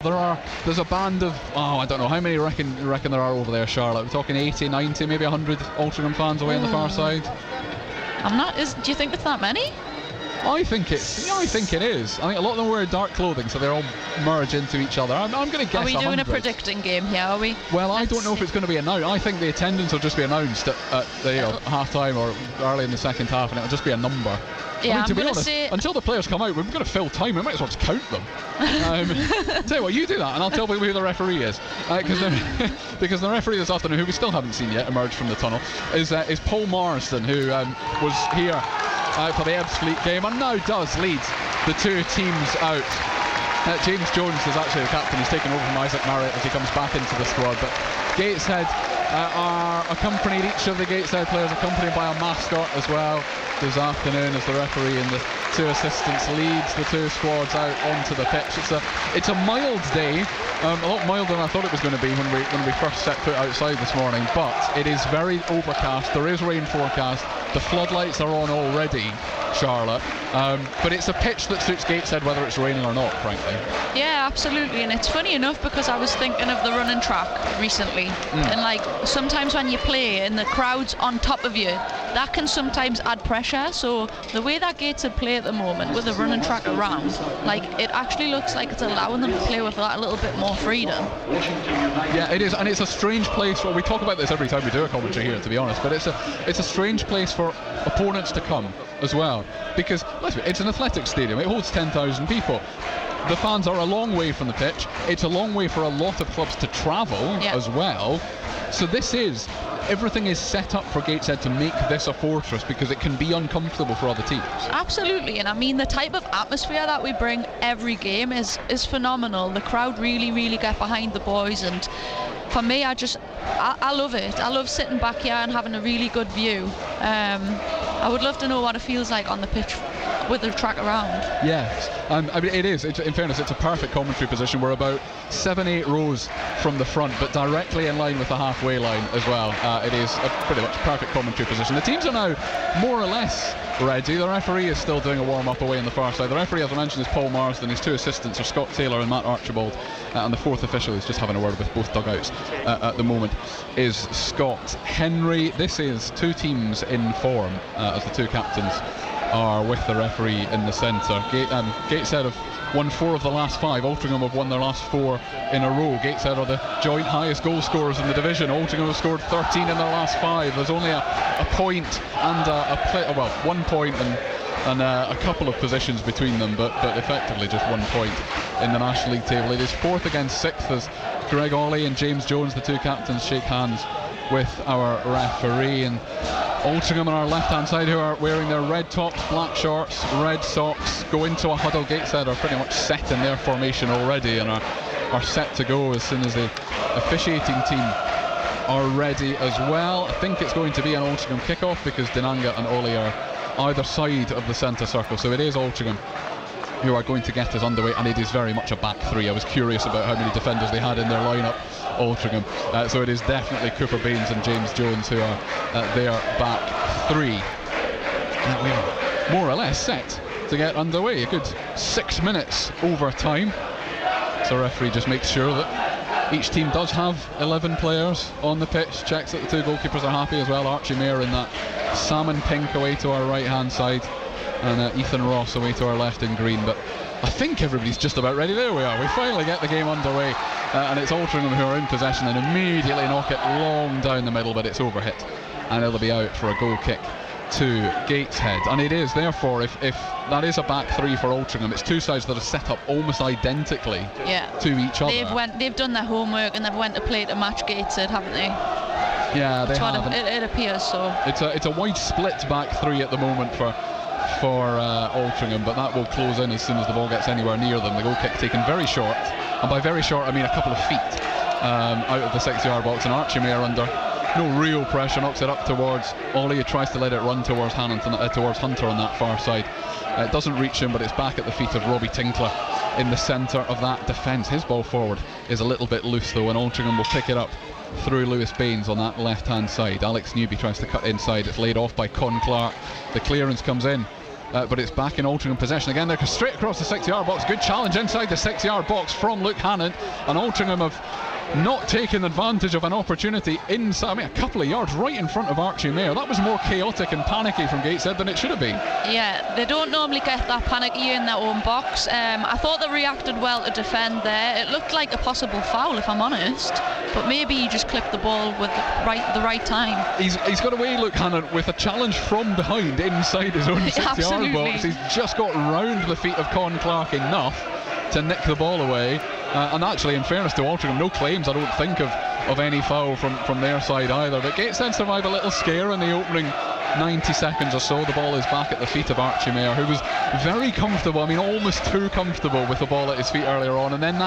There's a band of, I don't know, how many reckon there are over there, Charlotte? We're talking 80, 90, maybe 100 Altrincham fans away on the far side? Do you think it's that many? I think it is. I think a lot of them wear dark clothing, so they all merge into each other. I'm going to guess 100. Are we doing a predicting game here, are we? Well, I don't know if it's going to be announced. I think the attendance will just be announced at the half-time or early in the second half, and it'll just be a number. Yeah, to be honest, until the players come out, we're going to fill time. We might as well just count them. Tell you what, you do that, and I'll tell you who the referee is. Because the referee this afternoon, who we still haven't seen yet, emerged from the tunnel, is Paul Marsden, who was here for the Ebbsfleet game and now does lead the two teams out. James Jones is actually the captain. He's taken over from Isaac Marriott as he comes back into the squad. But Gateshead are accompanied, each of the Gateshead players accompanied by a mascot as well this afternoon, as the referee and the two assistants leads the two squads out onto the pitch. It's a mild day, a lot milder than I thought it was going to be when we first set foot outside this morning, but it is very overcast. There is rain forecast. The floodlights are on already, Charlotte, but it's a pitch that suits Gateshead whether it's raining or not, frankly. Yeah, absolutely. And it's funny enough because I was thinking of the running track recently, and like sometimes when you play and the crowd's on top of you, that can sometimes add pressure. So the way that Gateshead play at the moment with the running track around, like it actually looks like it's allowing them to play with that a little bit more freedom. Yeah, it is, and it's a strange place. Well, we talk about this every time we do a commentary here, to be honest, but it's a strange place for opponents to come as well, because it's an athletics stadium. It holds 10,000 people. The fans are a long way from the pitch. It's a long way for a lot of clubs to travel as well. So everything is set up for Gateshead to make this a fortress, because it can be uncomfortable for other teams. Absolutely, and I mean the type of atmosphere that we bring every game is phenomenal. The crowd really get behind the boys, and for me, I love it. I love sitting back here and having a really good view. I would love to know what it feels like on the pitch with the track around. Yes, I mean it is. In fairness, it's a perfect commentary position. We're about 7-8 rows from the front, but directly in line with the halfway line as well. It is a pretty much perfect commentary position. The teams are now more or less ready. The referee is still doing a warm-up away on the far side. The referee, as I mentioned, is Paul Marsden. His two assistants are Scott Taylor and Matt Archibald, and the fourth official, who's just having a word with both dugouts at the moment, is Scott Henry. This is two teams in form, as the two captains are with the referee in the centre. Gateshead have won 4 of the last 5. Altrincham have won their last 4 in a row. Gateshead are the joint highest goal scorers in the division. Altrincham have scored 13 in their last 5. There's only a point and 1 point and a couple of positions between them, but effectively just 1 point in the National League table. It is 4th against 6th as Greg Ollie and James Jones, the two captains, shake hands with our referee. And Altrincham on our left-hand side, who are wearing their red tops, black shorts, red socks, go into a huddle. Gateshead are pretty much set in their formation already and are set to go as soon as the officiating team are ready as well. I think it's going to be an Altrincham kick-off because Dinanga and Ollie are either side of the centre circle, so it is Altrincham who are going to get us underway, and it is very much a back 3. I was curious about how many defenders they had in their lineup, Altrincham, so it is definitely Cooper Baines and James Jones who are their back 3. Now we are more or less set to get underway. A good 6 minutes over time, so the referee just makes sure that each team does have 11 players on the pitch, checks that the two goalkeepers are happy as well. Archie Mayer in that salmon pink away to our right hand side, and Ethan Ross away to our left in green. But I think everybody's just about ready. There we are. We finally get the game underway, and it's Altrincham who are in possession and immediately knock it long down the middle, but it's overhit and it'll be out for a goal kick to Gateshead. And it is therefore, if that is a back 3 for Altrincham, it's two sides that are set up almost identically to each other. They've done their homework and they've went to play to match Gateshead, haven't they? Yeah, they have. It appears so. It's a wide split back 3 at the moment for Altrincham, but that will close in as soon as the ball gets anywhere near them. The goal kick taken very short, and by very short I mean a couple of feet out of the 6-yard box, and Archie Mayer under no real pressure knocks it up towards Ollie, who tries to let it run towards Hunter on that far side. It doesn't reach him, but it's back at the feet of Robbie Tinkler in the centre of that defence. His ball forward is a little bit loose though, and Altrincham will pick it up through Lewis Baines on that left hand side. Alex Newby tries to cut inside. It's laid off by Con Clark. The clearance comes in but it's back in Altrincham possession again. They're straight across the 6-yard box. Good challenge inside the 6-yard box from Luke Hannant, and Altrincham have not taken advantage of an opportunity inside, I mean, a couple of yards right in front of Archie Mayer. That was more chaotic and panicky from Gateshead than it should have been. Yeah, they don't normally get that panicky in their own box. I thought they reacted well to defend there. It looked like a possible foul, if I'm honest, but maybe he just clipped the ball with the right time. He's got away, Luke Hannant, with a challenge from behind inside his own 6-yard box. He's just got round the feet of Con Clark enough to nick the ball away. And actually, in fairness to Altrincham, no claims, I don't think, of any foul from their side either. But Gateshead survived a little scare in the opening 90 seconds or so. The ball is back at the feet of Archie Mayer, who was very comfortable, I mean almost too comfortable with the ball at his feet earlier on, and then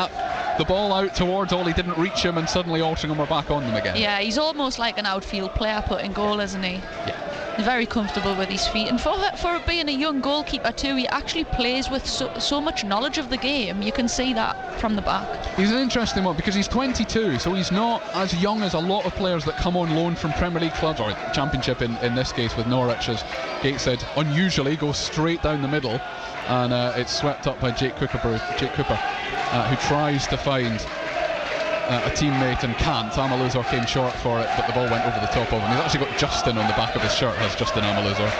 the ball out towards Ollie didn't reach him, and suddenly Altrincham were back on them again. Yeah, he's almost like an outfield player putting goal, isn't he? Yeah. He's very comfortable with his feet, and for being a young goalkeeper too, he actually plays with so much knowledge of the game. You can see that from the back. He's an interesting one because he's 22, so he's not as young as a lot of players that come on loan from Premier League clubs, or Championship in this case with Norwich, as Gateshead unusually goes straight down the middle, and it's swept up by Jake Cooper, who tries to find a teammate and can't. Amaluzor came short for it, but the ball went over the top of him. He's actually got Justin on the back of his shirt, has Justin Amaluzor.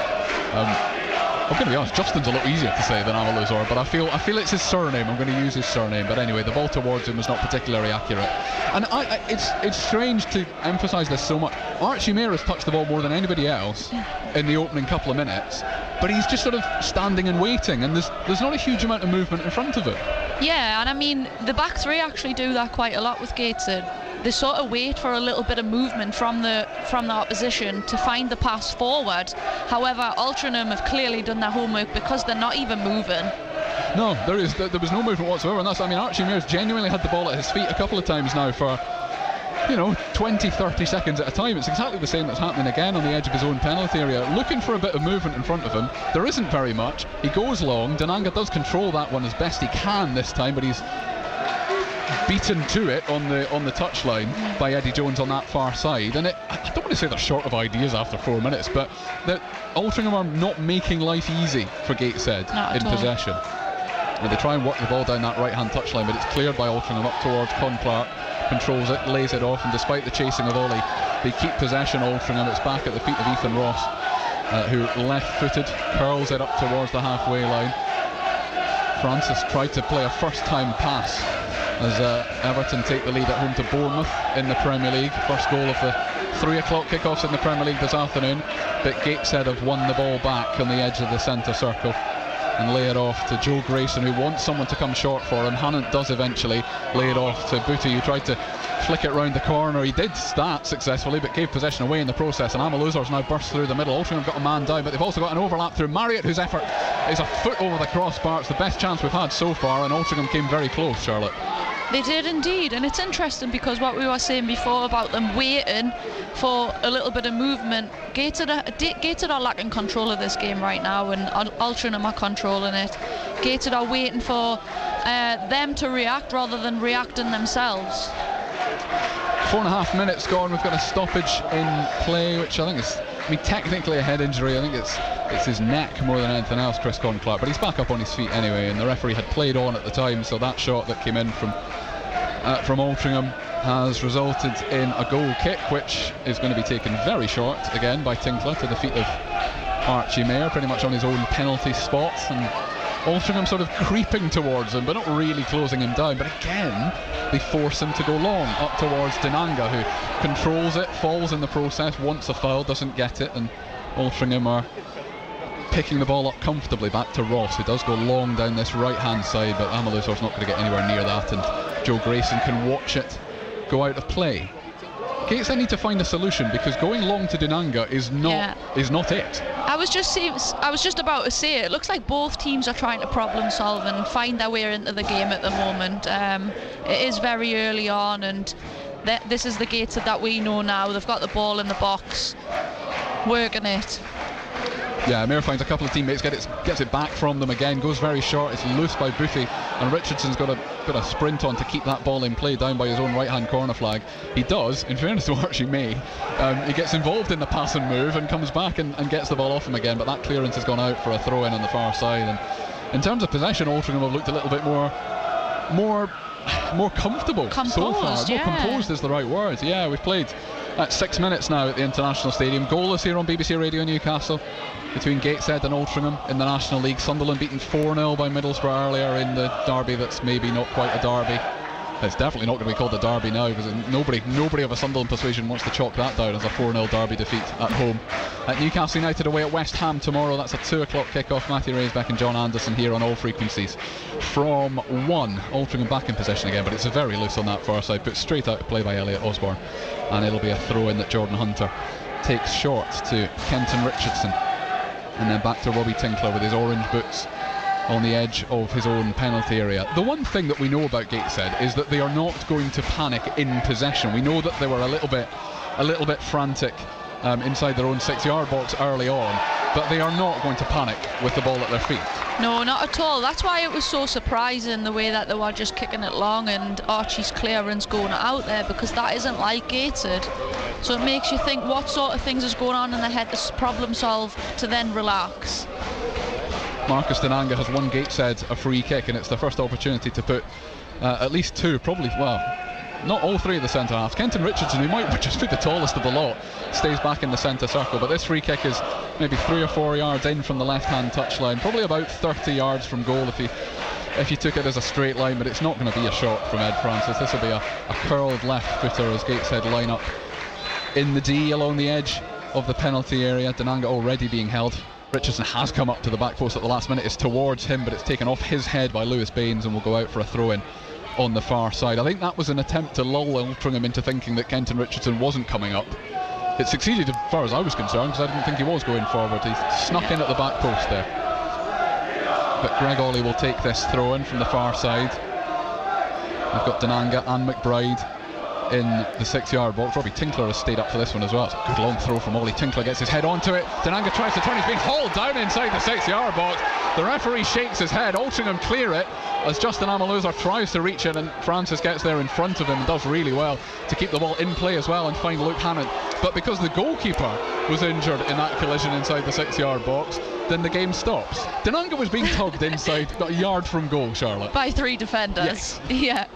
I'm going to be honest, Justin's a lot easier to say than Amaluzor, but I feel it's his surname. I'm going to use his surname. But anyway, the ball towards him was not particularly accurate. And it's strange to emphasise this so much. Archie Mayer has touched the ball more than anybody else in the opening couple of minutes, but he's just sort of standing and waiting, and there's not a huge amount of movement in front of him. Yeah, and I mean, the back three actually do that quite a lot with Gateshead. They sort of wait for a little bit of movement from the opposition to find the pass forward. However, Altrincham have clearly done their homework because they're not even moving. No, there was no movement whatsoever, and that's, I mean, Archie Mayer's genuinely had the ball at his feet a couple of times now for 20-30 seconds at a time. It's exactly the same that's happening again on the edge of his own penalty area, looking for a bit of movement in front of him. There isn't very much. He goes long. Dinanga does control that one as best he can this time, but he's beaten to it on the touchline by Eddie Jones on that far side. And I don't want to say they're short of ideas after 4 minutes, but that Altrincham are not making life easy for Gateshead in possession. And they try and work the ball down that right hand touchline, but it's cleared by Altrincham up towards Con Clark. Controls it, lays it off, and despite the chasing of Ollie, they keep possession. Altrincham, it's back at the feet of Ethan Ross, who left-footed curls it up towards the halfway line. Francis tried to play a first-time pass as Everton take the lead at home to Bournemouth in the Premier League. First goal of the 3 o'clock kickoffs in the Premier League this afternoon, but Gateshead have won the ball back on the edge of the centre circle and lay it off to Joe Grayson, who wants someone to come short for him. Hannant does eventually lay it off to Booty, who tried to flick it round the corner. He did that successfully, but gave possession away in the process, and Amaluzor's now burst through the middle. Altrincham have got a man down, but they've also got an overlap through Marriott, whose effort is a foot over the crossbar. It's the best chance we've had so far, and Altrincham came very close, Charlotte. They did indeed, and it's interesting because what we were saying before about them waiting for a little bit of movement, Gateshead are lacking control of this game right now, and Altrincham are controlling it. Gateshead are waiting for them to react rather than reacting themselves. 4.5 minutes gone. We've got a stoppage in play, which I think is, technically a head injury. I think it's his neck more than anything else, Chris Con Clark, but he's back up on his feet anyway, and the referee had played on at the time, so that shot that came in from Altrincham has resulted in a goal kick, which is going to be taken very short again by Tinkler to the feet of Archie Mayer, pretty much on his own penalty spot, and Altrincham sort of creeping towards him but not really closing him down. But again, they force him to go long up towards Dinanga, who controls it, falls in the process, wants a foul, doesn't get it, and Altrincham are picking the ball up comfortably back to Ross, who does go long down this right hand side, but Amaluzor's not going to get anywhere near that, and Joe Grayson can watch it go out of play. Gateshead need to find a solution, because going long to Dinanga is not it. I was just about to say, it looks like both teams are trying to problem solve and find their way into the game at the moment. It is very early on, and this is the Gateshead that we know now. They've got the ball in the box, working it. Yeah, Mayer finds a couple of teammates, gets it back from them again, goes very short, it's loose by Boothie, and Richardson's got a bit of sprint on to keep that ball in play down by his own right-hand corner flag. He does, in fairness to Archie May, he gets involved in the pass and move and comes back and gets the ball off him again, but that clearance has gone out for a throw-in on the far side. And in terms of possession, Altrincham have looked a little bit more comfortable so far. Yeah. More composed is the right word. Yeah, we've played 6 minutes now at the International Stadium. Goalless here on BBC Radio Newcastle between Gateshead and Altrincham in the National League. Sunderland beaten 4-0 by Middlesbrough earlier in the derby that's maybe not quite a derby. It's definitely not going to be called a derby now, because nobody of a Sunderland persuasion wants to chalk that down as a 4-0 derby defeat at home. At Newcastle United away at West Ham tomorrow. That's a 2 o'clock kickoff. Matthew Raisbeck and John Anderson here on all frequencies from 1. Altrincham back in possession again, but it's very loose on that far side, put straight out to play by Elliot Osborne, and it'll be a throw in that Jordan Hunter takes short to Kenton Richardson, and then back to Robbie Tinkler with his orange boots on the edge of his own penalty area. The one thing that we know about Gateshead is that they are not going to panic in possession. We know that they were a little bit frantic inside their own 6-yard box early on, but they are not going to panic with the ball at their feet. No, not at all. That's why it was so surprising the way that they were just kicking it long and Archie's clearance going out there, because that isn't like Gateshead. So it makes you think what sort of things is going on in their head to problem solve to then relax. Marcus Denanga has won Gateshead a free kick, and it's their first opportunity to put at least 2, probably, well, not all 3 of the centre halves. Kenton Richardson, who might just be the tallest of the lot, stays back in the centre circle, but this free kick is maybe 3 or 4 yards in from the left-hand touchline, probably about 30 yards from goal if you took it as a straight line, but it's not going to be a shot from Ed Francis. This will be a curled left footer as Gateshead line up in the D along the edge of the penalty area. Denanga already being held. Richardson has come up to the back post at the last minute. It's towards him, but it's taken off his head by Lewis Baines and will go out for a throw-in on the far side. I think that was an attempt to lull Altrincham into thinking that Kenton Richardson wasn't coming up. It succeeded as far as I was concerned, because I didn't think he was going forward. He snuck in at the back post there. But Greg Ollie will take this throw-in from the far side. We've got Denanga and McBride in the 6-yard box. Robbie Tinkler has stayed up for this one as well. It's a good long throw from Ollie. Tinkler gets his head onto it. Denanga tries to turn. He's been hauled down inside the 6-yard box. The referee shakes his head. Altrincham clear it as Justin Amaluzar tries to reach it, and Francis gets there in front of him and does really well to keep the ball in play as well and find Luke Hammond. But because the goalkeeper was injured in that collision inside the 6-yard box, then the game stops. Denanga was being tugged inside about a yard from goal, Charlotte. By 3 defenders. Yes. Yeah.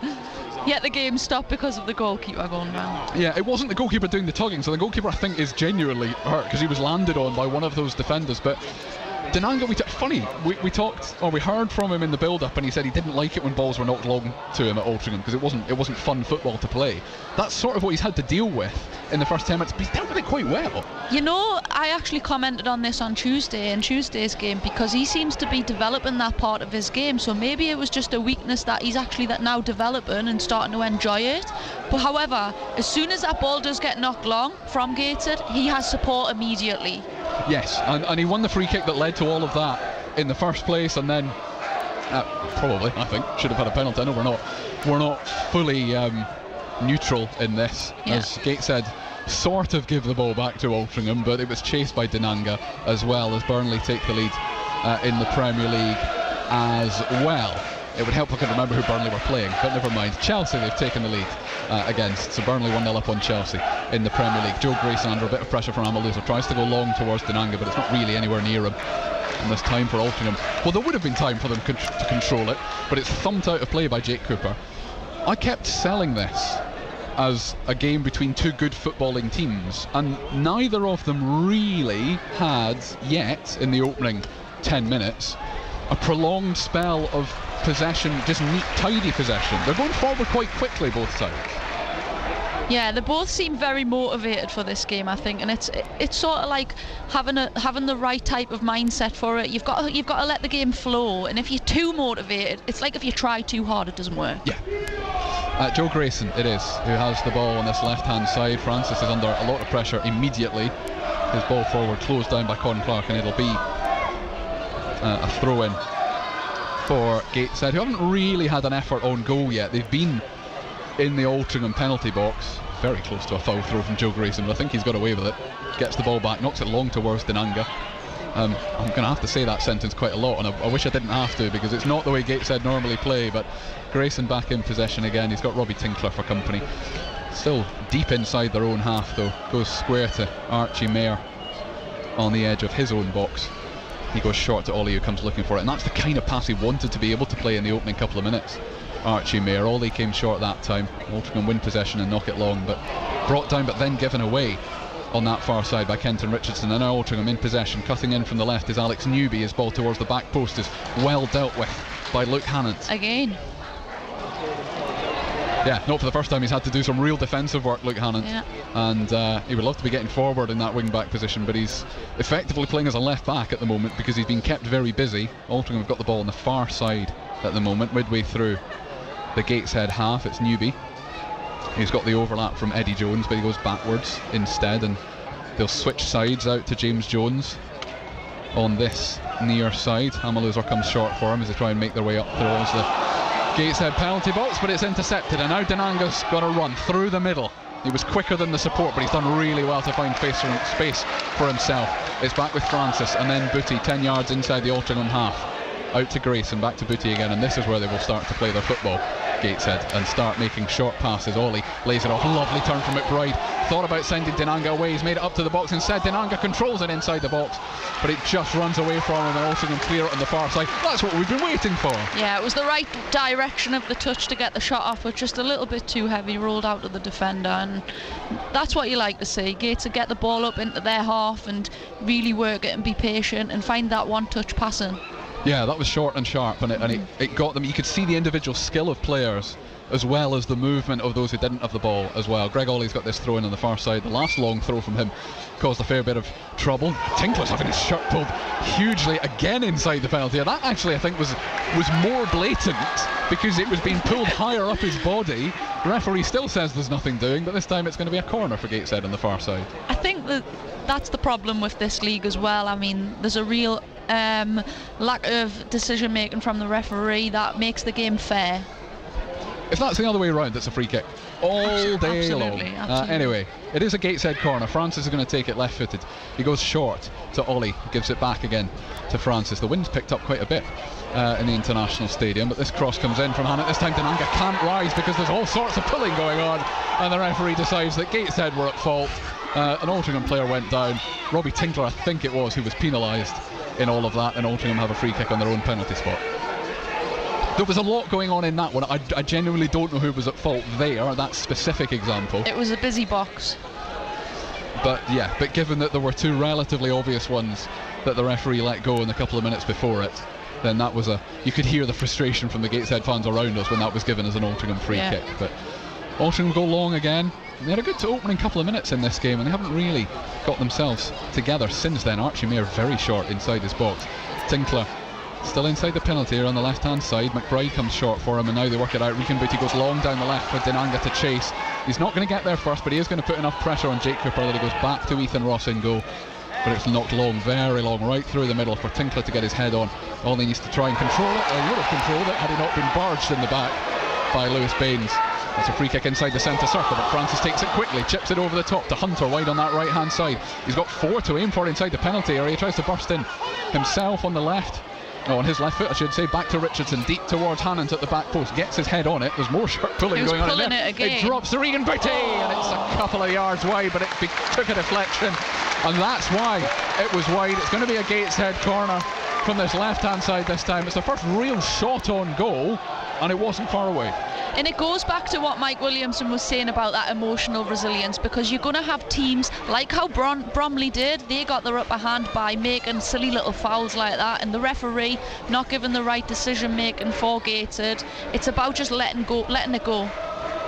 Yet the game stopped because of the goalkeeper going down. Yeah, it wasn't the goalkeeper doing the tugging, so the goalkeeper, I think, is genuinely hurt because he was landed on by one of those defenders. But Denanga, we talked, or we heard from him in the build-up, and he said he didn't like it when balls were knocked long to him at Altrincham because it wasn't fun football to play. That's sort of what he's had to deal with in the first 10 minutes, but he's dealt with it quite well. You know, I actually commented on this on Tuesday, in Tuesday's game, because he seems to be developing that part of his game, so maybe it was just a weakness that he's actually now developing and starting to enjoy it. But however, as soon as that ball does get knocked long from Gateshead, he has support immediately. Yes, and he won the free kick that led to all of that in the first place, and then probably, I think, should have had a penalty. I know we're not fully neutral in this, as Gateshead sort of give the ball back to Altrincham, but it was chased by Denanga as well as Burnley take the lead in the Premier League as well. It would help if I could remember who Burnley were playing, but never mind. Chelsea they've taken the lead against, so Burnley 1-0 up on Chelsea in the Premier League. Joe Grayson under a bit of pressure from Amaluzar, tries to go long towards Denanga, but it's not really anywhere near him. And there's time for Altrincham. Well, there would have been time for them to control it, but it's thumped out of play by Jake Cooper. I kept selling this as a game between 2 good footballing teams, and neither of them really had yet, in the opening 10 minutes, a prolonged spell of possession, just neat, tidy possession. They're going forward quite quickly, both sides. Yeah, they both seem very motivated for this game, I think, and it's sort of like having the right type of mindset for it. You've got to let the game flow, and if you're too motivated, it's like if you try too hard, it doesn't work. Yeah. Joe Grayson it is who has the ball on this left-hand side. Francis is under a lot of pressure immediately. His ball forward closed down by Colin Clark, and it'll be a throw-in for Gateshead, who haven't really had an effort on goal yet. They've been in the Altrincham penalty box, very close to a foul throw from Joe Grayson, but I think he's got away with it. Gets the ball back, knocks it long towards Denanga. I'm going to have to say that sentence quite a lot, and I wish I didn't have to, because it's not the way Gateshead normally play. But Grayson back in possession again. He's got Robbie Tinkler for company. Still deep inside their own half though. Goes square to Archie Mayer on the edge of his own box. He goes short to Ollie, who comes looking for it, and that's the kind of pass he wanted to be able to play in the opening couple of minutes. Archie Mayer. Ollie came short that time. Altrincham win possession and knock it long, but brought down but then given away on that far side by Kenton Richardson. And now Altrincham in possession. Cutting in from the left is Alex Newby. His ball towards the back post is well dealt with by Luke Hannant. Again. Yeah, not for the first time. He's had to do some real defensive work, Luke Hannant. Yeah. And he would love to be getting forward in that wing back position, but he's effectively playing as a left back at the moment because he's been kept very busy. Altrincham have got the ball on the far side at the moment, midway through the Gateshead half. It's Newby. He's got the overlap from Eddie Jones, but he goes backwards instead, and they'll switch sides out to James Jones on this near side. Hamaluzer comes short for him as they try and make their way up towards the Gateshead penalty box, but it's intercepted, and now Denanga's got to run through the middle. He was quicker than the support, but he's done really well to find space for himself. It's back with Francis, and then Booty 10 yards inside the Altrincham half. Out to Grayson, back to Booty again, and this is where they will start to play their football, Gateshead, and start making short passes. Ollie lays it off, lovely turn from McBride. Thought about sending Denanga away, he's made it up to the box instead. Denanga controls it inside the box, but it just runs away from him, and Altrincham clear it on the far side. That's what we've been waiting for. Yeah, it was the right direction of the touch to get the shot off, but just a little bit too heavy, rolled out to the defender, and that's what you like to see. Gateshead get the ball up into their half and really work it and be patient and find that one-touch passing. Yeah, that was short and sharp, and it got them. You could see the individual skill of players as well as the movement of those who didn't have the ball as well. Greg Ollie's got this throw in on the far side. The last long throw from him caused a fair bit of trouble. Tinkler's having his shirt pulled hugely again inside the penalty. That actually I think was more blatant because it was being pulled higher up his body. The referee still says there's nothing doing, but this time it's going to be a corner for Gateshead on the far side. I think that's the problem with this league as well. I mean, there's a real lack of decision making from the referee that makes the game fair. If that's the other way around, it's a free kick all day long. Anyway, it is a Gateshead corner. Francis is going to take it left-footed. He goes short to Ollie, gives it back again to Francis. The wind's picked up quite a bit in the International Stadium, but this cross comes in from Hannant. This time Denanga can't rise because there's all sorts of pulling going on, and the referee decides that Gateshead were at fault. An Altrincham player went down. Robbie Tinkler, I think it was, who was penalised in all of that, and Altrincham have a free kick on their own penalty spot. There was a lot going on in that one. I genuinely don't know who was at fault there, that specific example. It was a busy box. But given that there were two relatively obvious ones that the referee let go in a couple of minutes before it, then that was you could hear the frustration from the Gateshead fans around us when that was given as an Altrincham free kick. But Altrincham go long again. They had a good opening couple of minutes in this game, and they haven't really got themselves together since then. Archie Mayer very short inside his box. Tinkler still inside the penalty area on the left hand side. McBride comes short for him, and now they work it out. Rican Booty goes long down the left for Denanga to chase. He's not going to get there first, but he is going to put enough pressure on Jake Cooper that he goes back to Ethan Ross in goal. But it's knocked long, very long, right through the middle for Tinkler to get his head on. All he needs to try and control it, or he would have controlled it had he not been barged in the back by Lewis Baines. It's a free kick inside the centre circle, but Francis takes it quickly, chips it over the top to Hunter wide on that right hand side. He's got 4 to aim for inside the penalty area. He tries to burst in himself on the left. On his left foot, I should say, back to Richardson, deep towards Hannant at the back post, gets his head on it. There's more shirt pulling going on in there. It drops to Rican Booty, and it's a couple of yards wide, but it took a deflection, and that's why it was wide. It's going to be a Gateshead corner from this left hand side this time. It's the first real shot on goal, and it wasn't far away. And it goes back to what Mike Williamson was saying about that emotional resilience, because you're going to have teams like how Bromley did. They got their upper hand by making silly little fouls like that, and the referee not giving the right decision making for Gateshead. It's about just letting it go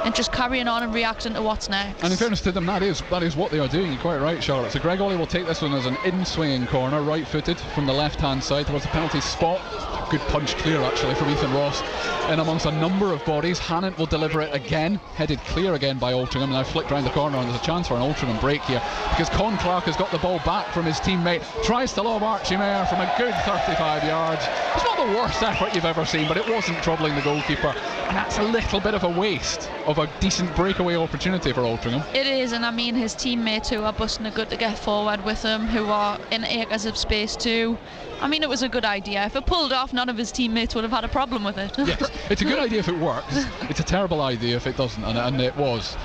and just carrying on and reacting to what's next. And in fairness to them, that is what they are doing. You're quite right, Charlotte. So Greg Ollie will take this one as an in-swinging corner, right-footed from the left-hand side towards the penalty spot. good punch clear actually from Ethan Ross in amongst a number of bodies. Hannant will deliver it again, headed clear again by Altrincham. Now flicked round the corner, and there's a chance for an Altrincham break here because Con Clark has got the ball back from his teammate, tries to lob Archie Mayer from a good 35 yards. It's not the worst effort you've ever seen, but it wasn't troubling the goalkeeper, and that's a little bit of a waste of a decent breakaway opportunity for Altrincham. It is, and I mean his teammates who are busting a good to get forward with him, who are in acres of space too. I mean, it was a good idea. If it pulled off, none of his teammates would have had a problem with it. Yes, it's a good idea if it works. It's a terrible idea if it doesn't, and it was.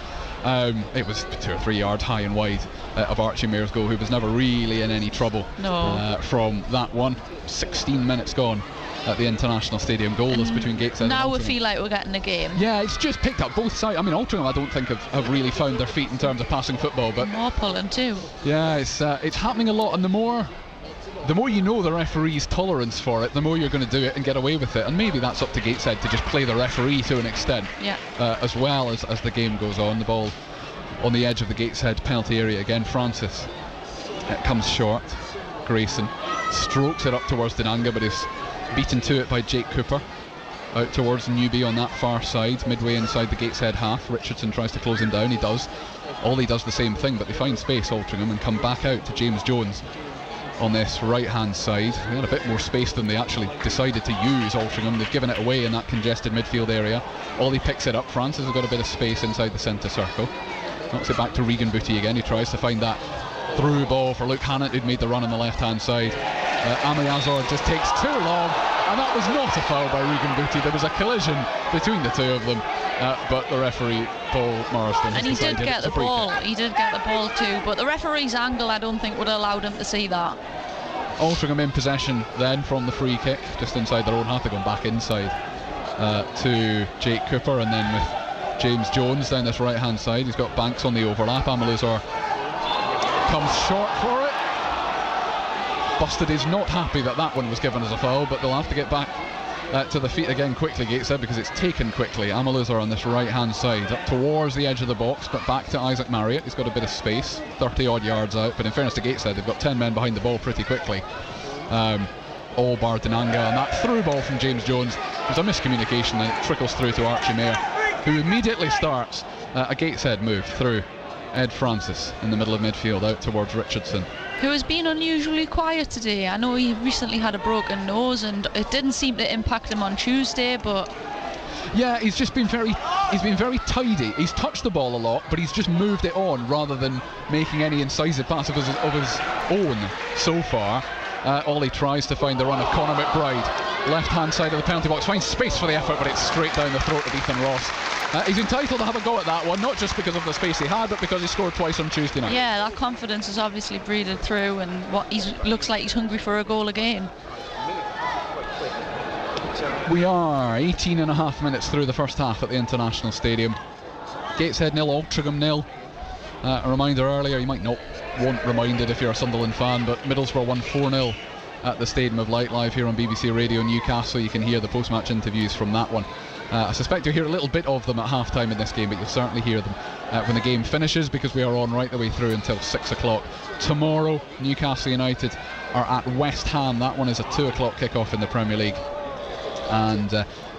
It was 2 or 3 yards high and wide of Archie Mayer's goal, who was never really in any trouble from that one. 16 minutes gone at the International Stadium, goalless between Gateshead now and we Altrincham. feel like we're getting a game. Yeah, it's just picked up both sides. I mean, Altrincham I don't think have really found their feet in terms of passing football, but more pulling too. Yeah, it's happening a lot, and the more you know the referee's tolerance for it, the more you're going to do it and get away with it. And maybe that's up to Gateshead to just play the referee to an extent, as well as the game goes on. The ball on the edge of the Gateshead penalty area again. Francis, it comes short. Grayson strokes it up towards Denanga, but is beaten to it by Jake Cooper. Out towards Newby on that far side, midway inside the Gateshead half. Richardson tries to close him down. He does the same thing, but they find space, Altrincham, and come back out to James Jones on this right hand side. They had a bit more space than they actually decided to use. Altrincham, they've given it away in that congested midfield area. Ollie picks it up. Francis has got a bit of space inside the centre circle, knocks it back to Regan Booty again, who tries to find that through ball for Luke Hannant, who'd made the run on the left hand side. Ami Azor just takes too long, and that was not a foul by Regan Booty. There was a collision between the two of them, but the referee, Paul Morrison, and he did get the ball. He did get the ball too, but the referee's angle I don't think would have allowed him to see that. Altrincham in possession then from the free kick, just inside their own half. They're going back inside to Jake Cooper, and then with James Jones down this right hand side. He's got Banks on the overlap. Amaluzor comes short for it. Busted is not happy that one was given as a foul, but they'll have to get back to the feet again quickly, Gateshead, because it's taken quickly. Amaluzor on this right hand side, up towards the edge of the box, but back to Isaac Marriott. He's got a bit of space, 30 odd yards out, but in fairness to Gateshead, they've got 10 men behind the ball pretty quickly. All bar Denanga, and that through ball from James Jones was a miscommunication, and it trickles through to Archie Mayer, who immediately starts a Gateshead move through Ed Francis in the middle of midfield out towards Richardson, who has been unusually quiet today. I know he recently had a broken nose and it didn't seem to impact him on Tuesday, but yeah, he's been very tidy. He's touched the ball a lot, but he's just moved it on rather than making any incisive pass of his own so far. Ollie tries to find the run of Conor McBride, left hand side of the penalty box, finds space for the effort, but it's straight down the throat of Ethan Ross. He's entitled to have a go at that one, not just because of the space he had, but because he scored twice on Tuesday night. Yeah, that confidence is obviously breathed through, and looks like he's hungry for a goal again. We are 18 and a half minutes through the first half at the International Stadium. Gateshead 0, Altrincham 0. A reminder earlier, you might not want reminded if you're a Sunderland fan, but Middlesbrough won 4-0 at the Stadium of Light live here on BBC Radio Newcastle. You can hear the post-match interviews from that one. I suspect you'll hear a little bit of them at half-time in this game, but you'll certainly hear them when the game finishes, because we are on right the way through until 6 o'clock. Tomorrow, Newcastle United are at West Ham. That one is a 2 o'clock kick-off in the Premier League. And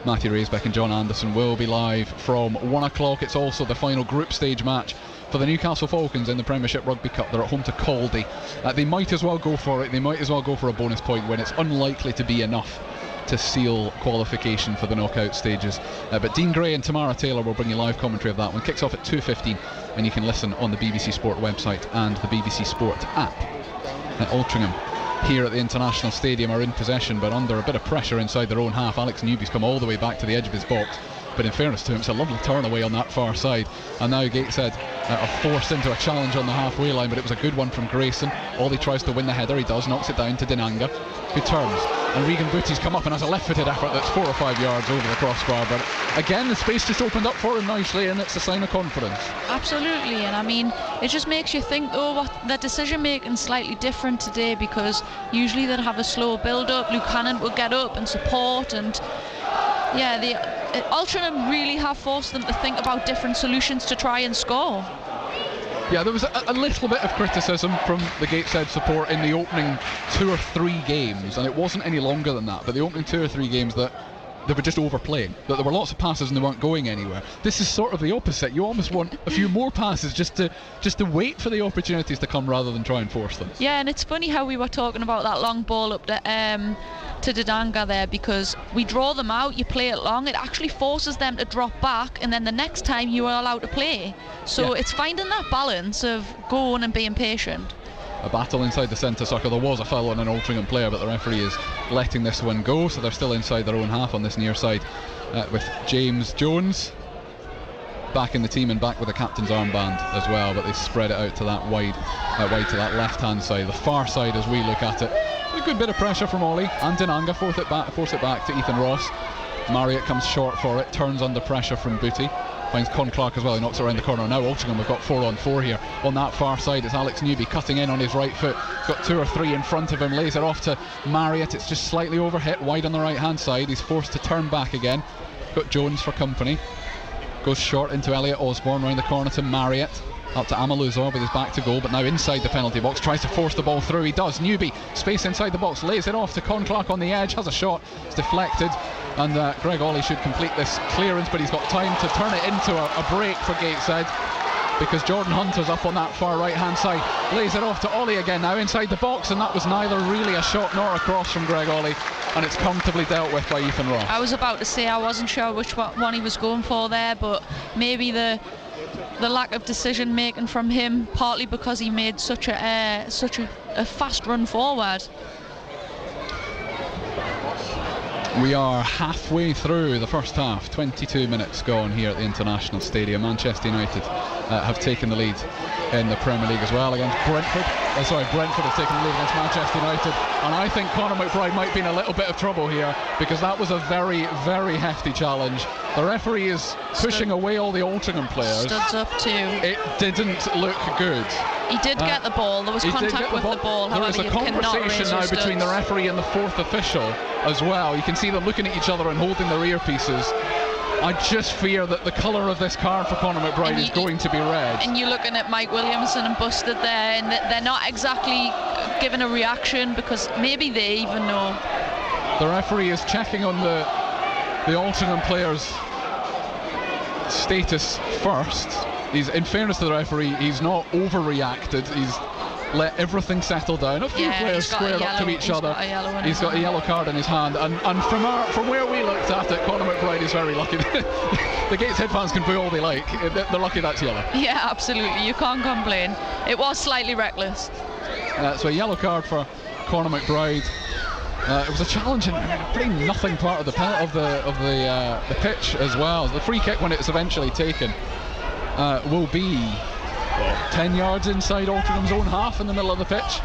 Matthew Raisbeck and John Anderson will be live from 1 o'clock. It's also the final group stage match for the Newcastle Falcons in the Premiership Rugby Cup. They're at home to Caldy. They might as well go for it. They might as well go for a bonus point win. It's unlikely to be enough to seal qualification for the knockout stages. But Dean Gray and Tamara Taylor will bring you live commentary of that one. Kicks off at 2:15, and you can listen on the BBC Sport website and the BBC Sport app. Altrincham here at the International Stadium are in possession, but under a bit of pressure inside their own half. Alex Newby's come all the way back to the edge of his box, but in fairness to him, it's a lovely turn away on that far side, and now Gateshead are forced into a challenge on the halfway line, but it was a good one from Grayson. Ollie tries to win the header, he does, knocks it down to Denanga, who turns, and Regan Booty's come up and has a left-footed effort that's 4 or 5 yards over the crossbar, but again the space just opened up for him nicely, and it's a sign of confidence. Absolutely, and I mean, it just makes you think, what their decision making slightly different today, because usually they'd have a slow build up. Luke Hannant would get up and support, and yeah, Altrincham really have forced them to think about different solutions to try and score. Yeah, there was a little bit of criticism from the Gateshead support in the opening 2 or 3 games, and it wasn't any longer than that, but the opening 2 or 3 games that they were just overplaying, that there were lots of passes and they weren't going anywhere. This is sort of the opposite. You almost want a few more passes just to wait for the opportunities to come rather than try and force them. Yeah, and it's funny how we were talking about that long ball up to Didanga there, because we draw them out, you play it long, it actually forces them to drop back, and then the next time you are allowed to play. So it's finding that balance of going and being patient. A battle inside the centre circle. There was a foul on an Altrincham player, but the referee is letting this one go, so they're still inside their own half on this near side, with James Jones back in the team and back with the captain's armband as well, but they spread it out to that wide to that left hand side, the far side as we look at it. A good bit of pressure from Ollie, and Dinanga force it back to Ethan Ross. Marriott comes short for it, turns under pressure from Booty, finds Con Clark as well, he knocks it around the corner. Now Altrincham have got 4-on-4 here. On that far side it's Alex Newby cutting in on his right foot, got 2 or 3 in front of him, lays it off to Marriott, it's just slightly overhit, wide on the right hand side, he's forced to turn back again, got Jones for company, goes short into Elliot Osborne, round the corner to Marriott, up to Amaluzor with his back to goal, but now inside the penalty box, tries to force the ball through, he does. Newby, space inside the box, lays it off to Con Clark on the edge, has a shot, it's deflected, and Greg Ollie should complete this clearance, but he's got time to turn it into a break for Gateshead, because Jordan Hunter's up on that far right hand side, lays it off to Ollie again now inside the box, and that was neither really a shot nor a cross from Greg Ollie, and it's comfortably dealt with by Ethan Ross. I was about to say I wasn't sure which one he was going for there, but maybe the lack of decision making from him, partly because he made such a fast run forward. We are halfway through the first half, 22 minutes gone here at the International Stadium. Manchester United have taken the lead in the Premier League as well against Brentford. Brentford have taken the lead against Manchester United, and I think Conor McBride might be in a little bit of trouble here, because that was a very, very hefty challenge. The referee is pushing away all the Altrincham players. Studs up too. It didn't look good. He did get the ball, there was contact with the ball. There is a conversation now between the referee and the fourth official as well. You can see them looking at each other and holding their earpieces. I just fear that the colour of this card for Conor McBride is going to be red. And you're looking at Mike Williamson and Busted there, and they're not exactly giving a reaction, because maybe they even know. The referee is checking on the Altrincham players' status first. In fairness to the referee, he's not overreacted. He's let everything settle down. A few players squared up to each other. He's got a yellow card in his hand, and from where we looked at it, Conor McBride is very lucky. The Gateshead fans can boo all they like. They're lucky that's yellow. Yeah, absolutely. You can't complain. It was slightly reckless. So a yellow card for Conor McBride. It was a challenge in a pretty nothing part of the pitch as well. The free kick, when it's eventually taken, will be 10 yards inside Altringham's own half in the middle of the pitch,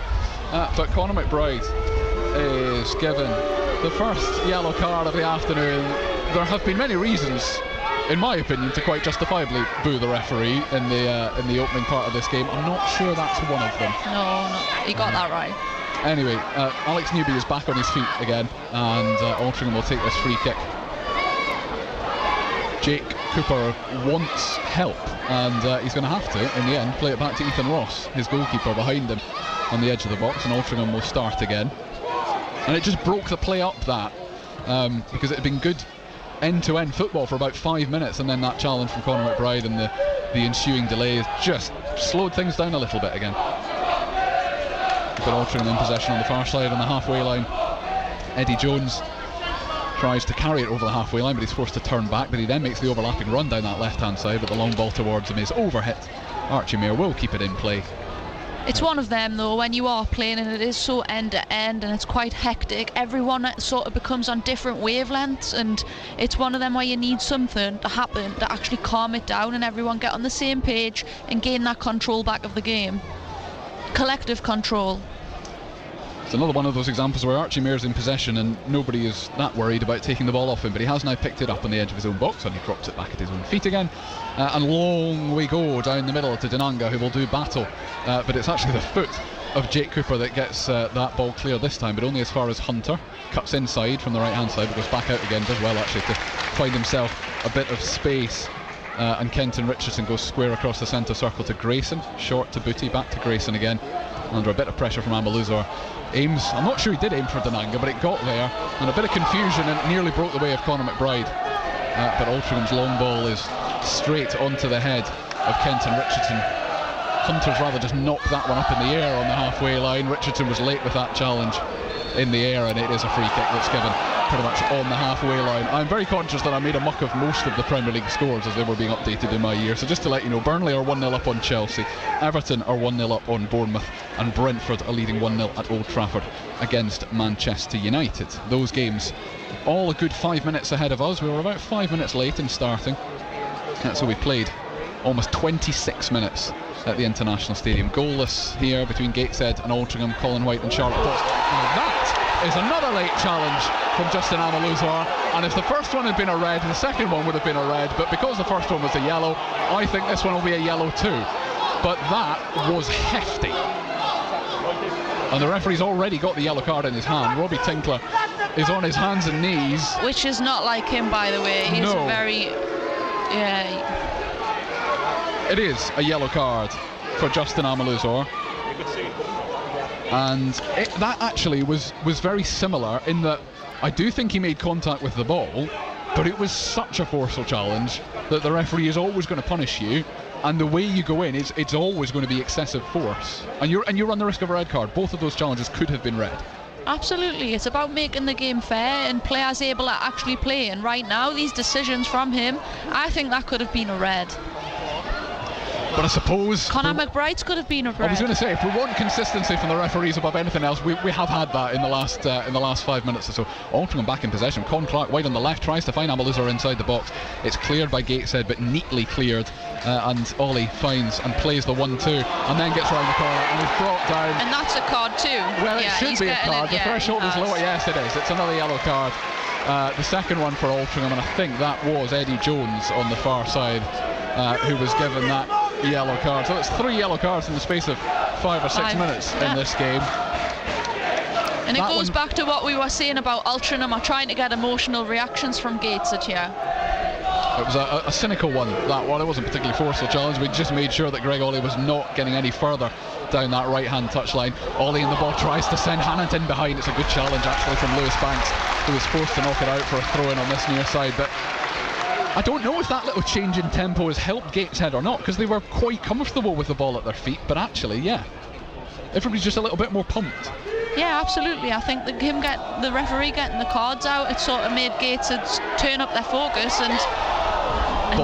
but Conor McBride is given the first yellow card of the afternoon. There have been many reasons, in my opinion, to quite justifiably boo the referee in the opening part of this game. I'm not sure that's one of them. No, he got that right. Anyway, Alex Newby is back on his feet again, and Altrincham will take this free kick. Jake Cooper wants help, and he's going to have to, in the end, play it back to Ethan Ross, his goalkeeper, behind him on the edge of the box, and Altrincham will start again. And it just broke the play up, that, because it had been good end-to-end football for about 5 minutes, and then that challenge from Conor McBride and the ensuing delays just slowed things down a little bit again. We've got Altrincham in possession on the far side on the halfway line. Eddie Jones tries to carry it over the halfway line, but he's forced to turn back, but he then makes the overlapping run down that left hand side, but the long ball towards him is overhit. Archie Mair will keep it in play. It's one of them though, when you are playing and it is so end to end and it's quite hectic, everyone sort of becomes on different wavelengths, and it's one of them where you need something to happen to actually calm it down and everyone get on the same page and gain that control back of the game. Collective control. It's another one of those examples where Archie Mair's in possession and nobody is that worried about taking the ball off him, but he has now picked it up on the edge of his own box and he drops it back at his own feet again, and long we go down the middle to Dinanga, who will do battle, but it's actually the foot of Jake Cooper that gets that ball clear this time, but only as far as Hunter cuts inside from the right hand side, but goes back out again, does well actually to find himself a bit of space and Kenton Richardson goes square across the centre circle to Grayson, short to Booty, back to Grayson again, under a bit of pressure from Amaluzor. Aims, I'm not sure he did aim for Denanga, but it got there, and a bit of confusion, and it nearly broke the way of Conor McBride. But Altringham's long ball is straight onto the head of Kenton Richardson. Hunter's rather just knocked that one up in the air on the halfway line. Richardson was late with that challenge in the air, and it is a free kick that's given pretty much on the halfway line. I'm very conscious that I made a muck of most of the Premier League scores as they were being updated in my year, so just to let you know, Burnley are 1-0 up on Chelsea, Everton are 1-0 up on Bournemouth, and Brentford are leading 1-0 at Old Trafford against Manchester United. Those games all a good 5 minutes ahead of us. We were about 5 minutes late in starting, so we played almost 26 minutes at the International Stadium. Goalless here between Gateshead and Altrincham, Colin White and Charlotte Potts. Now that is another late challenge from Justin Amaluzor, and if the first one had been a red, the second one would have been a red, but because the first one was a yellow, I think this one will be a yellow too. But that was hefty, and the referee's already got the yellow card in his hand. Robbie Tinkler is on his hands and knees, which is not like him, by the way. He's very it is a yellow card for Justin Amaluzor, and that actually was very similar in that I do think he made contact with the ball, but it was such a forceful challenge that the referee is always going to punish you, and the way you go in is it's always going to be excessive force, and you run the risk of a red card. Both of those challenges could have been red. Absolutely, it's about making the game fair and players able to actually play, and right now these decisions from him, I think that could have been a red. But I suppose Conor McBride's could have been a red. I was going to say, if we want consistency from the referees above anything else, we have had that in the last 5 minutes or so. Altrincham back in possession. Con Clark wide on the left, tries to find Amaluzor inside the box. It's cleared by Gateshead, but neatly cleared, and Ollie finds and plays the 1-2, and then gets round the corner and is brought down. And that's a card too. Well, it should be a card. The threshold is lower. Yes, it is. It's another yellow card. The second one for Altrincham, and I think that was Eddie Jones on the far side who was given that yellow card. So it's 3 yellow cards in the space of 5 or 6 minutes in this game. And it goes back to what we were saying about Altrincham are trying to get emotional reactions from Gateshead here. It was a cynical one, that one. It wasn't a particularly forceful challenge. We just made sure that Greg Ollie was not getting any further down that right-hand touchline. Ollie in the ball tries to send Hannington behind. It's a good challenge actually from Lewis Banks, who was forced to knock it out for a throw-in on this near side. But I don't know if that little change in tempo has helped Gateshead or not, because they were quite comfortable with the ball at their feet, but actually, yeah, everybody's just a little bit more pumped. Yeah, absolutely. I think the referee getting the cards out, it sort of made Gateshead turn up their focus and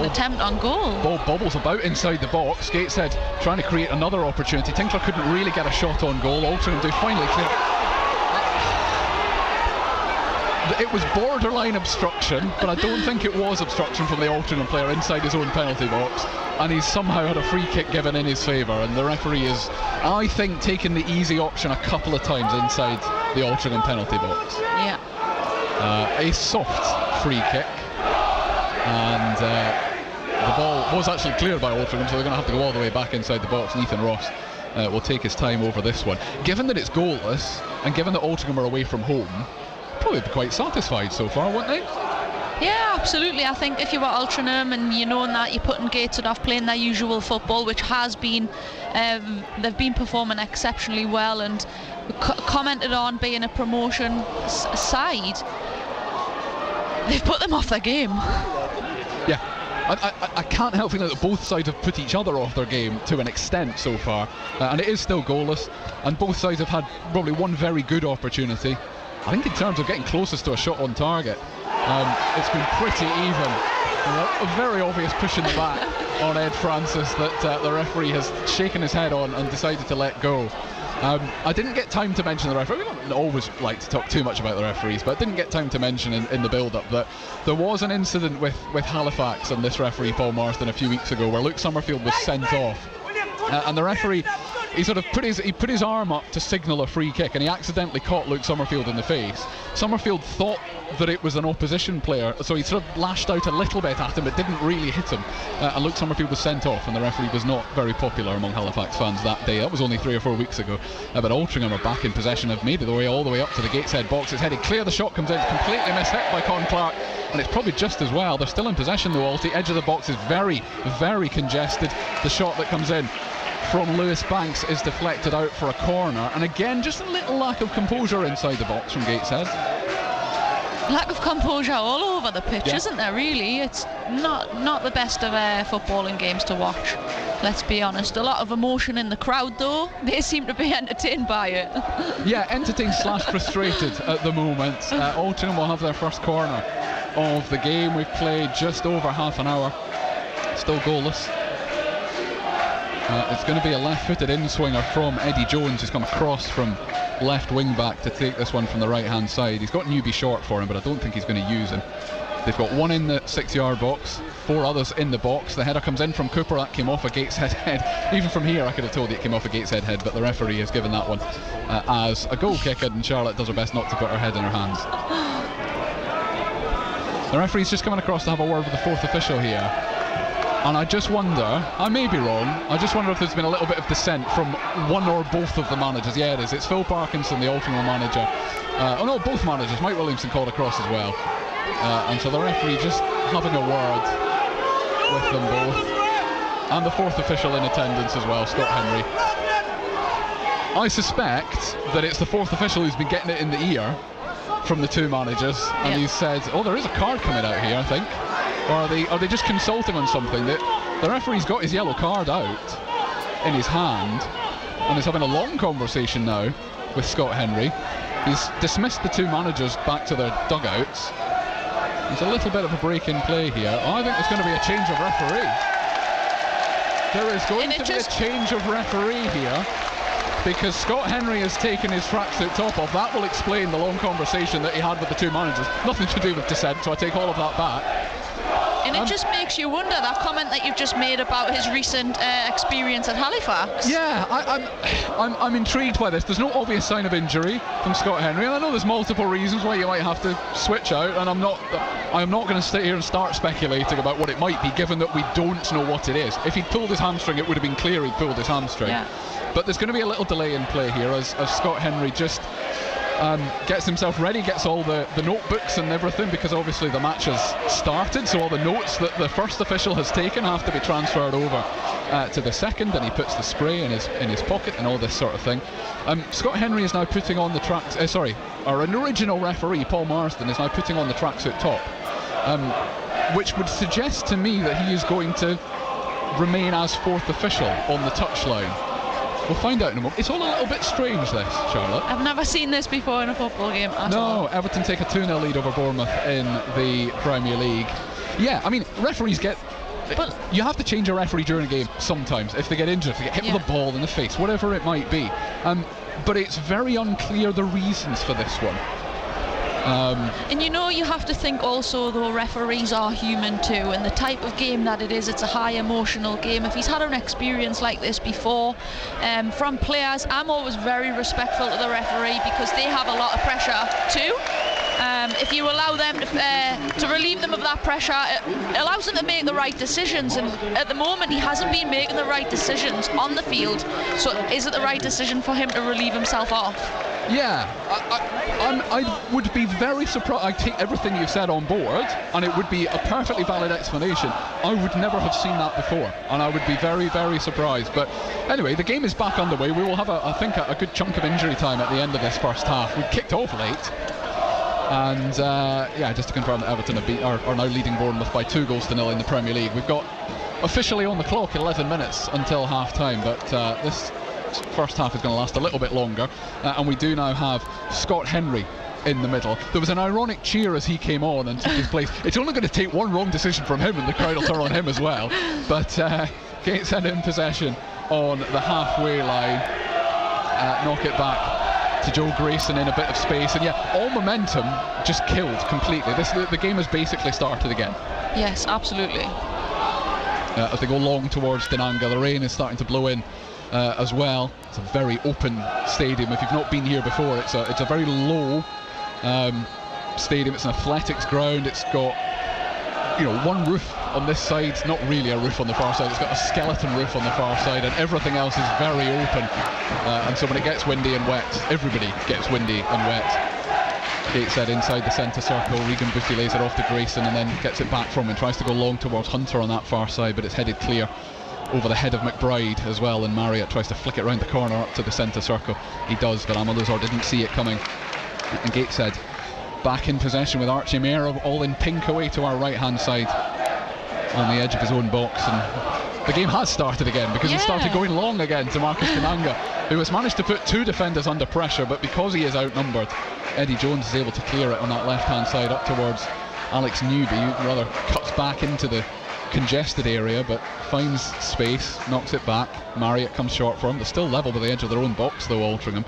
attempt on goal. Ball bobbles about inside the box. Gateshead trying to create another opportunity. Tinkler couldn't really get a shot on goal. Altrincham do finally clear. It was borderline obstruction, but I don't think it was obstruction from the Altrincham player inside his own penalty box, and he's somehow had a free kick given in his favour, and the referee is, I think, taking the easy option a couple of times inside the Altrincham penalty box. Yeah. A soft free kick, and the ball was actually cleared by Altrincham, so they're going to have to go all the way back inside the box, and Ethan Ross will take his time over this one. Given that it's goalless, and given that Altrincham are away from home, probably be quite satisfied so far, wouldn't they? Yeah, absolutely. I think if you were Altrincham and you know that you're putting Gateshead off playing their usual football, which has been, they've been performing exceptionally well and commented on being a promotion side, they've put them off their game. Yeah, I can't help feeling that both sides have put each other off their game to an extent so far, and it is still goalless, and both sides have had probably one very good opportunity. I think in terms of getting closest to a shot on target, it's been pretty even. A very obvious push in the back on Ed Francis that the referee has shaken his head on and decided to let go. I didn't get time to mention the referee. We don't always like to talk too much about the referees, but I didn't get time to mention in the build-up that there was an incident with Halifax and this referee Paul Marsden a few weeks ago where Luke Summerfield was sent off, and the referee, he sort of put his arm up to signal a free kick, and he accidentally caught Luke Summerfield in the face. Summerfield thought that it was an opposition player, so he sort of lashed out a little bit at him, but didn't really hit him, and Luke Summerfield was sent off, and the referee was not very popular among Halifax fans that day. That was only 3 or 4 weeks ago, but Altrincham are back in possession, have made it all the way up to the Gateshead box. It's headed clear, the shot comes in, completely mishit by Con Clark, and it's probably just as well. They're still in possession though, Alty. Edge of the box is very, very congested. The shot that comes in from Lewis Banks is deflected out for a corner, and again just a little lack of composure inside the box from Gateshead. Lack of composure all over the pitch, yeah. Isn't there, really? It's not the best of footballing games to watch, let's be honest. A lot of emotion in the crowd though. They seem to be entertained by it. Yeah, entertained / frustrated at the moment. Altrincham will have their first corner of the game. We've played just over half an hour, still goalless. It's going to be a left-footed in-swinger from Eddie Jones, who's come across from left wing-back to take this one from the right-hand side. He's got Newby short for him, but I don't think he's going to use him. They've got one in the 6-yard box, 4 others in the box. The header comes in from Cooper. That came off a Gateshead head. Even from here I could have told you it came off a Gateshead head, but the referee has given that one as a goal kick, and Charlotte does her best not to put her head in her hands. The referee's just coming across to have a word with the 4th official here. And I just wonder, I may be wrong, I just wonder if there's been a little bit of dissent from one or both of the managers. Yeah, it is. It's Phil Parkinson, the Altrincham manager. Oh no, both managers. Mike Williamson called across as well. And so the referee just having a word with them both. And the 4th official in attendance as well, Scott Henry. I suspect that it's the 4th official who's been getting it in the ear from the 2 managers, and he said, oh, there is a card coming out here, I think. Or are they just consulting on something? The referee's got his yellow card out in his hand and is having a long conversation now with Scott Henry. He's dismissed the 2 managers back to their dugouts. There's a little bit of a break in play here. Oh, I think there's going to be a change of referee. There is going to be a change of referee here, because Scott Henry has taken his tracksuit top off. That will explain the long conversation that he had with the 2 managers. Nothing to do with dissent, so I take all of that back. And it just makes you wonder, that comment that you've just made about his recent experience at Halifax. Yeah, I'm intrigued by this. There's no obvious sign of injury from Scott Henry, and I know there's multiple reasons why you might have to switch out, and I'm not going to sit here and start speculating about what it might be, given that we don't know what it is. If he'd pulled his hamstring, it would have been clear he'd pulled his hamstring. Yeah. But there's going to be a little delay in play here as Scott Henry just gets himself ready, gets all the notebooks and everything, because obviously the match has started, so all the notes that the 1st official has taken have to be transferred over to the 2nd, and he puts the spray in his pocket and all this sort of thing. Scott Henry is now putting on the tracks. Our original referee Paul Marsden is now putting on the tracksuit top, which would suggest to me that he is going to remain as 4th official on the touchline. We'll find out in a moment. It's all a little bit strange, this, Charlotte. I've never seen this before in a football game at all. No, Everton take a 2-0 lead over Bournemouth in the Premier League. Yeah, I mean, referees but you have to change a referee during a game sometimes. If they get injured, if they get hit with a ball in the face, whatever it might be. But it's very unclear the reasons for this one. And you have to think also, though, referees are human too, and the type of game that it is, it's a high emotional game. If he's had an experience like this before from players, I'm always very respectful to the referee, because they have a lot of pressure too. If you allow them to relieve them of that pressure, it allows them to make the right decisions, and at the moment he hasn't been making the right decisions on the field. So is it the right decision for him to relieve himself off? Yeah, I would be very surprised. I take everything you've said on board, and it would be a perfectly valid explanation. I would never have seen that before, and I would be very, very surprised. But anyway, the game is back underway. We will have, I think, a good chunk of injury time at the end of this first half. We kicked off late, and just to confirm that Everton are now leading Bournemouth by 2-0 in the Premier League. We've got officially on the clock 11 minutes until half time, but this first half is going to last a little bit longer, and we do now have Scott Henry in the middle. There was an ironic cheer as he came on and took his place. It's only going to take one wrong decision from him and the crowd will turn on him as well. But Gateshead in possession on the halfway line, knock it back to Joe Grayson in a bit of space, and all momentum just killed completely. The game has basically started again. Yes, absolutely. As they go long towards Denanga, the rain is starting to blow in as well. It's a very open stadium. If you've not been here before, it's a very low stadium. It's an athletics ground. It's got one roof on this side, not really a roof on the far side. It's got a skeleton roof on the far side, and everything else is very open. And so when it gets windy and wet, everybody gets windy and wet. Gateshead inside the centre circle. Regan Booty lays it off to Grayson and then gets it back from him. Tries to go long towards Hunter on that far side, but it's headed clear over the head of McBride as well, and Marriott tries to flick it round the corner up to the centre circle. He does, but Amaluzor didn't see it coming. And Gateshead back in possession with Archie Mayer all in pink away to our right hand side on the edge of his own box, and the game has started again because it started going long again to Marcus Dinanga, who has managed to put 2 defenders under pressure, but because he is outnumbered, Eddie Jones is able to clear it on that left hand side up towards Alex Newby, who rather cuts back into the congested area but finds space, knocks it back. Marriott comes short for him. They're still level with the edge of their own box though, Altrincham.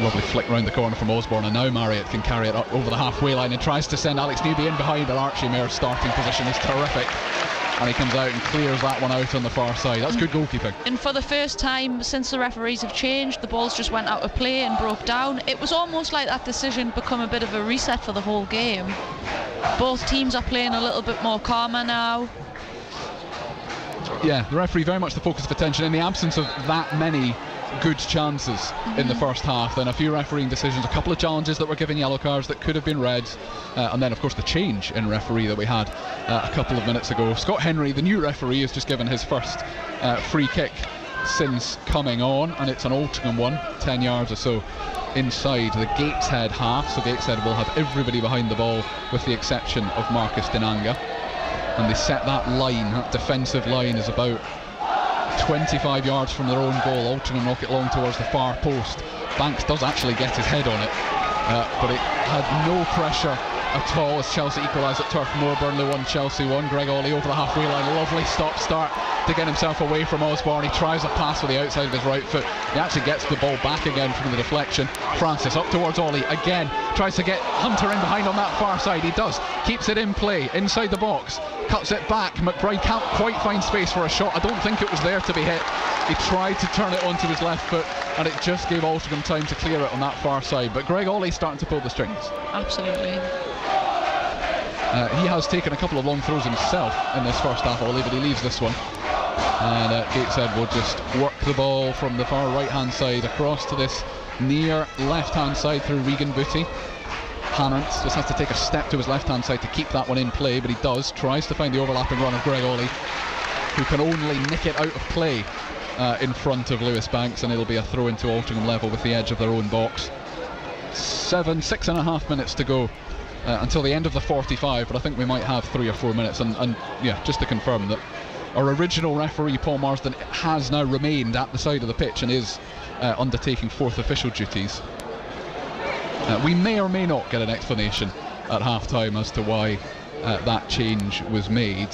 Lovely flick round the corner from Osborne, and now Marriott can carry it up over the halfway line and tries to send Alex Newby in behind, but Archie Mayer's starting position is terrific, and he comes out and clears that one out on the far side. That's good goalkeeping. And for the first time since the referees have changed, the balls just went out of play and broke down. It was almost like that decision become a bit of a reset for the whole game. Both teams are playing a little bit more calmer now. Yeah, the referee very much the focus of attention in the absence of that many good chances in the first half. Then a few refereeing decisions, a couple of challenges that were given yellow cards that could have been reds, and then of course the change in referee that we had a couple of minutes ago. Scott Henry, the new referee, has just given his first free kick since coming on, and it's an Altrincham one, 10 yards or so inside the Gateshead half, so Gateshead will have everybody behind the ball with the exception of Marcus Dinanga, and they set that line, that defensive line is about 25 yards from their own goal. Altrincham knock it long towards the far post. Banks does actually get his head on it, but it had no pressure at all as Chelsea equalise at Turf Moor. Burnley 1, Chelsea 1. Greg Ollie over the halfway line, lovely stop-start to get himself away from Osborne. He tries a pass with the outside of his right foot. He actually gets the ball back again from the deflection. Francis up towards Ollie again, tries to get Hunter in behind on that far side. He does, keeps it in play inside the box, cuts it back. McBride can't quite find space for a shot. I don't think it was there to be hit. He tried to turn it onto his left foot, and it just gave Altrincham time to clear it on that far side. But Greg Ollie's starting to pull the strings. Absolutely. He has taken a couple of long throws himself in this first half, Ollie, but he leaves this one. And Gateshead will just work the ball from the far right hand side across to this near left hand side through Regan Booty. Hannant just has to take a step to his left hand side to keep that one in play, but he does, tries to find the overlapping run of Greg Ollie, who can only nick it out of play in front of Lewis Banks, and it'll be a throw into Altrincham level with the edge of their own box. 6.5 minutes to go until the end of the 45, but I think we might have 3 or 4 minutes, and yeah, just to confirm that our original referee Paul Marsden has now remained at the side of the pitch and is undertaking fourth official duties. We may or may not get an explanation at half-time as to why that change was made,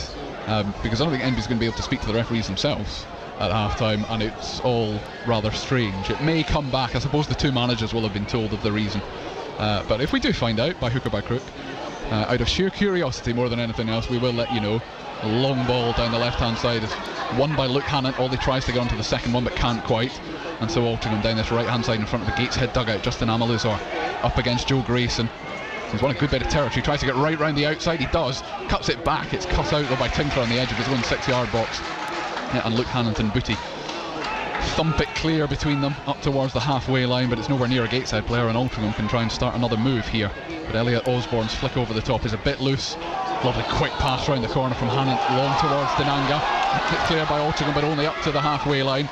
because I don't think anybody's going to be able to speak to the referees themselves at half-time, and it's all rather strange. It may come back. I suppose the 2 managers will have been told of the reason, but if we do find out by hook or by crook, out of sheer curiosity more than anything else, we will let you know. A long ball down the left-hand side is won by Luke Hannant. Ollie tries to get onto the second one but can't quite, and so Altrincham down this right-hand side in front of the Gateshead dugout. Justin Amaluzor up against Joe Grayson. He's won a good bit of territory, tries to get right round the outside. He does, cuts it back. It's cut out though by Tinker on the edge of his own 6-yard box. Yeah, and Luke Hannant and Booty thump it clear between them up towards the halfway line, but it's nowhere near a Gateshead player, and Altrincham can try and start another move here. But Elliot Osborne's flick over the top is a bit loose. Lovely quick pass round the corner from Hannant, long towards Dinanga. Cleared by Altrincham, but only up to the halfway line.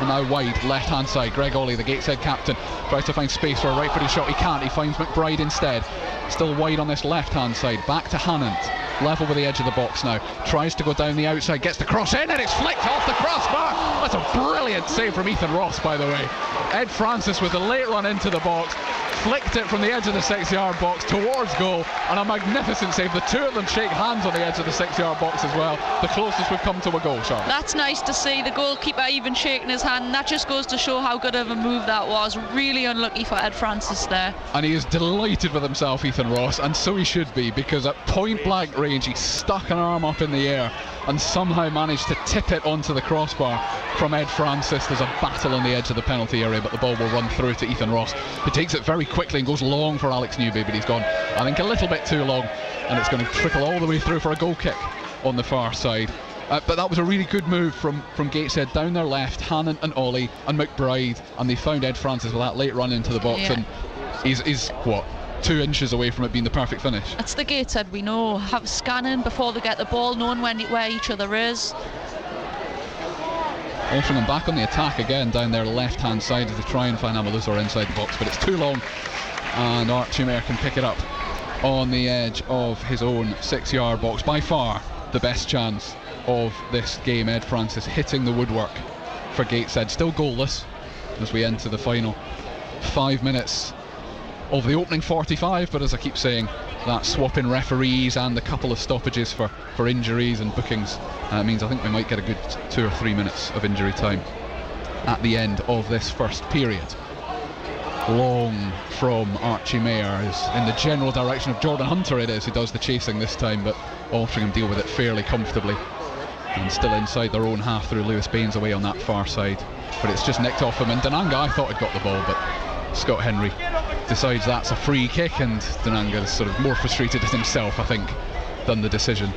And now wide, left-hand side, Greg Ollie, the Gateshead captain, tries to find space for a right-footed shot. He can't, he finds McBride instead. Still wide on this left-hand side, back to Hannant. Level with the edge of the box now. Tries to go down the outside, gets the cross in, and it's flicked off the crossbar. That's a brilliant save from Ethan Ross, by the way. Ed Francis with a late run into the box, flicked it from the edge of the 6-yard box towards goal, and a magnificent save. The 2 of them shake hands on the edge of the 6-yard box as well. The closest we've come to a goal shot. That's nice to see. The goalkeeper even shaking his hand. That just goes to show how good of a move that was. Really unlucky for Ed Francis there. And he is delighted with himself, Ethan Ross, and so he should be, because at point blank range he stuck an arm up in the air and somehow managed to tip it onto the crossbar from Ed Francis. There's a battle on the edge of the penalty area, but the ball will run through to Ethan Ross, who takes it very quickly and goes long for Alex Newby, but he's gone, I think, a little bit too long, and it's going to trickle all the way through for a goal kick on the far side. But that was a really good move from Gateshead down their left, Hannant and Ollie and McBride, and they found Ed Francis with that late run into the box, and He's what, 2 inches away from it being the perfect finish. That's the Gateshead we know. Have scanning before they get the ball, knowing where each other is. Altrincham back on the attack again down their left-hand side as they try and find Amaluzor inside the box, but it's too long, and Archie Mayer can pick it up on the edge of his own 6-yard box. By far the best chance of this game. Ed Francis hitting the woodwork for Gateshead. Still goalless as we enter the final 5 minutes of the opening 45, but as I keep saying, that swap in referees and a couple of stoppages for injuries and bookings means I think we might get a good 2 or 3 minutes of injury time at the end of this first period. Long from Archie Mayer is in the general direction of Jordan Hunter. It is who does the chasing this time, but Altrincham deal with it fairly comfortably, and still inside their own half through Lewis Baines away on that far side, but it's just nicked off him, and Denanga, I thought, had got the ball, but Scott Henry decides that's a free kick, and Denanga's sort of more frustrated at himself, I think, than the decision,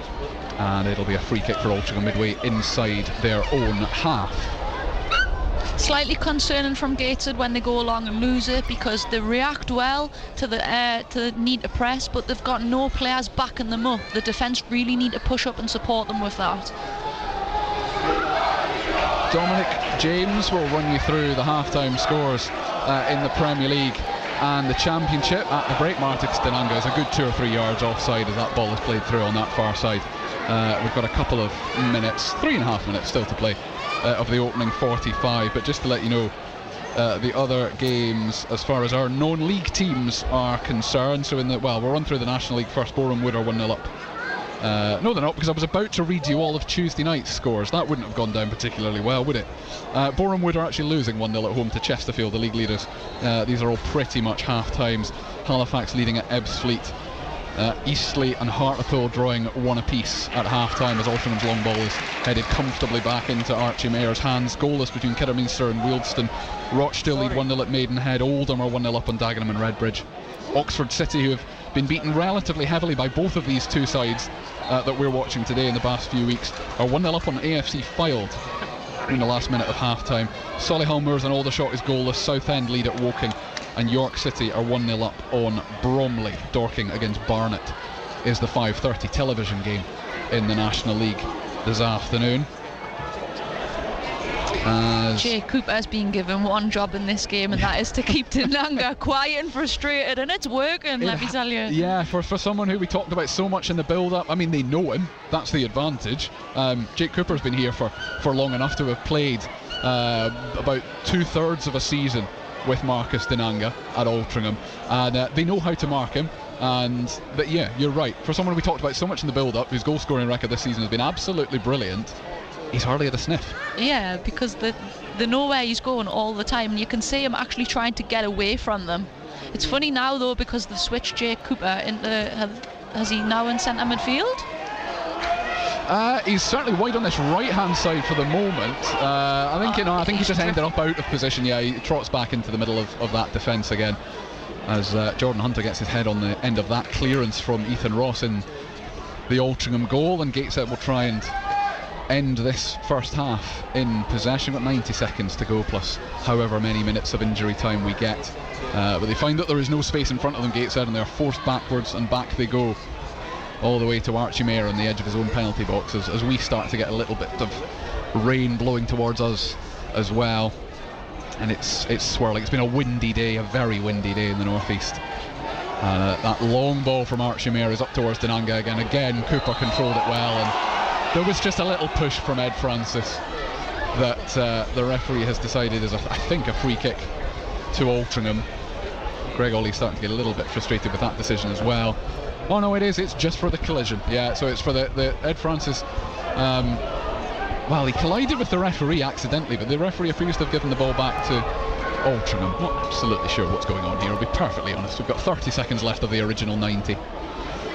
and it'll be a free kick for Altrincham midway inside their own half. Slightly concerning from Gateshead when they go along and lose it, because they react well to the need to press, but they've got no players backing them up. The defence really need to push up and support them with that. Dominic James will run you through the half-time scores in the Premier League and the Championship. At the break, Martix Denanga is a good 2 or 3 yards offside as that ball is played through on that far side. We've got a couple of minutes, 3.5 minutes still to play of the opening 45, but just to let you know the other games as far as our non-league teams are concerned. So we'll run through the National League first. Boreham Wood are 1-0 up. No, they're not, because I was about to read you all of Tuesday night's scores. That wouldn't have gone down particularly well, would it? Boreham Wood are actually losing 1-0 at home to Chesterfield, the league leaders. These are all pretty much half-times. Halifax leading at Ebbsfleet. Eastleigh and Hartlepool drawing 1 apiece at half-time as Altrincham's long ball is headed comfortably back into Archie Mayer's hands. Goalless between Kidderminster and Wealdstone. Rochdale lead 1-0 at Maidenhead. Oldham are 1-0 up on Dagenham and Redbridge. Oxford City, who have been beaten relatively heavily by both of these two sides that we're watching today in the past few weeks, are 1-0 up on AFC Fylde in the last minute of half-time. Solihull Moors and Aldershot is goalless. Southend lead at Woking, and York City are 1-0 up on Bromley. Dorking against Barnet is the 5:30 television game in the National League this afternoon. Jay Cooper has been given one job in this game, and that is to keep Denanga quiet and frustrated, and it's working, let me tell you. Yeah, for someone who we talked about so much in the build-up. I mean, they know him, that's the advantage. Jake Cooper's been here for long enough to have played about 2/3 of a season with Marcus Denanga at Altrincham, and they know how to mark him. But yeah, you're right, for someone we talked about so much in the build-up, whose goal scoring record this season has been absolutely brilliant, he's hardly had a sniff. Yeah, because they know where he's going all the time, and you can see him actually trying to get away from them. It's funny now though, because they've switched Jake Cooper into, has he now in centre midfield? He's certainly wide on this right-hand side for the moment. I think he's just ended up out of position. Yeah, he trots back into the middle of that defence again, as Jordan Hunter gets his head on the end of that clearance from Ethan Ross in the Altrincham goal, and Gateshead will try and end this first half in possession. Got 90 seconds to go, plus however many minutes of injury time we get. But they find that there is no space in front of them, Gateshead, and they're forced backwards, and back they go all the way to Archie Mayer on the edge of his own penalty box as we start to get a little bit of rain blowing towards us as well, and it's swirling. It's been a windy day, a very windy day in the northeast. That long ball from Archie Mayer is up towards Denanga again. Cooper controlled it well, and there was just a little push from Ed Francis that the referee has decided is, I think, a free kick to Altrincham. Greg Ollie's starting to get a little bit frustrated with that decision as well. Oh no, it's just for the collision. Yeah, so it's for the Ed Francis. He collided with the referee accidentally, but the referee appears to have given the ball back to Altrincham. Not absolutely sure what's going on here, I'll be perfectly honest. We've got 30 seconds left of the original 90,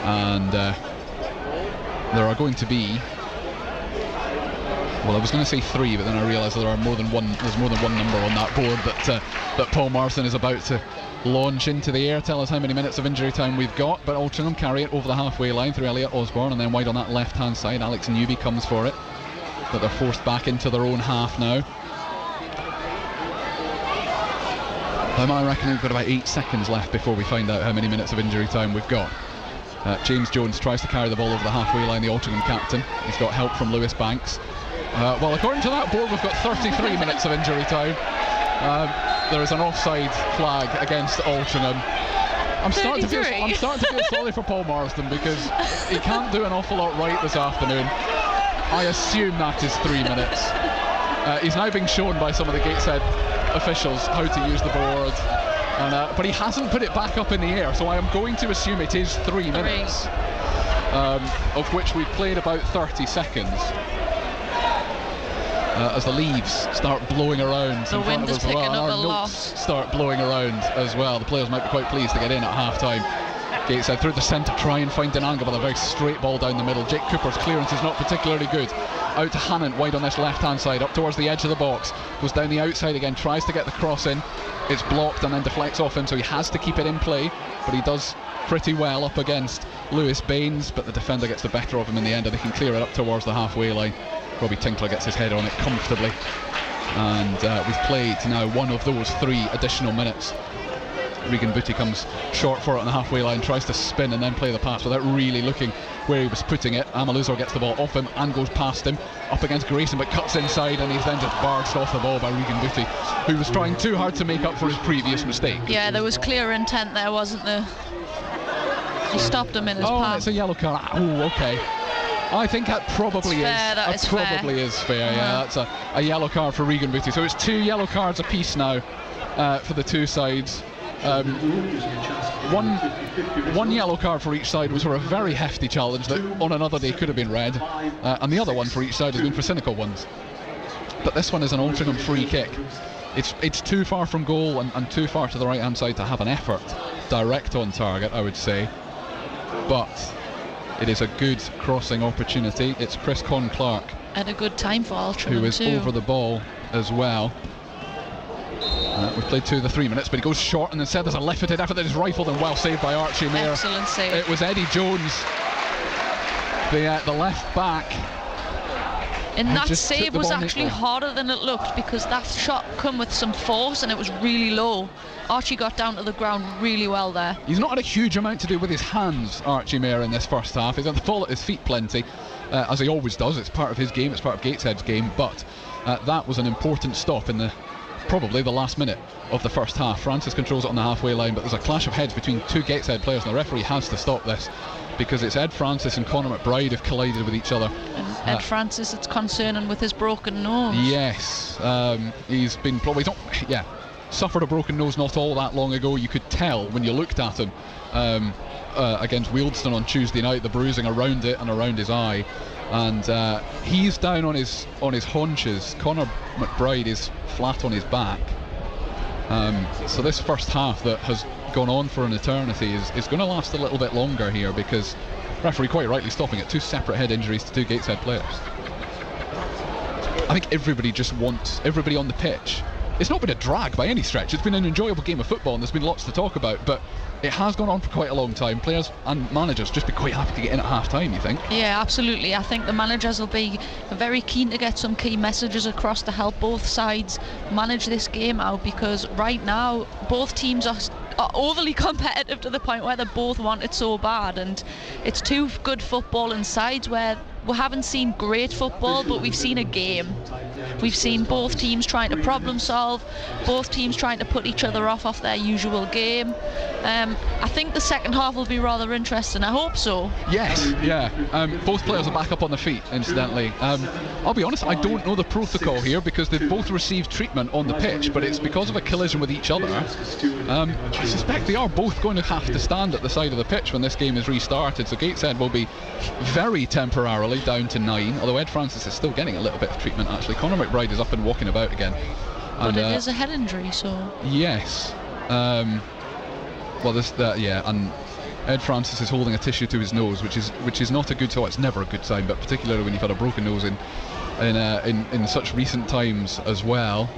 and there are going to be, I was going to say 3, but then I realised there are more than one. There's more than one number on that board that Paul Marsden is about to launch into the air. Tell us how many minutes of injury time we've got. But Altrincham carry it over the halfway line through Elliot Osborne, and then wide on that left hand side Alex Newby comes for it, but they're forced back into their own half now. By my reckoning, we've got about 8 seconds left before we find out how many minutes of injury time we've got. James Jones tries to carry the ball over the halfway line, the Altrincham captain. He's got help from Lewis Banks. Well, according to that board, we've got 33 minutes of injury time. There is an offside flag against Altrincham. I'm starting to feel sorry for Paul Marsden, because he can't do an awful lot right this afternoon. I assume that is 3 minutes. He's now being shown by some of the Gateshead officials how to use the board, but he hasn't put it back up in the air, so I am going to assume it is 3 minutes, of which we've played about 30 seconds. As the leaves start blowing around, the wind is picking up a lot. Start blowing around as well. The players might be quite pleased to get in at half-time. Gateshead through the centre, try and find an angle, but a very straight ball down the middle. Jake Cooper's clearance is not particularly good. Out to Hannant, wide on this left-hand side, up towards the edge of the box. Goes down the outside again, tries to get the cross in. It's blocked and then deflects off him, so he has to keep it in play, but he does pretty well up against Lewis Baines, but the defender gets the better of him in the end, and they can clear it up towards the halfway line. Robbie Tinkler gets his head on it comfortably, and we've played now one of those 3 additional minutes. Regan Booty comes short for it on the halfway line, tries to spin and then play the pass without really looking where he was putting it. Amaluzor gets the ball off him and goes past him up against Grayson, but cuts inside, and he's then just barged off the ball by Regan Booty, who was trying too hard to make up for his previous mistake. Yeah, there was clear intent there, wasn't there? He stopped him in his path. Oh, it's a yellow card. Oh, okay. I think that probably is. That probably is fair. Yeah, that's a yellow card for Regan Booty. So it's 2 yellow cards apiece now for the two sides. One yellow card for each side was for a very hefty challenge that on another day could have been red, and the other one for each side has been for cynical ones. But this one is an Altrincham free kick. It's too far from goal and too far to the right hand side to have an effort direct on target, I would say. But it is a good crossing opportunity. It's Chris Conn-Clark at a good time for Altrincham, who is over the ball as well. We've played 2 of the 3 minutes, but he goes short, and instead there's a left-footed effort that is rifled and well saved by Archie Mayer. Excellent save. It was Eddie Jones, the left back. And that save was actually harder than it looked, because that shot come with some force and it was really low. Archie got down to the ground really well there. He's not had a huge amount to do with his hands, Archie Mayer, in this first half. He's had the ball at his feet plenty, as he always does. It's part of his game, it's part of Gateshead's game, but that was an important stop in probably the last minute of the first half. Francis controls it on the halfway line, but there's a clash of heads between 2 Gateshead players, and the referee has to stop this, because it's Ed Francis and Conor McBride have collided with each other. And Ed Francis, it's concerning with his broken nose. Yes, he's been probably suffered a broken nose not all that long ago. You could tell when you looked at him against Wealdstone on Tuesday night, the bruising around it and around his eye, and he's down on his haunches. Conor McBride is flat on his back. So this first half that has gone on for an eternity is going to last a little bit longer here, because referee quite rightly stopping it. 2 separate head injuries to 2 Gateshead players. I think everybody just wants everybody on the pitch. It's not been a drag by any stretch. It's been an enjoyable game of football, and there's been lots to talk about, but it has gone on for quite a long time. Players and managers just be quite happy to get in at half time, you think? Yeah, absolutely. I think the managers will be very keen to get some key messages across to help both sides manage this game out, because right now both teams are overly competitive to the point where they both want it so bad, and it's 2 good footballing sides where we haven't seen great football, but we've seen a game. We've seen both teams trying to problem solve, both teams trying to put each other off their usual game. I think the second half will be rather interesting. I hope so. Yes, yeah. Both players are back up on the feet, incidentally. I'll be honest, I don't know the protocol here, because they've both received treatment on the pitch, but it's because of a collision with each other. I suspect they are both going to have to stand at the side of the pitch when this game is restarted, so Gateshead will be very temporarily down to 9, although Ed Francis is still getting a little bit of treatment, actually. Conor McBride is up and walking about again. But it is a head injury, so... Yes. And Ed Francis is holding a tissue to his nose, which is not a good sign. It's never a good sign, but particularly when you've had a broken nose in such recent times as well.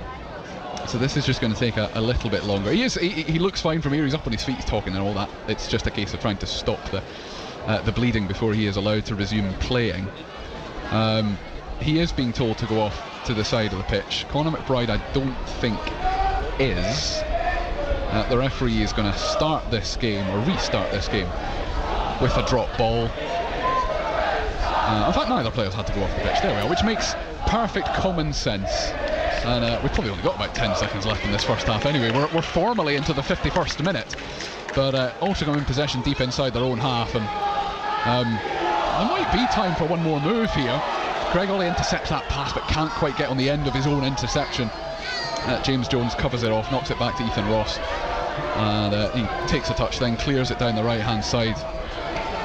So this is just going to take a little bit longer. He looks fine from here. He's up on his feet, he's talking and all that. It's just a case of trying to stop the bleeding before he is allowed to resume playing. He is being told to go off to the side of the pitch. Conor McBride, I don't think, is. The referee is going to start this game, or restart this game, with a drop ball. In fact, neither players had to go off the pitch. There we are, which makes perfect common sense. And we've probably only got about 10 seconds left in this first half anyway. We're formally into the 51st minute, but Altrincham in possession deep inside their own half, and there might be time for one more move here. Greg Ollie intercepts that pass but can't quite get on the end of his own interception. James Jones covers it off, knocks it back to Ethan Ross, and he takes a touch, then clears it down the right hand side.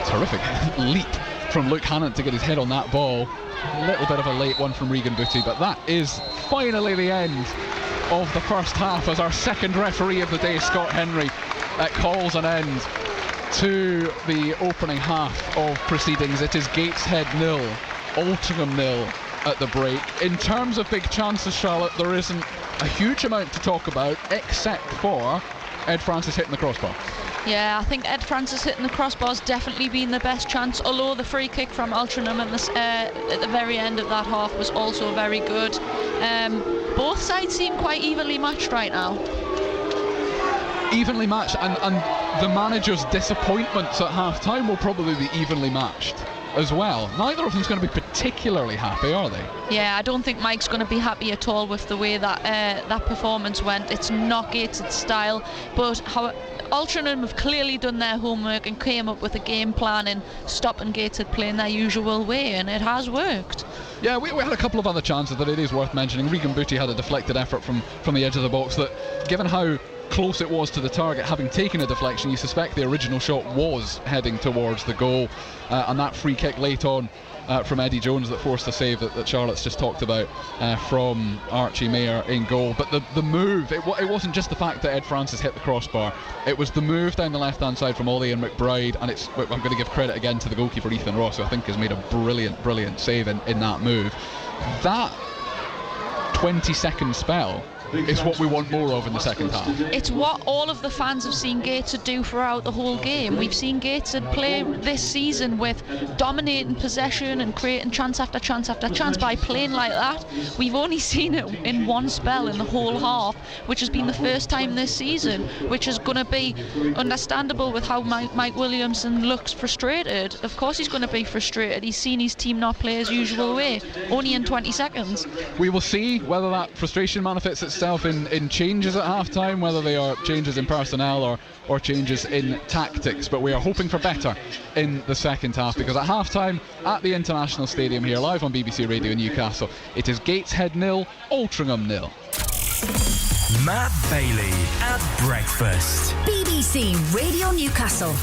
Terrific leap from Luke Hannant to get his head on that ball. A little bit of a late one from Regan Booty, but that is finally the end of the first half, as our second referee of the day, Scott Henry, calls an end to the opening half of proceedings. It is Gateshead 0, Altrincham 0 at the break. In terms of big chances, Charlotte, there isn't a huge amount to talk about except for Ed Francis hitting the crossbar. Yeah, I think Ed Francis hitting the crossbar's definitely been the best chance, although the free kick from Altrincham at the very end of that half was also very good. Both sides seem quite evenly matched right now. Evenly matched, and the manager's disappointments at half-time will probably be evenly matched as well. Neither of them's going to be particularly happy, are they? Yeah, I don't think Mike's going to be happy at all with the way that that performance went. It's not Gateshead style, but Altrincham have clearly done their homework and came up with a game plan in stopping Gateshead playing their usual way, and it has worked. Yeah, we had a couple of other chances that it is worth mentioning. Regan Booty had a deflected effort from the edge of the box that, given how close it was to the target, having taken a deflection, you suspect the original shot was heading towards the goal, and that free kick late on from Eddie Jones that forced the save that Charlotte's just talked about from Archie Mayer in goal. But the move, it wasn't just the fact that Ed Francis hit the crossbar, it was the move down the left hand side from Ollie and McBride, and I'm going to give credit again to the goalkeeper Ethan Ross, who I think has made a brilliant save in that move. That 20-second spell is what we want more of in the second half. It's what all of the fans have seen Gateshead do throughout the whole game. We've seen Gateshead play this season with dominating possession and creating chance after chance after chance. By playing like that, we've only seen it in one spell in the whole half, which has been the first time this season, which is going to be understandable with how Mike Williamson looks frustrated. Of course he's going to be frustrated. He's seen his team not play his usual way, only in 20 seconds. We will see whether that frustration manifests itself in changes at half-time, whether they are changes in personnel or changes in tactics, but we are hoping for better in the second half, because at half-time at the International Stadium here, live on BBC Radio Newcastle, it is Gateshead 0, Altrincham 0. Matt Bailey at breakfast. BBC Radio Newcastle.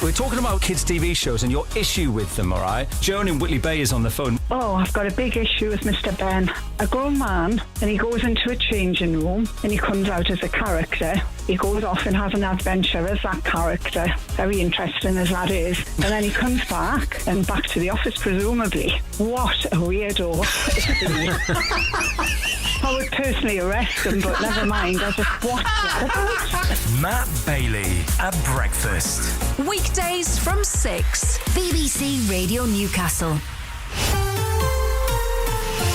We're talking about kids' TV shows and your issue with them, all right? Joan in Whitley Bay is on the phone. Oh, I've got a big issue with Mr. Ben. A grown man, and he goes into a changing room, and he comes out as a character. He goes off and has an adventure as that character. Very interesting as that is. And then he comes back, and back to the office, presumably. What a weirdo. I would personally arrest him, but never mind. I just watch that. Matt Bailey at breakfast. Weekdays from 6. BBC Radio Newcastle.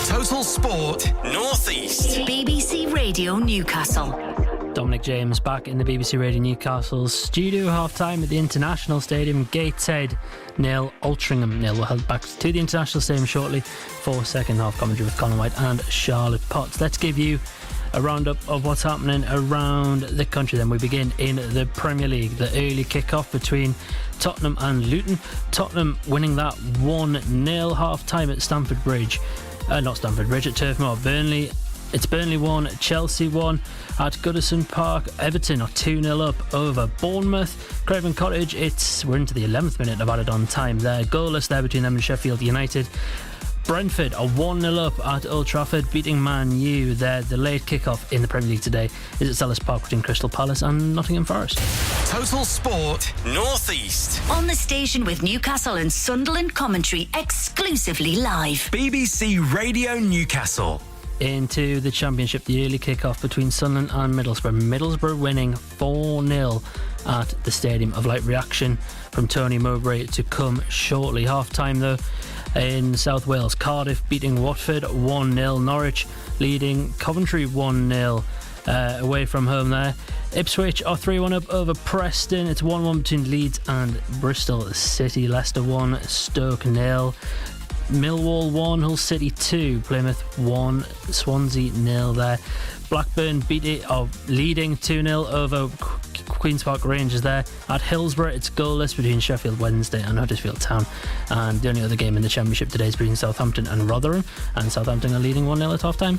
Total Sport North East. BBC Radio Newcastle. Dominic James back in the BBC Radio Newcastle studio. Half-time at the International Stadium. Gateshead 0, Altrincham 0. We'll head back to the International Stadium shortly for second half commentary with Colin White and Charlotte Potts. Let's give you a roundup of what's happening around the country. Then we begin in the Premier League. The early kick-off between Tottenham and Luton. Tottenham winning that 1-0 half-time at Stamford Bridge. Not Stamford Bridge, at Turf Moor. It's Burnley 1, Chelsea 1 at Goodison Park. Everton are 2-0 up over Bournemouth. Craven Cottage, we're into the 11th minute of added on time there. Goalless there between them and Sheffield United. Brentford are 1-0 up at Old Trafford, beating Man U there. The late kick-off in the Premier League today is at Selhurst Park between Crystal Palace and Nottingham Forest. Total Sport North East. On the station with Newcastle and Sunderland commentary exclusively live. BBC Radio Newcastle. Into the Championship, the early kick-off between Sunderland and Middlesbrough. Middlesbrough winning 4-0 at the Stadium of Light. Reaction from Tony Mowbray to come shortly. Half-time though in South Wales. Cardiff beating Watford 1-0. Norwich leading Coventry 1-0 away from home there. Ipswich are 3-1 up over Preston. It's 1-1 between Leeds and Bristol City. Leicester 1, Stoke 0. Millwall 1, Hull City 2, Plymouth 1, Swansea 0 there. Blackburn beat it, leading 2-0 over Queen's Park Rangers there. At Hillsborough, it's goalless between Sheffield Wednesday and Huddersfield Town. And the only other game in the Championship today is between Southampton and Rotherham. And Southampton are leading 1-0 at half-time.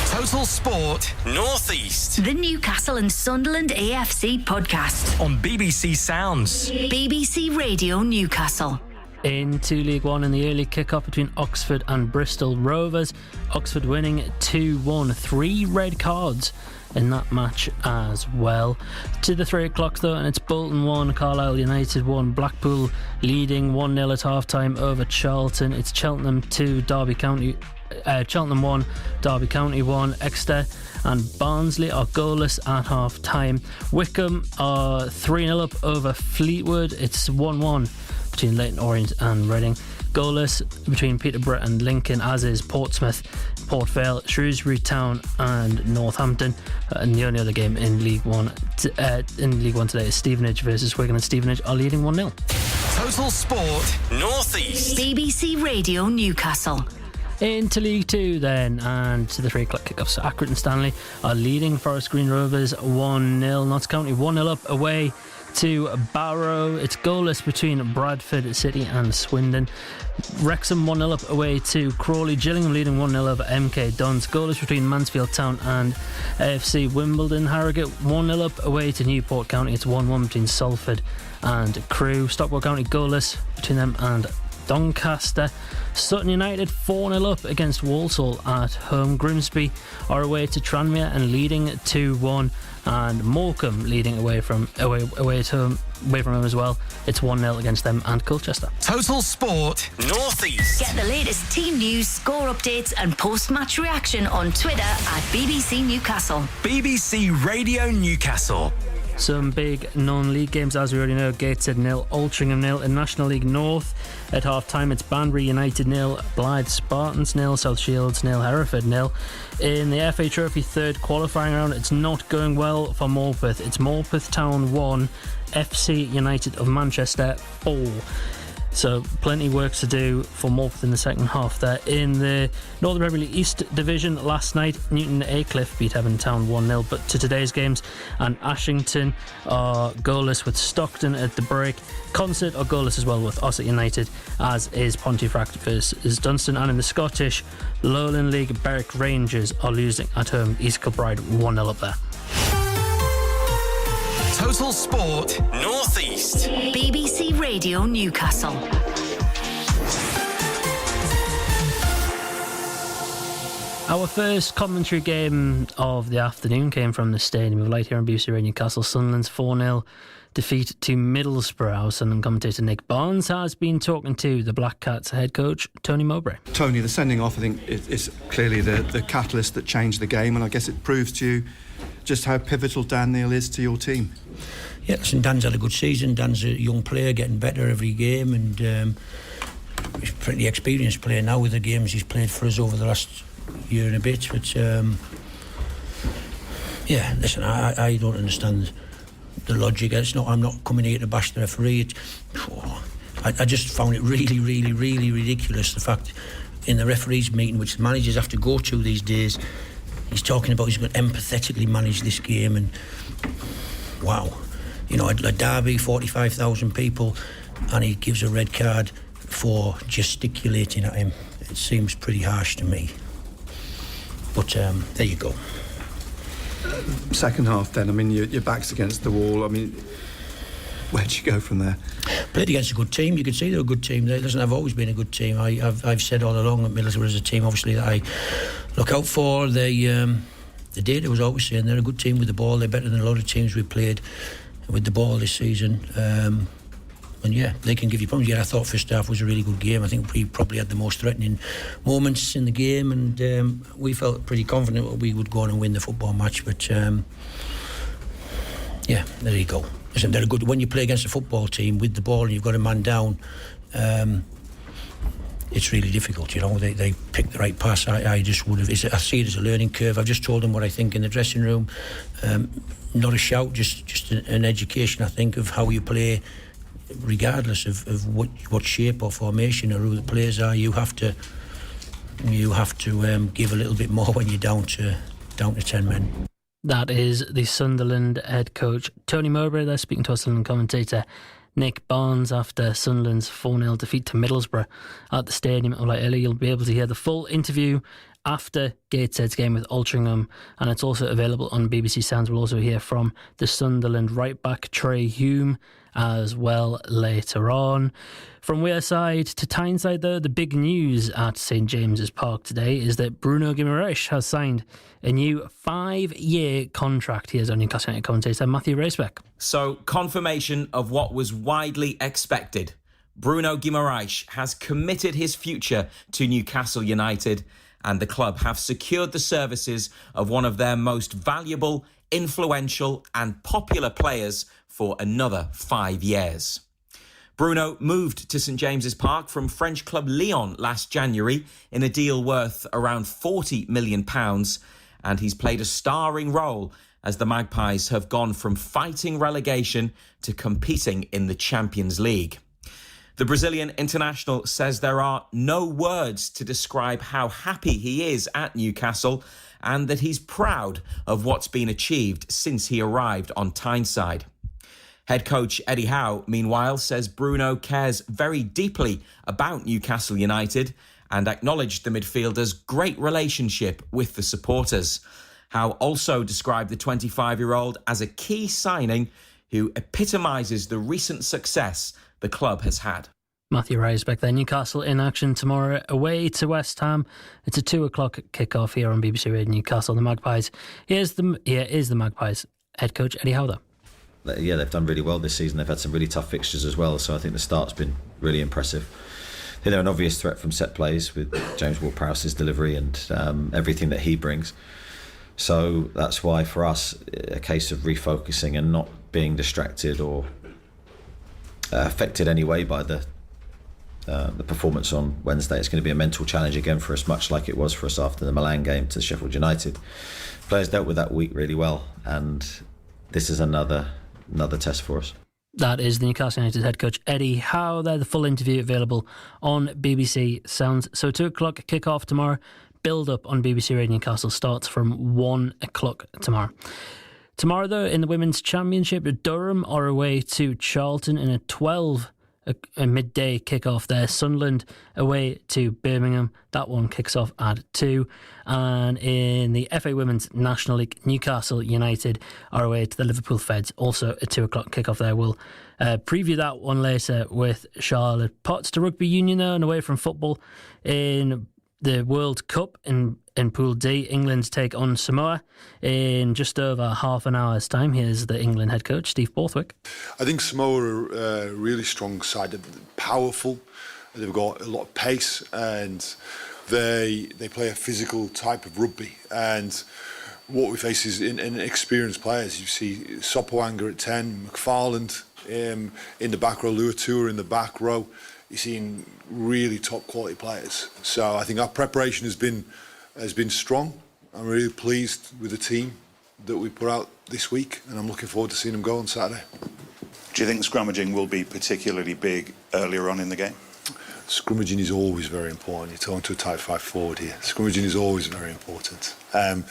Total Sport North East. The Newcastle and Sunderland AFC podcast. On BBC Sounds. BBC Radio Newcastle. Into League One in the early kick-off between Oxford and Bristol Rovers. Oxford winning 2-1. 3 red cards in that match as well. To the 3 o'clock though, and it's Bolton 1, Carlisle United 1, Blackpool leading 1-0 at half-time over Charlton. It's Cheltenham 2, Cheltenham 1, Derby County 1. Exeter and Barnsley are goalless at half-time. Wickham are 3-0 up over Fleetwood. It's 1-1 between Leyton Orient and Reading. Goalless between Peterborough and Lincoln, as is Portsmouth, Port Vale, Shrewsbury Town and Northampton. And the only other game in League One today is Stevenage versus Wigan, and Stevenage are leading 1-0. Total Sport North East. BBC Radio Newcastle. Into League 2 then, and to the 3 o'clock kickoffs. So Accrington Stanley are leading Forest Green Rovers 1-0. Notts County 1-0 up away to Barrow. It's goalless between Bradford City and Swindon. Wrexham 1-0 up away to Crawley. Gillingham leading 1-0 over MK Dons. Goalless between Mansfield Town and AFC Wimbledon. Harrogate 1-0 up away to Newport County. It's 1-1 between Salford and Crewe. Stockport County goalless between them and Doncaster. Sutton United 4-0 up against Walsall at home. Grimsby are away to Tranmere and leading 2-1, and Morecambe leading away from home as well. It's 1-0 against them and Colchester. Total Sport North East. Get the latest team news, score updates and post-match reaction on Twitter at BBC Newcastle. BBC Radio Newcastle. Some big non-league games, as we already know. Gateshead 0, Altrincham 0. In National League North at half-time, it's Banbury United 0, Blythe Spartans 0, South Shields 0, Hereford 0. In the FA Trophy third qualifying round, it's not going well for Morpeth. It's Morpeth Town 1, FC United of Manchester 4. So plenty work to do for Morpeth in the second half there. In the Northern Premier League East Division last night, Newton Aycliffe beat Evans Town 1-0. But to today's games, and Ashington are goalless with Stockton at the break. Concert are goalless as well with Ossett United, as is Pontefract versus Dunstan. And in the Scottish Lowland League, Berwick Rangers are losing at home. East Kilbride 1-0 up there. Total Sport North East. BBC Radio Newcastle. Our first commentary game of the afternoon came from the Stadium of Light here on BBC Radio Newcastle. Sunderland's 4-0 defeat to Middlesbrough. Our Sunderland commentator Nick Barnes has been talking to the Black Cats head coach Tony Mowbray. Tony, the sending off, I think, is clearly the catalyst that changed the game, and I guess it proves to you just how pivotal Dan Neil is to your team. Yeah, listen, Dan's had a good season. Dan's a young player, getting better every game, and he's a pretty experienced player now with the games he's played for us over the last year and a bit. But yeah, listen, I don't understand the logic. I'm not coming here to bash the referee. I just found it really, really, really ridiculous, the fact in the referees meeting, which the managers have to go to these days, he's talking about he's going to empathetically manage this game, and wow, you know, a derby, 45,000 people, and he gives a red card for gesticulating at him. It seems pretty harsh to me, but there you go. Second half then, I mean, your back's against the wall. I mean, where'd you go from there? Played against a good team. You could see they're a good team. I've always been a good team. I've said all along that Middlesbrough is a team, obviously, that I look out for. The data was always saying they're a good team with the ball. They're better than a lot of teams we've played with the ball this season. And yeah, they can give you problems. Yeah, I thought first half was a really good game. I think we probably had the most threatening moments in the game, and we felt pretty confident that we would go on and win the football match. But yeah, there you go. Listen, they're good when you play against a football team with the ball and you've got a man down. it's really difficult. They pick the right pass. I just would have. I see it as a learning curve. I've just told them what I think in the dressing room. Not a shout, just an education, I think, of how you play, regardless of what shape or formation or who the players are. You have to give a little bit more when you're down to 10 men. That is the Sunderland head coach Tony Mowbray there, speaking to our Sunderland commentator Nick Barnes after Sunderland's 4-0 defeat to Middlesbrough at the stadium. Like earlier, you'll be able to hear the full interview after Gateshead's game with Altrincham, and it's also available on BBC Sounds. We'll also hear from the Sunderland right back Trey Hume as well later on. From Wearside to Tyneside, though, the big news at St James's Park today is that Bruno Guimaraes has signed a new 5-year contract. Here's our Newcastle United commentator Matthew Racebeck. So, confirmation of what was widely expected. Bruno Guimaraes has committed his future to Newcastle United, and the club have secured the services of one of their most valuable, influential and popular players for another 5 years. Bruno moved to St James's Park from French club Lyon last January in a deal worth around £40 million, and he's played a starring role as the Magpies have gone from fighting relegation to competing in the Champions League. The Brazilian international says there are no words to describe how happy he is at Newcastle and that he's proud of what's been achieved since he arrived on Tyneside. Head coach Eddie Howe, meanwhile, says Bruno cares very deeply about Newcastle United and acknowledged the midfielder's great relationship with the supporters. Howe also described the 25-year-old as a key signing who epitomises the recent success the club has had. Matthew Racebeck there. Newcastle in action tomorrow away to West Ham. It's a 2:00 kick-off here on BBC Radio Newcastle. The Magpies. Here is the Magpies head coach Eddie Howe. Yeah, they've done really well this season. They've had some really tough fixtures as well, so I think the start's been really impressive. I think they're an obvious threat from set plays with James Ward-Prowse's delivery and everything that he brings. So that's why for us, a case of refocusing and not being distracted or affected anyway by the performance on Wednesday. It's going to be a mental challenge again for us, much like it was for us after the Milan game to Sheffield United. Players dealt with that week really well, and this is another test for us. That is the Newcastle United head coach Eddie Howe there. The full interview available on BBC Sounds. So 2:00 kick-off tomorrow. Build up on BBC Radio Newcastle starts from 1:00 tomorrow. Tomorrow, though, in the Women's Championship, Durham are away to Charlton in a midday kick-off there. Sunderland away to Birmingham. That one kicks off at 2. And in the FA Women's National League, Newcastle United are away to the Liverpool Feds. Also a 2:00 kick-off there. We'll preview that one later with Charlotte Potts. To rugby union, though, and away from football in the World Cup in Pool D. England take on Samoa in just over half an hour's time. Here's the England head coach, Steve Borthwick. I think Samoa are a really strong side. They're powerful. They've got a lot of pace, and they play a physical type of rugby. And what we face is in experienced players. You see Sopoaga at 10, McFarland in the back row, Luatua in the back row. You're seeing really top quality players. So I think our preparation has been strong. I'm really pleased with the team that we put out this week, and I'm looking forward to seeing them go on Saturday. Do you think scrummaging will be particularly big earlier on in the game? Scrummaging is always very important. You're talking to a type 5 forward here. Scrummaging is always very important. And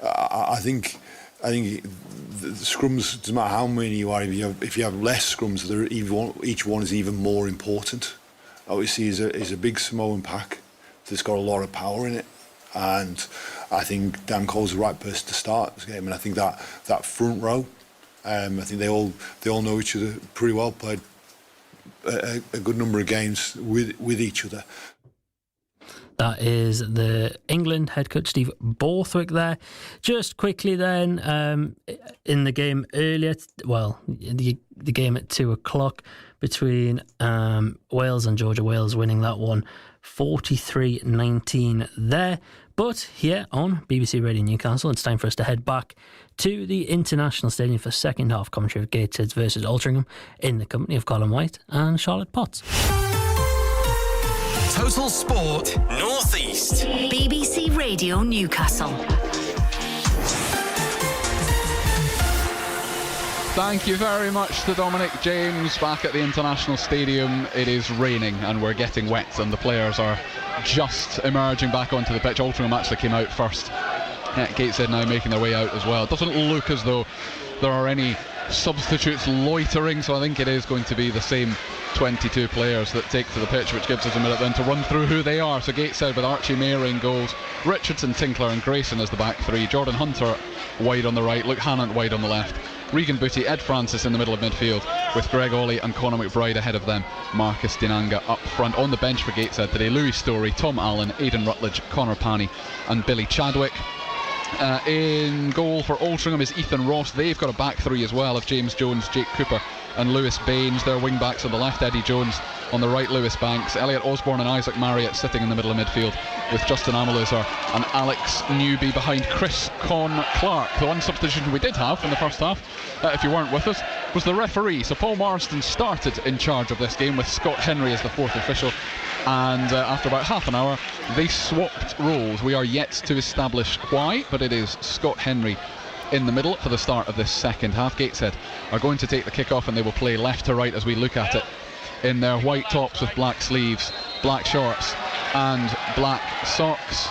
I think the scrums, doesn't matter how many you are, if you have less scrums, each one is even more important. Obviously, is a big Samoan pack that's got a lot of power in it, and I think Dan Cole's the right person to start this game. And I think that front row, I think they all know each other pretty well. Played a good number of games with each other. That is the England head coach Steve Borthwick there. Just quickly then, in the game earlier, the game at 2:00 between Wales and Georgia. Wales winning that one 43-19 there. But here on BBC Radio Newcastle, it's time for us to head back to the International Stadium for second half commentary of Gateshead versus Altrincham in the company of Colin White and Charlotte Potts. Total Sport North East. BBC Radio Newcastle. Thank you very much to Dominic James back at the International Stadium. It is raining and we're getting wet and the players are just emerging back onto the pitch. Altrincham actually came out first. Gateshead now making their way out as well. It doesn't look as though there are any substitutes loitering, so I think it is going to be the same 22 players that take to the pitch, which gives us a minute then to run through who they are. So Gateshead with Archie Mayer in goals, Richardson, Tinkler and Grayson as the back three, Jordan Hunter wide on the right, Luke Hannant wide on the left, Regan Booty, Ed Francis in the middle of midfield with Greg Ollie and Conor McBride ahead of them. Marcus Dinanga up front. On the bench for Gateshead today, Louis Story, Tom Allen, Aidan Rutledge, Connor Panny and Billy Chadwick. In goal for Altrincham is Ethan Ross. They've got a back three as well of James Jones, Jake Cooper and Lewis Baines. Their wing backs on the left, Eddie Jones on the right, Lewis Banks, Elliot Osborne and Isaac Marriott sitting in the middle of midfield with Justin Amaluzar and Alex Newby behind Chris Con Clark. The one substitution we did have in the first half, if you weren't with us, was the referee. So Paul Marston started in charge of this game with Scott Henry as the fourth official, and after about half an hour they swapped roles. We are yet to establish why, but it is Scott Henry in the middle for the start of this second half. Gateshead are going to take the kick off and they will play left to right as we look at it in their white tops with black sleeves, black shorts and black socks.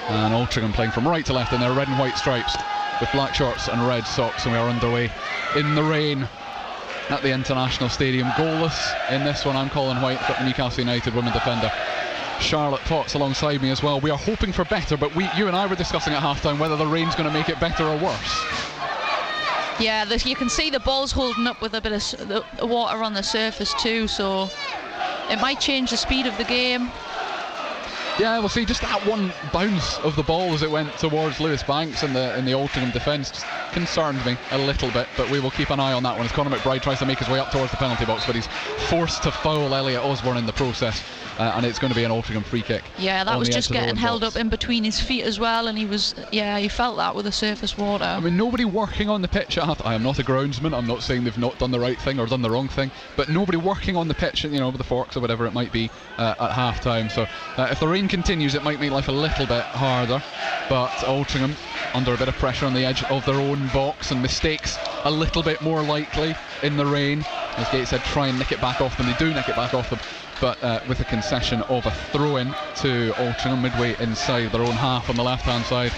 And Altrincham playing from right to left in their red and white stripes with black shorts and red socks, and we are underway in the rain at the International Stadium. Goalless in this one. I'm Colin White, got the Newcastle United women defender Charlotte Potts alongside me as well. We are hoping for better, but you and I were discussing at half-time whether the rain's going to make it better or worse. Yeah, you can see the ball's holding up with a bit of the water on the surface too, so it might change the speed of the game. Yeah, we'll see. Just that one bounce of the ball as it went towards Lewis Banks in the Altrincham defence just concerned me a little bit, but we will keep an eye on that one as Conor McBride tries to make his way up towards the penalty box, but he's forced to foul Elliot Osborne in the process, and it's going to be an Altrincham free kick. Yeah, that was just getting held up in between his feet as well, and he felt that with the surface water. I mean, nobody working on the pitch at half. I am not a groundsman, I'm not saying they've not done the right thing or done the wrong thing, but nobody working on the pitch, with the forks or whatever it might be at half time. So if the rain continues, it might make life a little bit harder, but Altrincham under a bit of pressure on the edge of their own box, and mistakes a little bit more likely in the rain as Gateshead try and nick it back off them. They do nick it back off them, but with a concession of a throw-in to Altrincham midway inside their own half on the left-hand side.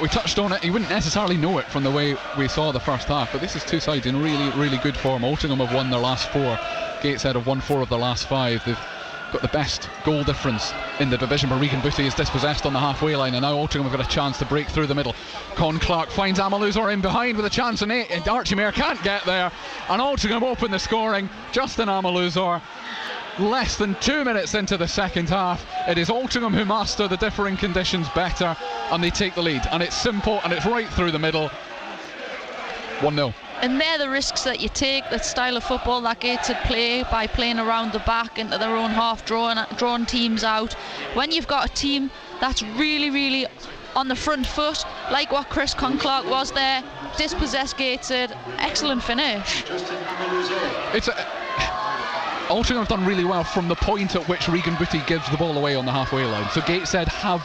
We touched on it, you wouldn't necessarily know it from the way we saw the first half, but this is two sides in really, really good form. Altrincham have won their last 4, Gateshead have won 4 of their last 5. They've got the best goal difference in the division, but Regan Booty is dispossessed on the halfway line, and now Altrincham have got a chance to break through the middle. Con Clark finds Amaluzar in behind with a chance, and Archie Mayer can't get there, and Altrincham open the scoring. Justin Amaluzar, less than 2 minutes into the second half. It is Altrincham who master the differing conditions better, and they take the lead, and it's simple and it's right through the middle. 1-0. And they're the risks that you take, that style of football that Gateshead play, by playing around the back into their own half, drawing teams out. When you've got a team that's really, really on the front foot, like what Chris Con-Clark was there, dispossessed Gateshead, excellent finish. Altrincham have done really well from the point at which Regan Booty gives the ball away on the halfway line. So Gateshead have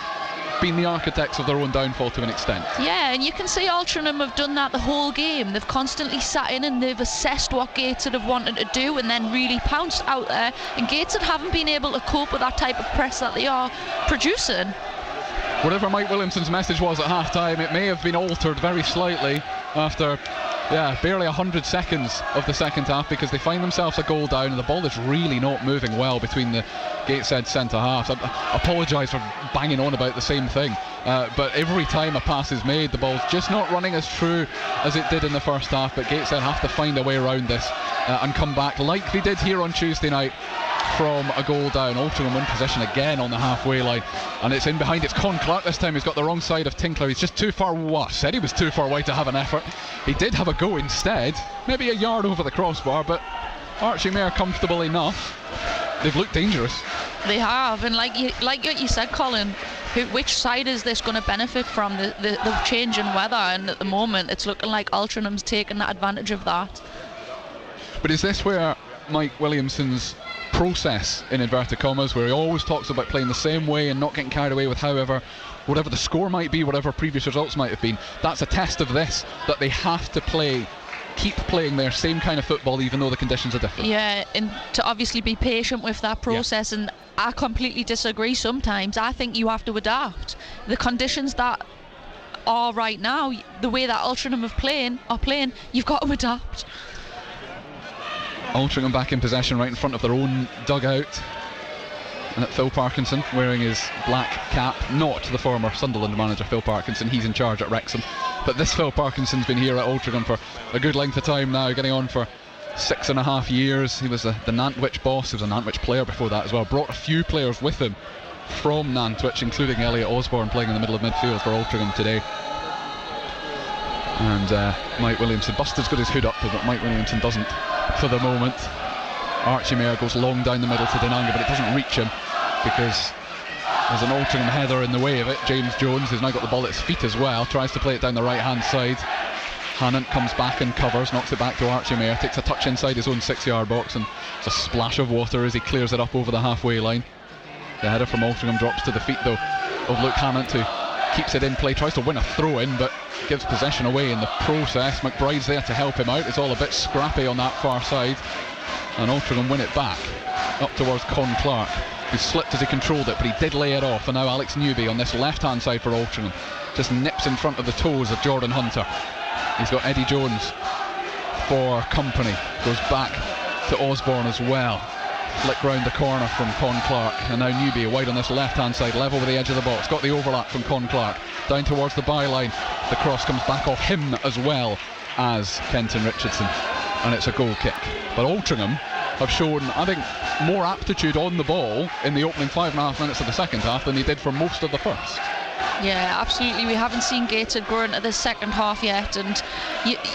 been the architects of their own downfall to an extent. Yeah, and you can see Altrincham have done that the whole game. They've constantly sat in and they've assessed what Gateshead have wanted to do and then really pounced out there, and Gateshead haven't been able to cope with that type of press that they are producing. Whatever Mike Williamson's message was at half-time, it may have been altered very slightly after barely 100 seconds of the second half, because they find themselves a goal down and the ball is really not moving well between the Gateshead centre-halves. I apologise for banging on about the same thing, but every time a pass is made, the ball's just not running as true as it did in the first half, but Gateshead have to find a way around this and come back like they did here on Tuesday night from a goal down. Altrincham in possession again on the halfway line, and it's in behind. It's Con Clark this time. He's got the wrong side of Tinkler. He's just too far. Said he was too far wide to have an effort. He did have a go instead, maybe a yard over the crossbar, but Archie Mayer comfortable enough. They've looked dangerous. They have, and like you said, Colin, which side is this going to benefit from the change in weather? And at the moment it's looking like Altrincham's taking that advantage of that. But is this where Mike Williamson's process, in inverted commas, where he always talks about playing the same way and not getting carried away with whatever the score might be, whatever previous results might have been. That's a test of this, that they have to keep playing their same kind of football even though the conditions are different. Yeah, and to obviously be patient with that process. And I completely disagree sometimes. I think you have to adapt. The conditions that are right now, the way that Altrincham are playing, you've got to adapt. Altrincham back in possession right in front of their own dugout. And Phil Parkinson wearing his black cap, not the former Sunderland manager Phil Parkinson, he's in charge at Wrexham, but this Phil Parkinson's been here at Altrincham for a good length of time now, getting on for 6.5 years. He was the Nantwich boss, he was a Nantwich player before that as well, brought a few players with him from Nantwich, including Elliot Osborne playing in the middle of midfield for Altrincham today. And Mike Williamson, Buster's got his hood up, but Mike Williamson doesn't for the moment. Archie Mayer goes long down the middle to Denanga, but it doesn't reach him because there's an Altrincham header in the way of it. James Jones, who's now got the ball at his feet as well, tries to play it down the right hand side. Hannant comes back and covers, knocks it back to Archie Mayer, takes a touch inside his own 6-yard box, and it's a splash of water as he clears it up over the halfway line. The header from Altrincham drops to the feet though of Luke Hannant, who keeps it in play, tries to win a throw in but gives possession away in the process. McBride's there to help him out. It's all a bit scrappy on that far side, and Altrincham win it back up towards Con Clark, who slipped as he controlled it, but he did lay it off. And now Alex Newby on this left hand side for Altrincham just nips in front of the toes of Jordan Hunter. He's got Eddie Jones for company, goes back to Osborne as well. Flick round the corner from Con Clark, and now Newby wide on this left hand side, level with the edge of the box, got the overlap from Con Clark down towards the byline. The cross comes back off him as well as Kenton Richardson, and it's a goal kick. But Altrincham have shown, I think, more aptitude on the ball in the opening 5.5 minutes of the second half than they did for most of the first. Yeah, absolutely. We haven't seen Gateshead grow into the second half yet, and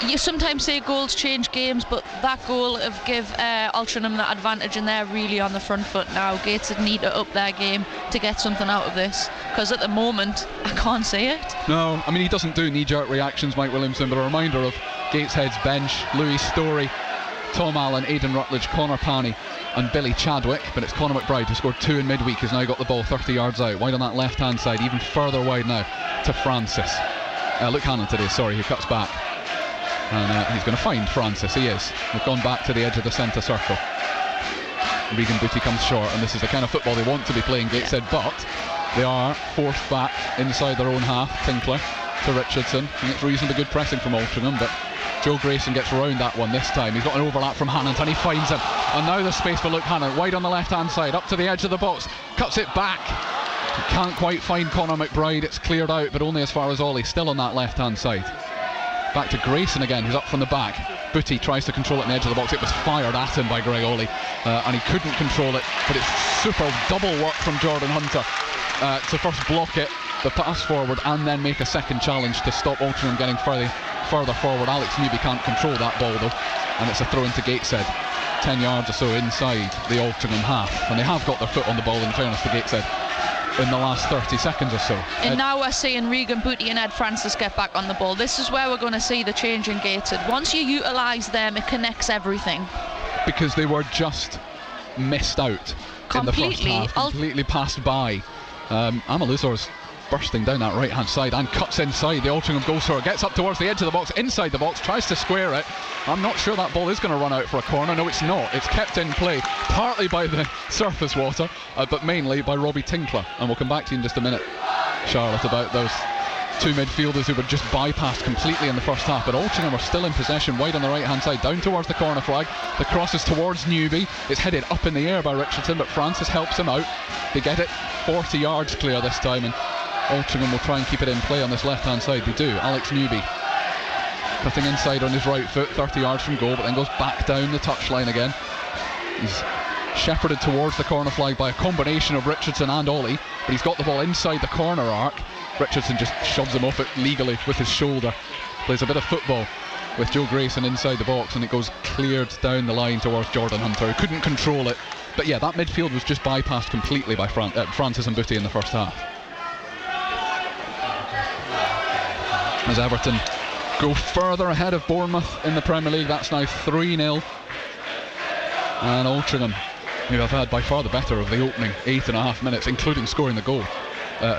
you sometimes say goals change games, but that goal have give Altrincham the advantage, and they're really on the front foot now. Gateshead need to up their game to get something out of this, because at the moment I can't see it. No, I mean, he doesn't do knee-jerk reactions, Mike Williamson, but a reminder of Gateshead's bench: Louis Story, Tom Allen, Aidan Rutledge, Connor Pani and Billy Chadwick. But it's Conor McBride, who scored 2 in midweek, who's now got the ball 30 yards out, wide on that left hand side, even further wide now to Francis. Luke Hannon today, sorry, who cuts back, and he's going to find Francis. He is. They've gone back to the edge of the centre circle. Regan Booty comes short, and this is the kind of football they want to be playing, Gateshead, but they are forced back inside their own half. Tinkler to Richardson, and it's reasonably good pressing from Altrincham, but Joe Grayson gets round that one this time. He's got an overlap from Hannant and he finds him, and now there's space for Luke Hannant wide on the left hand side, up to the edge of the box, cuts it back, can't quite find Conor McBride. It's cleared out, but only as far as Ollie, still on that left hand side. Back to Grayson again, who's up from the back. Booty tries to control it in the edge of the box. It was fired at him by Greg Ollie, and he couldn't control it, but it's super double work from Jordan Hunter to first block it, the pass forward, and then make a second challenge to stop Altrincham getting further forward. Alex Newby can't control that ball though, and it's a throw into Gateshead, 10 yards or so inside the Altrincham half, and they have got their foot on the ball, in fairness to Gateshead, in the last 30 seconds or so. And now we're seeing Regan Booty and Ed Francis get back on the ball. This is where we're going to see the change in Gateshead. Once you utilise them, it connects everything. Because they were just missed out completely in the first half, completely passed by. Amaluzor's bursting down that right hand side and cuts inside. The Altrincham goal scorer gets up towards the edge of the box, inside the box, tries to square it. I'm not sure that ball is going to run out for a corner. No, it's not. It's kept in play, partly by the surface water, but mainly by Robbie Tinkler. And we'll come back to you in just a minute, Charlotte, about those two midfielders who were just bypassed completely in the first half. But Altrincham are still in possession, wide on the right hand side, down towards the corner flag. The cross is towards Newby. It's headed up in the air by Richardson, but Francis helps him out. They get it 40 yards clear this time, and Altrincham will try and keep it in play on this left hand side. They do. Alex Newby cutting inside on his right foot, 30 yards from goal, but then goes back down the touchline again. He's shepherded towards the corner flag by a combination of Richardson and Ollie, but he's got the ball inside the corner arc. Richardson just shoves him off it legally with his shoulder. Plays a bit of football with Joe Grayson inside the box, and it goes cleared down the line towards Jordan Hunter, who couldn't control it. But yeah, that midfield was just bypassed completely by Francis and Booty in the first half. As Everton go further ahead of Bournemouth in the Premier League, that's now 3-0, and Altrincham who have had by far the better of the opening 8.5 minutes, including scoring the goal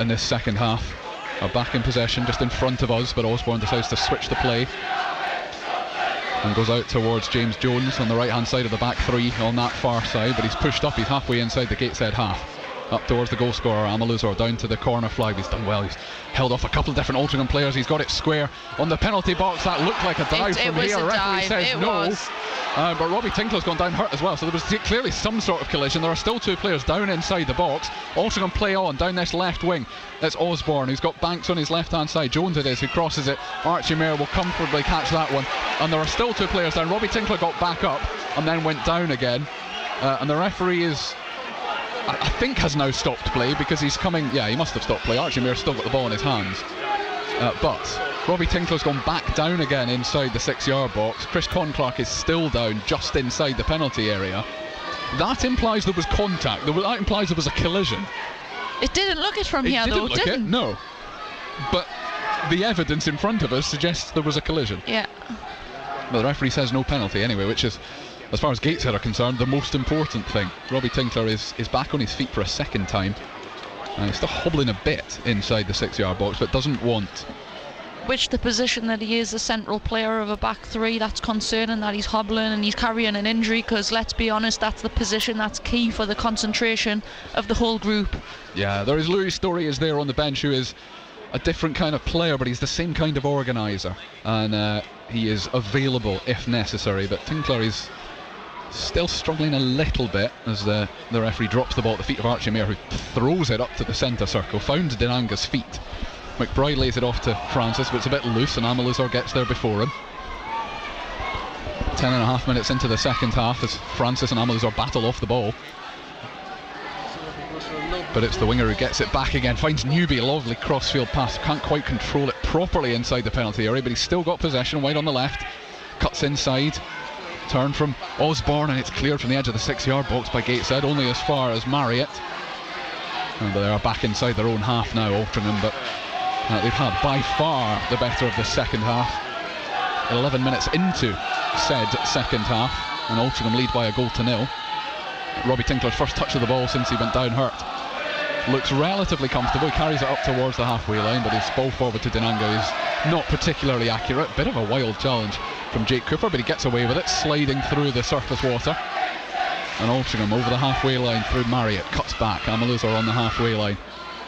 in this second half, are back in possession just in front of us, but Osborne decides to switch the play and goes out towards James Jones on the right hand side of the back three on that far side, but he's pushed up, he's halfway inside the Gateshead half. Up towards the goal scorer, Amaluzor, down to the corner flag. He's done well, he's held off a couple of different Altrincham players, he's got it square on the penalty box. That looked like a dive from here. Referee says no, but Robbie Tinkler's gone down hurt as well, so there was clearly some sort of collision. There are still two players down inside the box. Altrincham play on down this left wing. It's Osborne who's got Banks on his left hand side. Jones it is who crosses it. Archie Mayer will comfortably catch that one, and there are still two players down. Robbie Tinkler got back up and then went down again, and the referee I think has now stopped play because he's coming. Yeah, he must have stopped play. Archie Mayr's still got the ball in his hands, but Robbie Tinkler's gone back down again inside the 6-yard box. Chris Conclark is still down just inside the penalty area. That implies there was contact. That implies there was a collision. It didn't look it from here though, did it? No, but the evidence in front of us suggests there was a collision. Yeah. Well, the referee says no penalty anyway, which is, as far as Gateshead are concerned, the most important thing. Robbie Tinkler is back on his feet for a second time. He's still hobbling a bit inside the 6-yard box, but doesn't want. Which the position that he is the central player of a back three, that's concerning that he's hobbling and he's carrying an injury, because let's be honest, that's the position that's key for the concentration of the whole group. Yeah, there is Louis Story is there on the bench, who is a different kind of player, but he's the same kind of organiser, and he is available if necessary. But Tinkler is still struggling a little bit as the referee drops the ball at the feet of Archie Mayer, who throws it up to the centre circle, found Denanga's feet. McBride lays it off to Francis, but it's a bit loose, and Amaluzor gets there before him. 10.5 minutes into the second half as Francis and Amaluzor battle off the ball, but it's the winger who gets it back again, finds Newby, lovely crossfield pass, can't quite control it properly inside the penalty area, but he's still got possession, wide on the left, cuts inside, turn from Osborne, and it's cleared from the edge of the 6-yard box by Gateshead, only as far as Marriott. But they are back inside their own half now, Altrincham, but they've had by far the better of the second half. 11 minutes into said second half, and Altrincham lead by a 1-0. Robbie Tinkler's first touch of the ball since he went down hurt. Looks relatively comfortable, he carries it up towards the halfway line, but his ball forward to Denanga is not particularly accurate. Bit of a wild challenge from Jake Cooper, but he gets away with it, sliding through the surface water. And Altrincham over the halfway line through Marriott, cuts back. Amaluzor on the halfway line,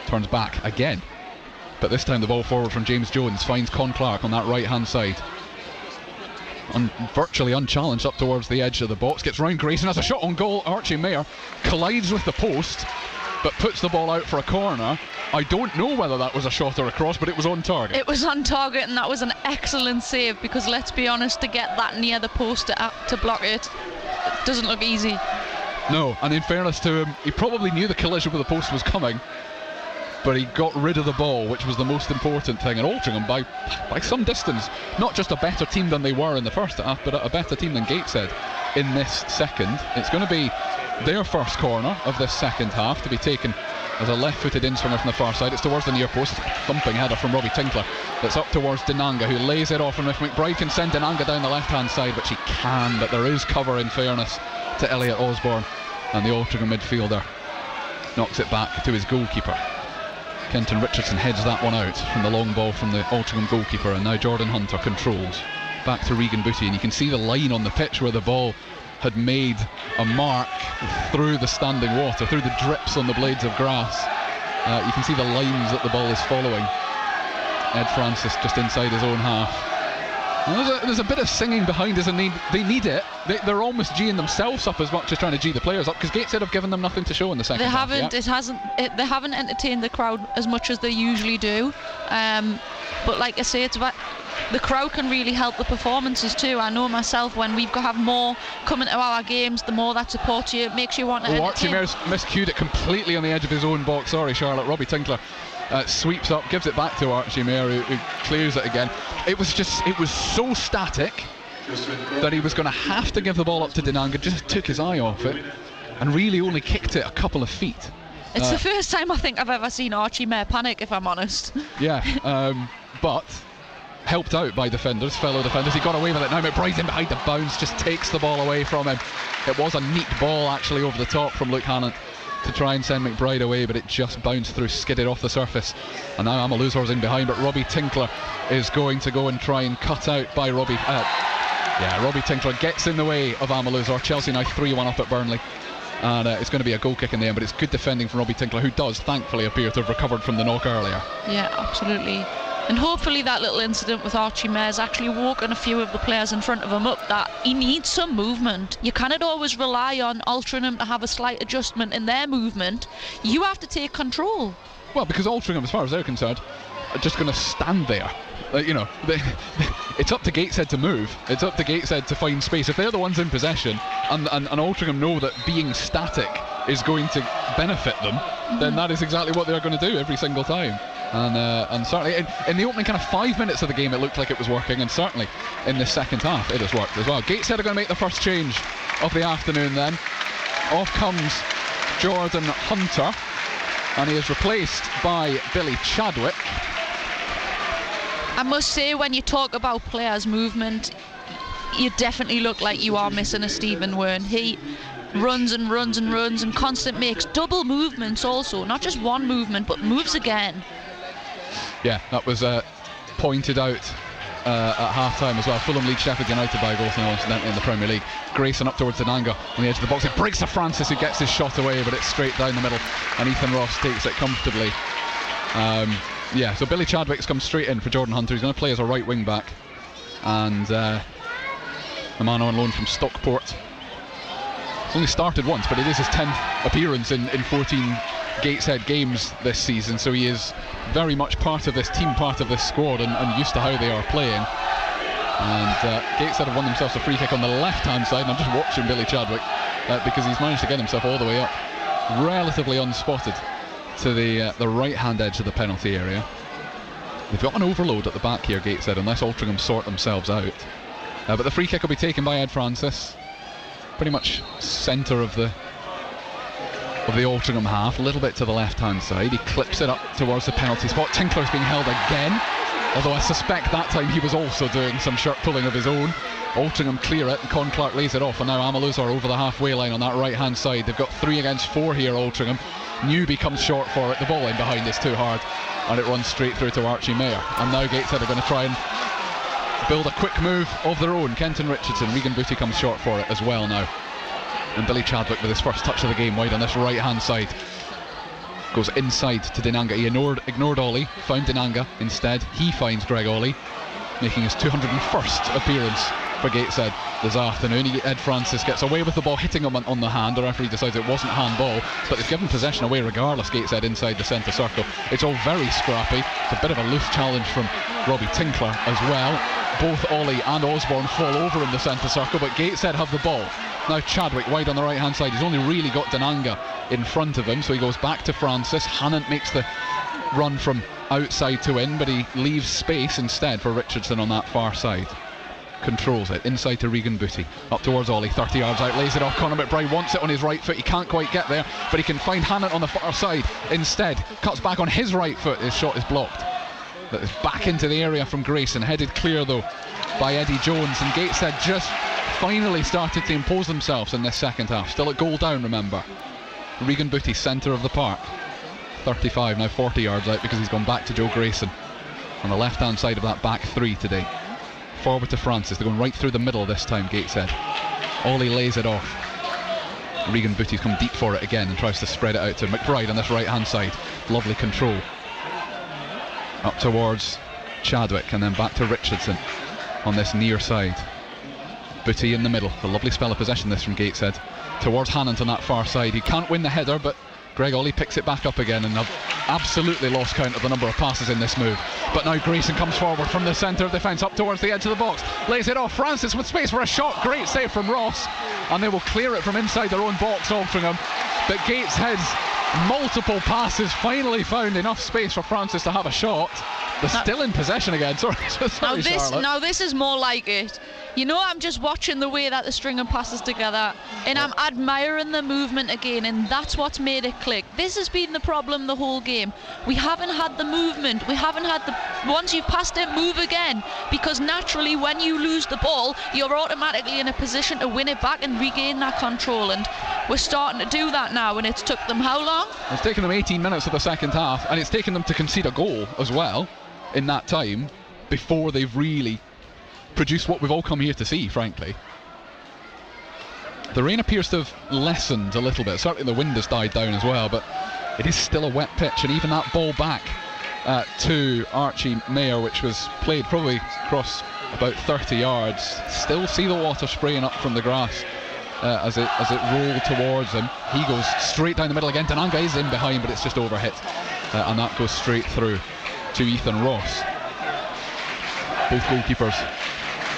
turns back again, but this time the ball forward from James Jones finds Conclark on that right hand side, virtually unchallenged up towards the edge of the box, gets round Grayson, has a shot on goal. Archie Mayer collides with the post but puts the ball out for a corner. I don't know whether that was a shot or a cross, but it was on target. It was on target, and that was an excellent save, because let's be honest, to get that near the post to block it doesn't look easy. No, and in fairness to him, he probably knew the collision with the post was coming, but he got rid of the ball, which was the most important thing. And Altrincham, by some distance, not just a better team than they were in the first half, but a better team than Gateshead in this second. It's going to be their first corner of this second half to be taken as a left-footed in-swinger from the far side. It's towards the near post, thumping header from Robbie Tinkler. That's up towards Denanga, who lays it off, and if McBride can send Denanga down the left-hand side, which he can, but there is cover in fairness to Elliot Osborne, and the Altrincham midfielder knocks it back to his goalkeeper. Kenton Richardson heads that one out from the long ball from the Altrincham goalkeeper, and now Jordan Hunter controls. Back to Regan Booty, and you can see the line on the pitch where the ball had made a mark through the standing water, through the drips on the blades of grass. You can see the lines that the ball is following. Ed Francis just inside his own half. And there's a bit of singing behind us, and they need it. They're almost G'ing themselves up as much as trying to G the players up, because Gateshead have given them nothing to show in the second half. They haven't entertained the crowd as much as they usually do. But like I say, it's about the crowd can really help the performances too. I know myself, when we've got to have more coming to our games, the more that supports you, it makes you want to entertain. Archie Mayer's miscued it completely on the edge of his own box. Sorry, Charlotte. Robbie Tinkler sweeps up, gives it back to Archie Mayer, who clears it again. It was so static that he was going to have to give the ball up to Denanga, just took his eye off it and really only kicked it a couple of feet. It's the first time I think I've ever seen Archie Mayer panic, if I'm honest. Yeah, but helped out by fellow defenders. He got away with it. Now McBride's in behind the bounce, just takes the ball away from him. It was a neat ball actually over the top from Luke Hannant to try and send McBride away, but it just bounced through, skidded off the surface. And now Amaluzor's in behind, but Robbie Tinkler is going to go and try and cut out by Robbie Tinkler gets in the way of Amaluzor. Chelsea now 3-1 up at Burnley. And it's going to be a goal kick in the end, but it's good defending from Robbie Tinkler, who does thankfully appear to have recovered from the knock earlier. Yeah, absolutely. And hopefully that little incident with Archie Mayor's actually woken a few of the players in front of him up that he needs some movement. You cannot always rely on Altrincham to have a slight adjustment in their movement. You have to take control. Well, because Altrincham, as far as they're concerned, are just going to stand there. It's up to Gateshead to move. It's up to Gateshead to find space. If they're the ones in possession and Altrincham know that being static is going to benefit them, then that is exactly what they're going to do every single time. And certainly in the opening kind of 5 minutes of the game it looked like it was working, and certainly in the second half it has worked as well. Gateshead are going to make the first change of the afternoon then. Off comes Jordan Hunter, and he is replaced by Billy Chadwick. I must say, when you talk about players' movement, you definitely look like you are missing a Stephen Wearne. He runs and runs and runs and constant makes double movements also, not just one movement but moves again. Yeah, that was pointed out at half-time as well. Fulham lead Sheffield United by a goal to nil incidentally in the Premier League. Grayson up towards Denanga on the edge of the box. It breaks to Francis, who gets his shot away, but it's straight down the middle, and Ethan Ross takes it comfortably. So Billy Chadwick's come straight in for Jordan Hunter. He's going to play as a right wing back, and the man on loan from Stockport. He's only started once, but it is his 10th appearance in 14 Gateshead games this season, so he is very much part of this team, part of this squad, and used to how they are playing. And Gateshead have won themselves a free kick on the left hand side, and I'm just watching Billy Chadwick because he's managed to get himself all the way up relatively unspotted to the right hand edge of the penalty area. They've got an overload at the back here, Gateshead, unless Altrincham sort themselves out. But the free kick will be taken by Ed Francis, pretty much centre of the Altrincham half, a little bit to the left hand side. He clips it up towards the penalty spot. Tinkler's being held again, although I suspect that time he was also doing some shirt pulling of his own. Altrincham clear it, and Con Clark lays it off, and now Amaluzor over the halfway line on that right hand side. They've got 3 against 4 here, Altrincham. Newby comes short for it. The ball in behind is too hard, and it runs straight through to Archie Mayor. And now Gateshead are going to try and build a quick move of their own. Kenton Richardson, Regan Booty comes short for it as well now. And Billy Chadwick with his first touch of the game wide on this right hand side goes inside to Denanga. He ignored Ollie, found Denanga instead. He finds Greg Ollie, making his 201st appearance for Gateshead this afternoon. Ed Francis gets away with the ball, hitting him on the hand. The referee decides it wasn't handball, but they've given possession away regardless. Gateshead inside the centre circle. It's all very scrappy. It's a bit of a loose challenge from Robbie Tinkler as well. Both Ollie and Osborne fall over in the centre circle, but Gateshead have the ball. Now Chadwick wide on the right hand side. He's only really got Denanga in front of him, so he goes back to Francis. Hannant makes the run from outside to in, but he leaves space instead for Richardson on that far side. Controls it inside to Regan Booty, up towards Ollie, 30 yards out, lays it off. Conor McBride wants it on his right foot. He can't quite get there, but he can find Hannant on the far side instead. Cuts back on his right foot. His shot is blocked. That is back into the area from Grayson, headed clear though by Eddie Jones, and Gateshead just finally started to impose themselves in this second half. Still at goal down, remember. Regan Booty, centre of the park, 35, now 40 yards out because he's gone back to Joe Grayson on the left hand side of that back 3 today. Forward to Francis. They're going right through the middle this time, Gateshead. Ollie lays it off. Regan Booty's come deep for it again and tries to spread it out to McBride on this right hand side. Lovely control. Up towards Chadwick and then back to Richardson on this near side. Booty in the middle. A lovely spell of possession this from Gateshead. Towards Hannant on that far side. He can't win the header, but Greg Ollie picks it back up again, and I've absolutely lost count of the number of passes in this move. But now Grayson comes forward from the centre of defence up towards the edge of the box, lays it off. Francis with space for a shot. Great save from Ross, and they will clear it from inside their own box, Altrincham. But Gateshead's multiple passes finally found enough space for Francis to have a shot. They're still in possession again. Sorry, now this is more like it. You know, I'm just watching the way that the string and passes together, and I'm admiring the movement again, and that's what's made it click. This has been the problem the whole game. We haven't had the movement. We haven't had the, once you've passed it, move again, because naturally when you lose the ball, you're automatically in a position to win it back and regain that control, and we're starting to do that now, and it's took them how long? It's taken them 18 minutes of the second half, and it's taken them to concede a goal as well in that time before they've really produced what we've all come here to see, frankly. The rain appears to have lessened a little bit. Certainly the wind has died down as well, but it is still a wet pitch, and even that ball back to Archie Mayer, which was played probably across about 30 yards, still see the water spraying up from the grass as it rolled towards him. He goes straight down the middle again. Denanga is in behind, but it's just overhit, and that goes straight through to Ethan Ross. Both goalkeepers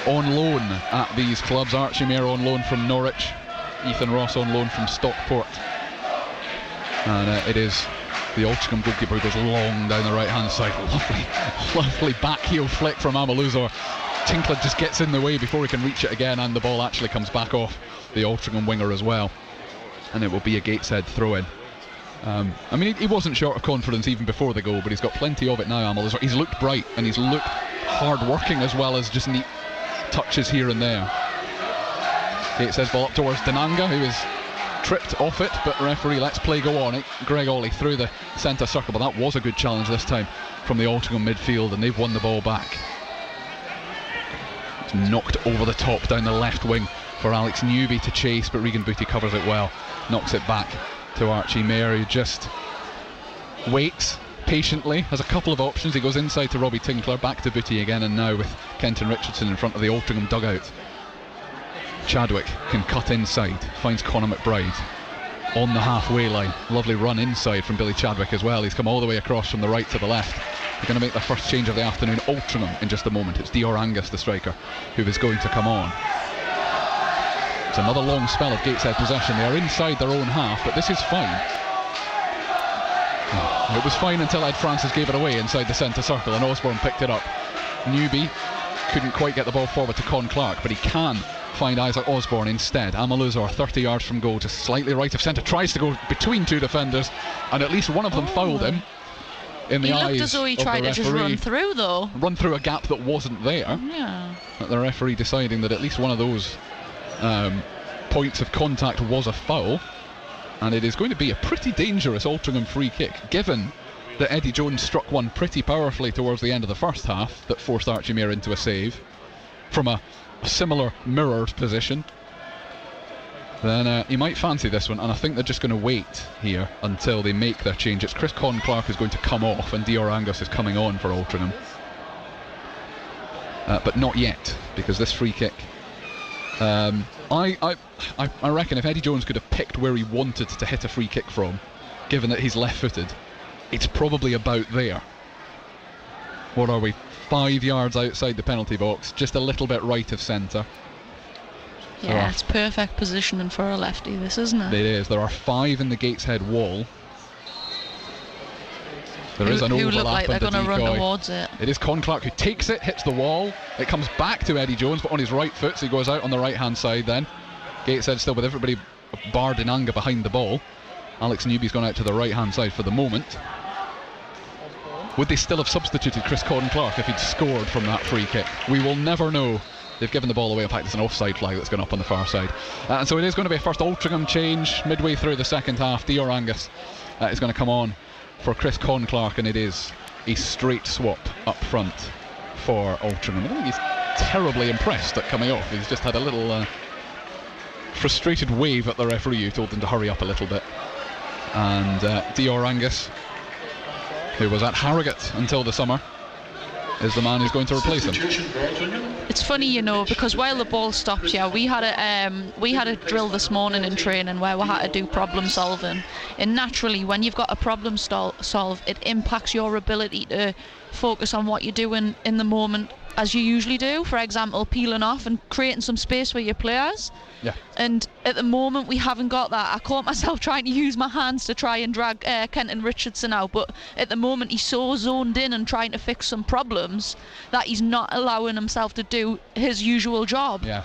on loan at these clubs. Archie Mayer on loan from Norwich, Ethan Ross on loan from Stockport, and it is the Altrincham goalkeeper who goes long down the right hand side. Lovely back heel flick from Amaluzor. Tinkler just gets in the way before he can reach it again, and the ball actually comes back off the Altrincham winger as well, and it will be a Gateshead throw in. I mean, he wasn't short of confidence even before the goal, but he's got plenty of it now, Amaluzor. He's looked bright, and he's looked hard working as well as just neat touches here and there. Gateshead's ball up towards Denanga, who is tripped off it, but referee lets play go on. Greg Ollie through the centre circle, but that was a good challenge this time from the Altrincham midfield, and they've won the ball back. It's knocked over the top down the left wing for Alex Newby to chase, but Regan Booty covers it well, knocks it back to Archie Mayer, who just waits patiently, has a couple of options. He goes inside to Robbie Tinkler, back to Booty again, and now with Kenton Richardson in front of the Altrincham dugout. Chadwick can cut inside, finds Conor McBride on the halfway line. Lovely run inside from Billy Chadwick as well. He's come all the way across from the right to the left. They're going to make their first change of the afternoon. Altrincham in just a moment. It's Dior Angus, the striker, who is going to come on. It's another long spell of Gateshead possession. They are inside their own half, but this is fine. It was fine until Ed Francis gave it away inside the centre circle, and Osborne picked it up. Newby couldn't quite get the ball forward to Con Clark, but he can find Isaac Osborne instead. Amaluzor 30 yards from goal, just slightly right of centre, tries to go between two defenders, and at least one of them fouled him in the eyes of the referee. He looked as though he tried to just run through, though. Run through a gap that wasn't there. Yeah. But the referee deciding that at least one of those points of contact was a foul, and it is going to be a pretty dangerous Altrincham free kick, given that Eddie Jones struck one pretty powerfully towards the end of the first half that forced Archie Mayer into a save from a similar mirrored position. Then he might fancy this one, and I think they're just going to wait here until they make their change. It's Chris Con Clark who's going to come off, and Dior Angus is coming on for Altrincham, but not yet, because this free kick, I reckon if Eddie Jones could have picked where he wanted to hit a free kick from, given that he's left-footed, it's probably about there. What are we, 5 yards outside the penalty box, just a little bit right of centre. Yeah, it's perfect positioning for a lefty, this, isn't it? It is. There are 5 in the Gateshead wall. There is an overlap, look like they're going to run towards it. It is Con Clark who takes it, hits the wall. It comes back to Eddie Jones, but on his right foot, so he goes out on the right-hand side then. Gateshead still with everybody barred in anger behind the ball. Alex Newby's gone out to the right-hand side for the moment. Would they still have substituted Chris Con Clark if he'd scored from that free kick? We will never know. They've given the ball away. In fact, it's an offside flag that's gone up on the far side. And so it is going to be a first Altrincham change midway through the second half. Dior Angus is going to come on for Chris Con Clark, and it is a straight swap up front for Altrincham. I don't think he's terribly impressed at coming off. He's just had a little frustrated wave at the referee who told him to hurry up a little bit. And Dior Angus, who was at Harrogate until the summer, is the man who's going to replace him. It's funny, you know, because while the ball stops, we had a drill this morning in training where we had to do problem solving, and naturally when you've got a problem solve, it impacts your ability to focus on what you're doing in the moment as you usually do. For example, peeling off and creating some space for your players. Yeah. And at the moment we haven't got that. I caught myself trying to use my hands to try and drag Kenton Richardson out, but at the moment he's so zoned in and trying to fix some problems that he's not allowing himself to do his usual job. Yeah.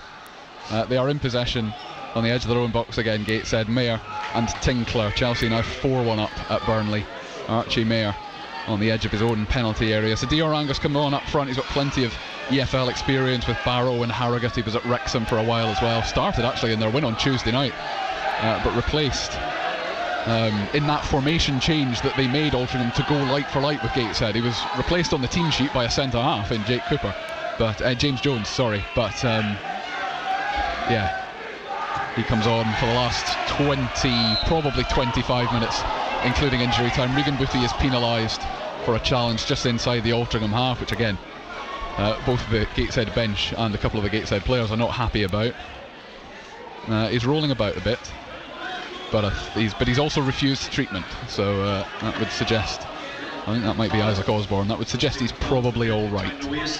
They are in possession on the edge of their own box again, Gateshead. Mayer and Tinkler. Chelsea now 4-1 up at Burnley. Archie Mayer on the edge of his own penalty area. So Dior Angus coming on up front. He's got plenty of EFL experience with Barrow and Harrogate. He was at Wrexham for a while as well. Started actually in their win on Tuesday night, but replaced in that formation change that they made Altrincham to go light for light with Gateshead. He was replaced on the team sheet by a centre half in Jake Cooper, but James Jones, sorry, but yeah, he comes on for the last 20, probably 25 minutes, including injury time. Regan Booty is penalised for a challenge just inside the Altrincham half, which again, both the Gateshead bench and a couple of the Gateshead players are not happy about. He's rolling about a bit, but he's also refused treatment, so that would suggest, I think that might be Isaac Osborne, that would suggest he's probably all right. It's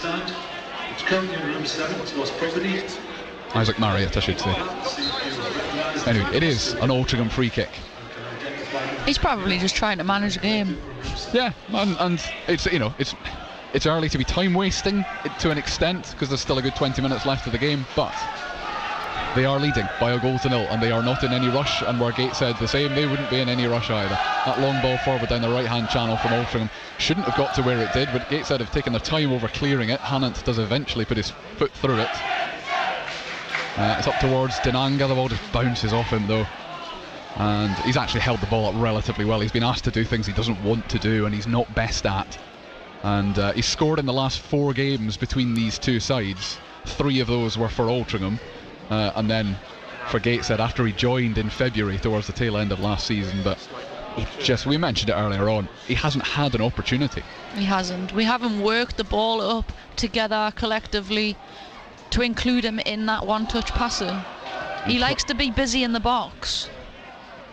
currently in room 7, it's lost property. Isaac Marriott, I should say. Anyway, it is an Altrincham free kick. He's probably just trying to manage the game. Yeah, and it's, you know, it's early to be time wasting to an extent because there's still a good 20 minutes left of the game, but they are leading by a 0-0 and they are not in any rush, and were Gateshead the same, they wouldn't be in any rush either. That long ball forward down the right hand channel from Altrincham shouldn't have got to where it did, but Gateshead have taken their time over clearing it. Hannant does eventually put his foot through it. It's up towards Denanga. The ball just bounces off him though, and he's actually held the ball up relatively well. He's been asked to do things he doesn't want to do and he's not best at, and he's scored in the last 4 games between these two sides. 3 of those were for Altrincham, and then for Gateshead after he joined in February towards the tail end of last season. But we mentioned it earlier on, he hasn't had an opportunity. He hasn't. We haven't worked the ball up together collectively to include him in that one-touch passing. He likes to be busy in the box.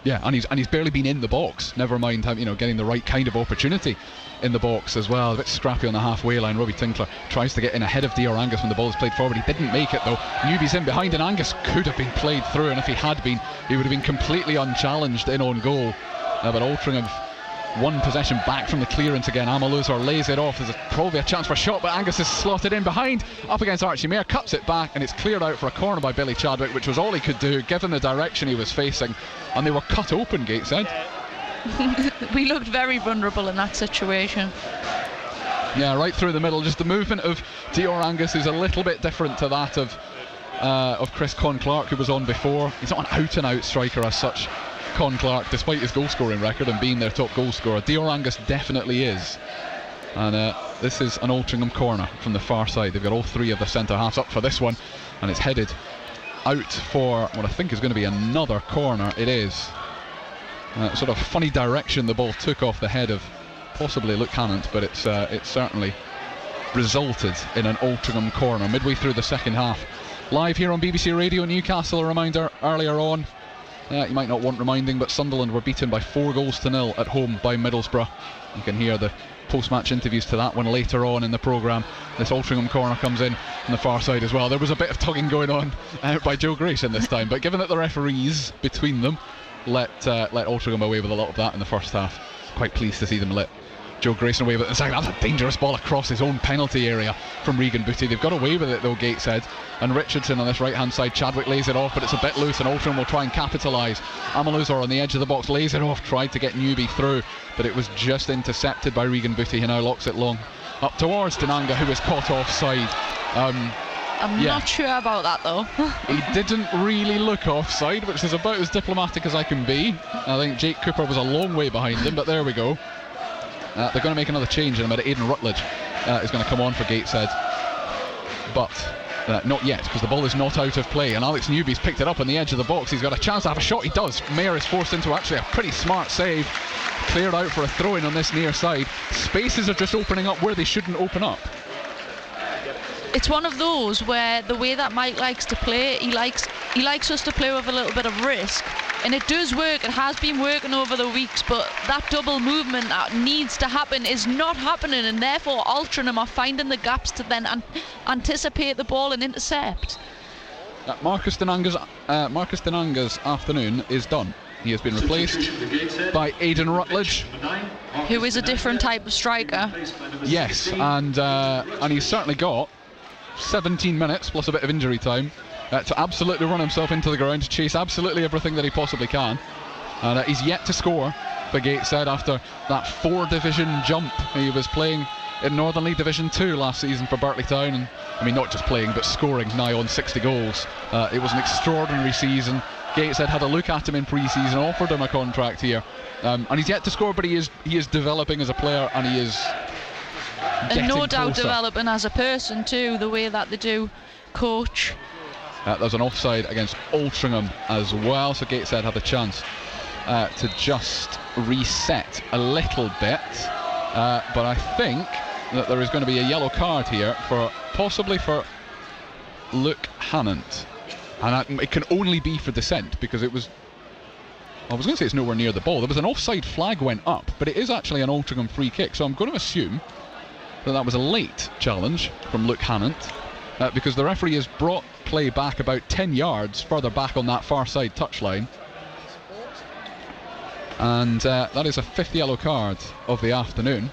Yeah, and he's barely been in the box. Never mind, getting the right kind of opportunity in the box as well. A bit scrappy on the halfway line. Robbie Tinkler tries to get in ahead of Dior Angus when the ball is played forward. He didn't make it though. Newby's in behind, and Angus could have been played through, and if he had been, he would have been completely unchallenged in on goal. But Altrincham one possession back from the clearance again. Amaluzor lays it off. There's probably a chance for a shot, but Angus is slotted in behind, up against Archie Mayer, cuts it back, and it's cleared out for a corner by Billy Chadwick, which was all he could do given the direction he was facing, and they were cut open, Gateshead. We looked very vulnerable in that situation. Yeah, right through the middle. Just the movement of Dior Angus is a little bit different to that of Chris Con-Clark, who was on before. He's not an out-and-out striker as such, Con-Clark, despite his goal-scoring record and being their top goal scorer. Dior Angus definitely is. And this is an Altrincham corner from the far side. They've got all 3 of the centre-halves up for this one, and it's headed out for what I think is going to be another corner. It is. Sort of funny direction the ball took off the head of possibly Luke Hannant, but it's certainly resulted in an Altrincham corner midway through the second half. Live here on BBC Radio Newcastle. A reminder earlier on, you might not want reminding, but Sunderland were beaten by 4-0 at home by Middlesbrough. You can hear the post-match interviews to that one later on in the programme. This Altrincham corner comes in on the far side as well. There was a bit of tugging going on by Joe Grayson this time, but given that the referees between them let Altrincham away with a lot of that in the first half, quite pleased to see them let Joe Grayson away with it in the second. That's a dangerous ball across his own penalty area from Regan Booty. They've got away with it though, Gateshead, and Richardson on this right hand side. Chadwick lays it off, but it's a bit loose and Altrincham will try and capitalise. Amaluzor on the edge of the box lays it off, tried to get Newby through, but it was just intercepted by Regan Booty, who now locks it long up towards Denanga, who is caught offside. I'm not sure about that though. He didn't really look offside, which is about as diplomatic as I can be. I think Jake Cooper was a long way behind him, but there we go. They're going to make another change in a minute. Aidan Rutledge is going to come on for Gateshead, but not yet, because the ball is not out of play, and Alex Newby's picked it up on the edge of the box. He's got a chance to have a shot. He does. Mayer is forced into actually a pretty smart save, cleared out for a throw-in on this near side. Spaces are just opening up where they shouldn't open up. It's one of those where the way that Mike likes to play, he likes us to play with a little bit of risk, and it does work. It has been working over the weeks, but that double movement that needs to happen is not happening, and therefore Altrincham are finding the gaps to then anticipate the ball and intercept. Marcus Denanga's afternoon is done. He has been replaced by Aidan Rutledge, who is a different type of striker. Yes, and he's certainly got 17 minutes plus a bit of injury time to absolutely run himself into the ground, to chase absolutely everything that he possibly can. And he's yet to score for Gateshead after that 4-division jump. He was playing in Northern League Division 2 last season for Berkeley Town, and I mean, not just playing but scoring nigh on 60 goals. It was an extraordinary season. Gateshead had a look at him in pre-season, offered him a contract here, and he's yet to score, but he is developing as a player, and he is and no doubt closer. Developing as a person too, the way that they do coach. There's an offside against Altrincham as well, so Gateshead had a chance to just reset a little bit, but I think that there is going to be a yellow card here possibly for Luke Hannant, and it can only be for dissent, because I was going to say it's nowhere near the ball. There was an offside flag went up, but it is actually an Altrincham free kick, so I'm going to assume that was a late challenge from Luke Hannant, because the referee has brought play back about 10 yards further back on that far side touchline, and that is a 5th yellow card of the afternoon.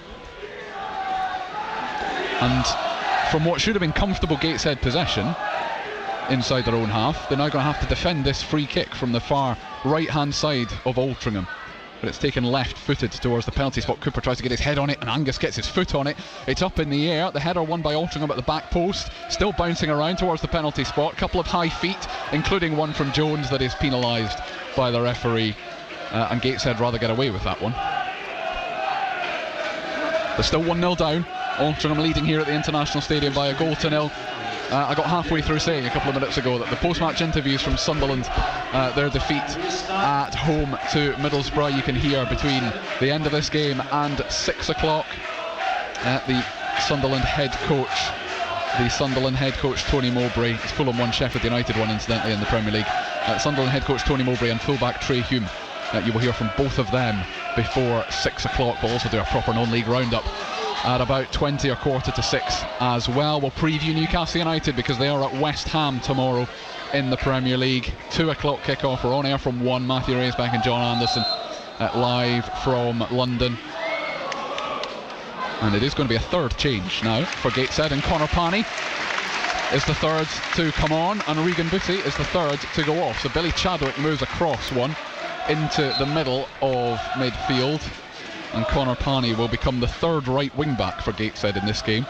And from what should have been comfortable Gateshead possession inside their own half, they're now going to have to defend this free kick from the far right hand side of Altrincham. But it's taken left-footed towards the penalty spot. Cooper tries to get his head on it, and Angus gets his foot on it. It's up in the air. The header won by Altrincham at the back post, still bouncing around towards the penalty spot. A couple of high feet, including one from Jones, that is penalised by the referee, and Gateshead rather get away with that one. They're still 1-0 down. Altrincham leading here at the International Stadium by a 1-0. I got halfway through saying a couple of minutes ago that the post-match interviews from Sunderland, their defeat at home to Middlesbrough, you can hear between the end of this game and 6 o'clock. The Sunderland head coach Tony Mowbray, it's Fulham 1, Sheffield United 1 incidentally in the Premier League. Sunderland head coach Tony Mowbray and fullback Trey Hume. You will hear from both of them before 6 o'clock. We'll also do a proper non-league roundup at about 20 or 5:45 as well. We'll preview Newcastle United because they are at West Ham tomorrow in the Premier League. 2 o'clock kickoff. We're on air from 1. Matthew Raisbeck and John Anderson live from London. And it is going to be a third change now for Gateshead, and Conor Pani is the third to come on, and Regan Booty is the third to go off. So Billy Chadwick moves across one into the middle of midfield, and Conor Pani will become the third right wing back for Gateshead in this game,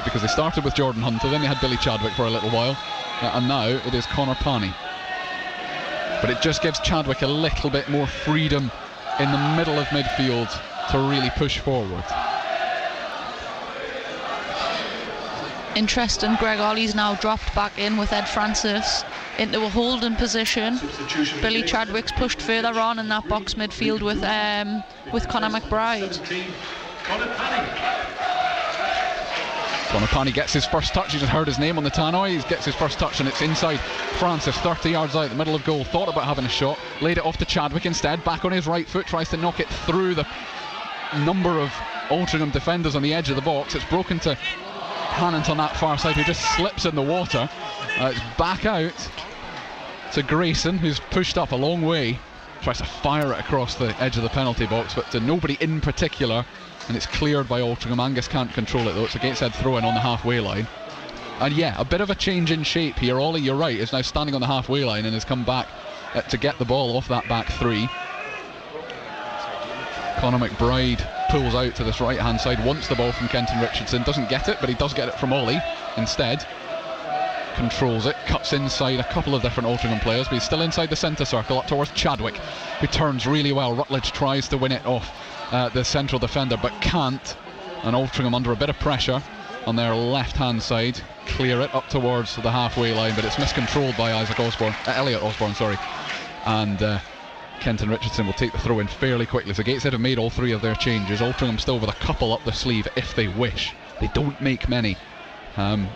because they started with Jordan Hunter, then they had Billy Chadwick for a little while, and now it is Conor Pani. But it just gives Chadwick a little bit more freedom in the middle of midfield to really push forward. Interesting, Greg Ollie's now dropped back in with Ed Francis into a holding position. Billy Chadwick's pushed further on in that box midfield with Conor McBride. Conor Pani gets his first touch. You just heard his name on the tannoy. He gets his first touch, and it's inside Francis, 30 yards out, the middle of goal. Thought about having a shot, laid it off to Chadwick instead. Back on his right foot, tries to knock it through the number of Altrincham defenders on the edge of the box. It's broken to Hannant on that far side, who just slips in the water. It's back out to Grayson, who's pushed up a long way, tries to fire it across the edge of the penalty box, but to nobody in particular, and it's cleared by Altrincham. Angus can't control it though. It's a Gateshead throw in on the halfway line. And yeah, a bit of a change in shape here. Ollie, you're right, is now standing on the halfway line and has come back to get the ball off that back three. Conor McBride pulls out to this right hand side, wants the ball from Kenton Richardson, doesn't get it, but he does get it from Ollie instead. Controls it, cuts inside a couple of different Altrincham players, but he's still inside the centre circle up towards Chadwick, who turns really well. Rutledge tries to win it off the central defender but can't, and Altrincham under a bit of pressure on their left hand side clear it up towards the halfway line, but it's miscontrolled by Elliot Osborne, and Kenton Richardson will take the throw in fairly quickly. So Gateshead have made all three of their changes. Altrincham still with a couple up the sleeve if they wish. They don't make many. They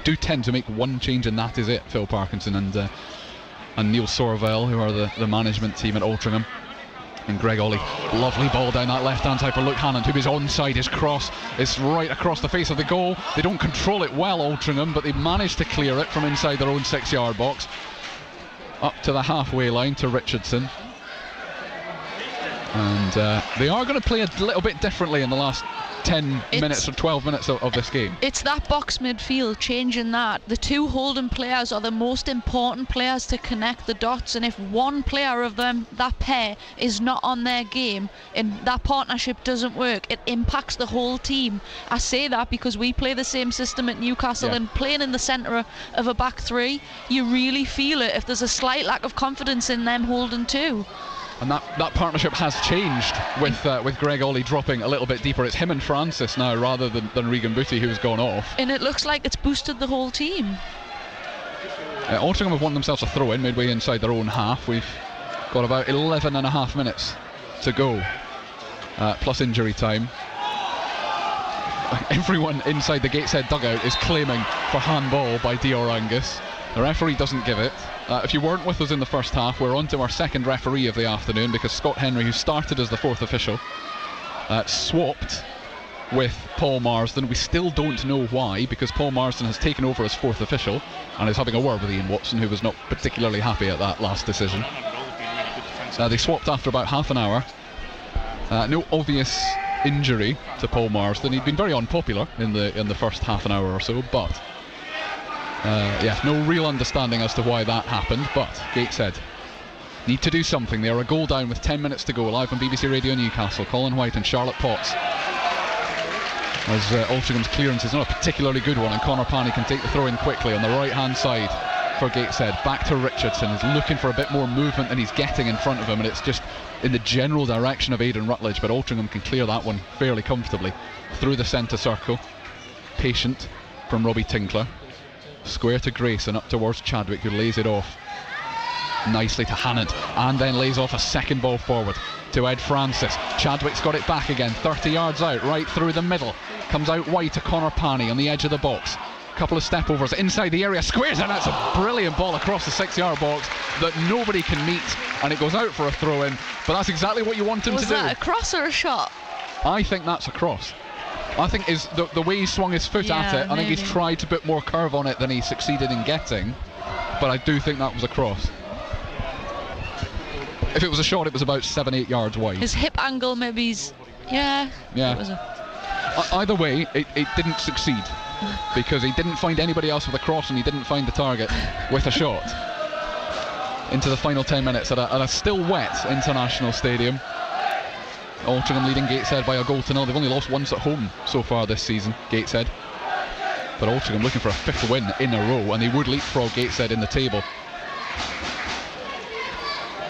do tend to make one change and that is it, Phil Parkinson, and and Neil Sorvell, who are the management team at Altrincham. And Greg Ollie, lovely ball down that left-hand side for Luke Hannon, who is onside. His cross is right across the face of the goal. They don't control it well, Altrincham, but they managed to clear it from inside their own 6-yard box. Up to the halfway line to Richardson. And they are going to play a little bit differently in the last 10 minutes or 12 minutes of this game. It's that box midfield, changing that. The two holding players are the most important players to connect the dots, and if one player of them, that pair, is not on their game and that partnership doesn't work, it impacts the whole team. I say that because we play the same system at Newcastle, and playing in the centre of a back three, you really feel it if there's a slight lack of confidence in them holding two. And that partnership has changed with Greg Ollie dropping a little bit deeper. It's him and Francis now rather than Regan Booty, who's gone off. And it looks like it's boosted the whole team. Altrincham have won themselves a throw-in midway inside their own half. We've got about 11 and a half minutes to go, plus injury time. Everyone inside the Gateshead dugout is claiming for handball by Dior Angus. The referee doesn't give it. If you weren't with us in the first half, we're on to our second referee of the afternoon, because Scott Henry, who started as the fourth official, swapped with Paul Marsden. We still don't know why, because Paul Marsden has taken over as fourth official and is having a word with Ian Watson, who was not particularly happy at that last decision. They swapped after about half an hour. No obvious injury to Paul Marsden. He'd been very unpopular in the first half an hour or so, but no real understanding as to why that happened. But Gateshead need to do something. They are a goal down with 10 minutes to go. Live on BBC Radio Newcastle, Colin White and Charlotte Potts. As Altrincham's clearance is not a particularly good one, and Connor Pani can take the throw in quickly on the right hand side for Gateshead. Back to Richardson, who's looking for a bit more movement than he's getting in front of him, and it's just in the general direction of Aidan Rutledge, but Altrincham can clear that one fairly comfortably through the centre circle. Patient from Robbie Tinkler. Square to Grace and up towards Chadwick, who lays it off nicely to Hannant, and then lays off a second ball forward to Ed Francis. Chadwick's got it back again, 30 yards out, right through the middle. Comes out wide to Connor Pani on the edge of the box. Couple of step overs inside the area, squares, and that's a brilliant ball across the 6-yard box that nobody can meet, and it goes out for a throw in. But that's exactly what you want him to do. Was that a cross or a shot? I think that's a cross. I think is the way he swung his foot at it. I think he's tried to put more curve on it than he succeeded in getting, but I do think that was a cross. If it was a shot, it was about 7-8 yards wide. His hip angle, maybe he's... Yeah. It was either way, it didn't succeed, because he didn't find anybody else with a cross, and he didn't find the target with a shot. Into the final 10 minutes at a still wet International Stadium. Altrincham leading Gateshead by a goal to nil. They've only lost once at home so far this season, Gateshead. But Altrincham looking for a 5th win in a row, and they would leapfrog Gateshead in the table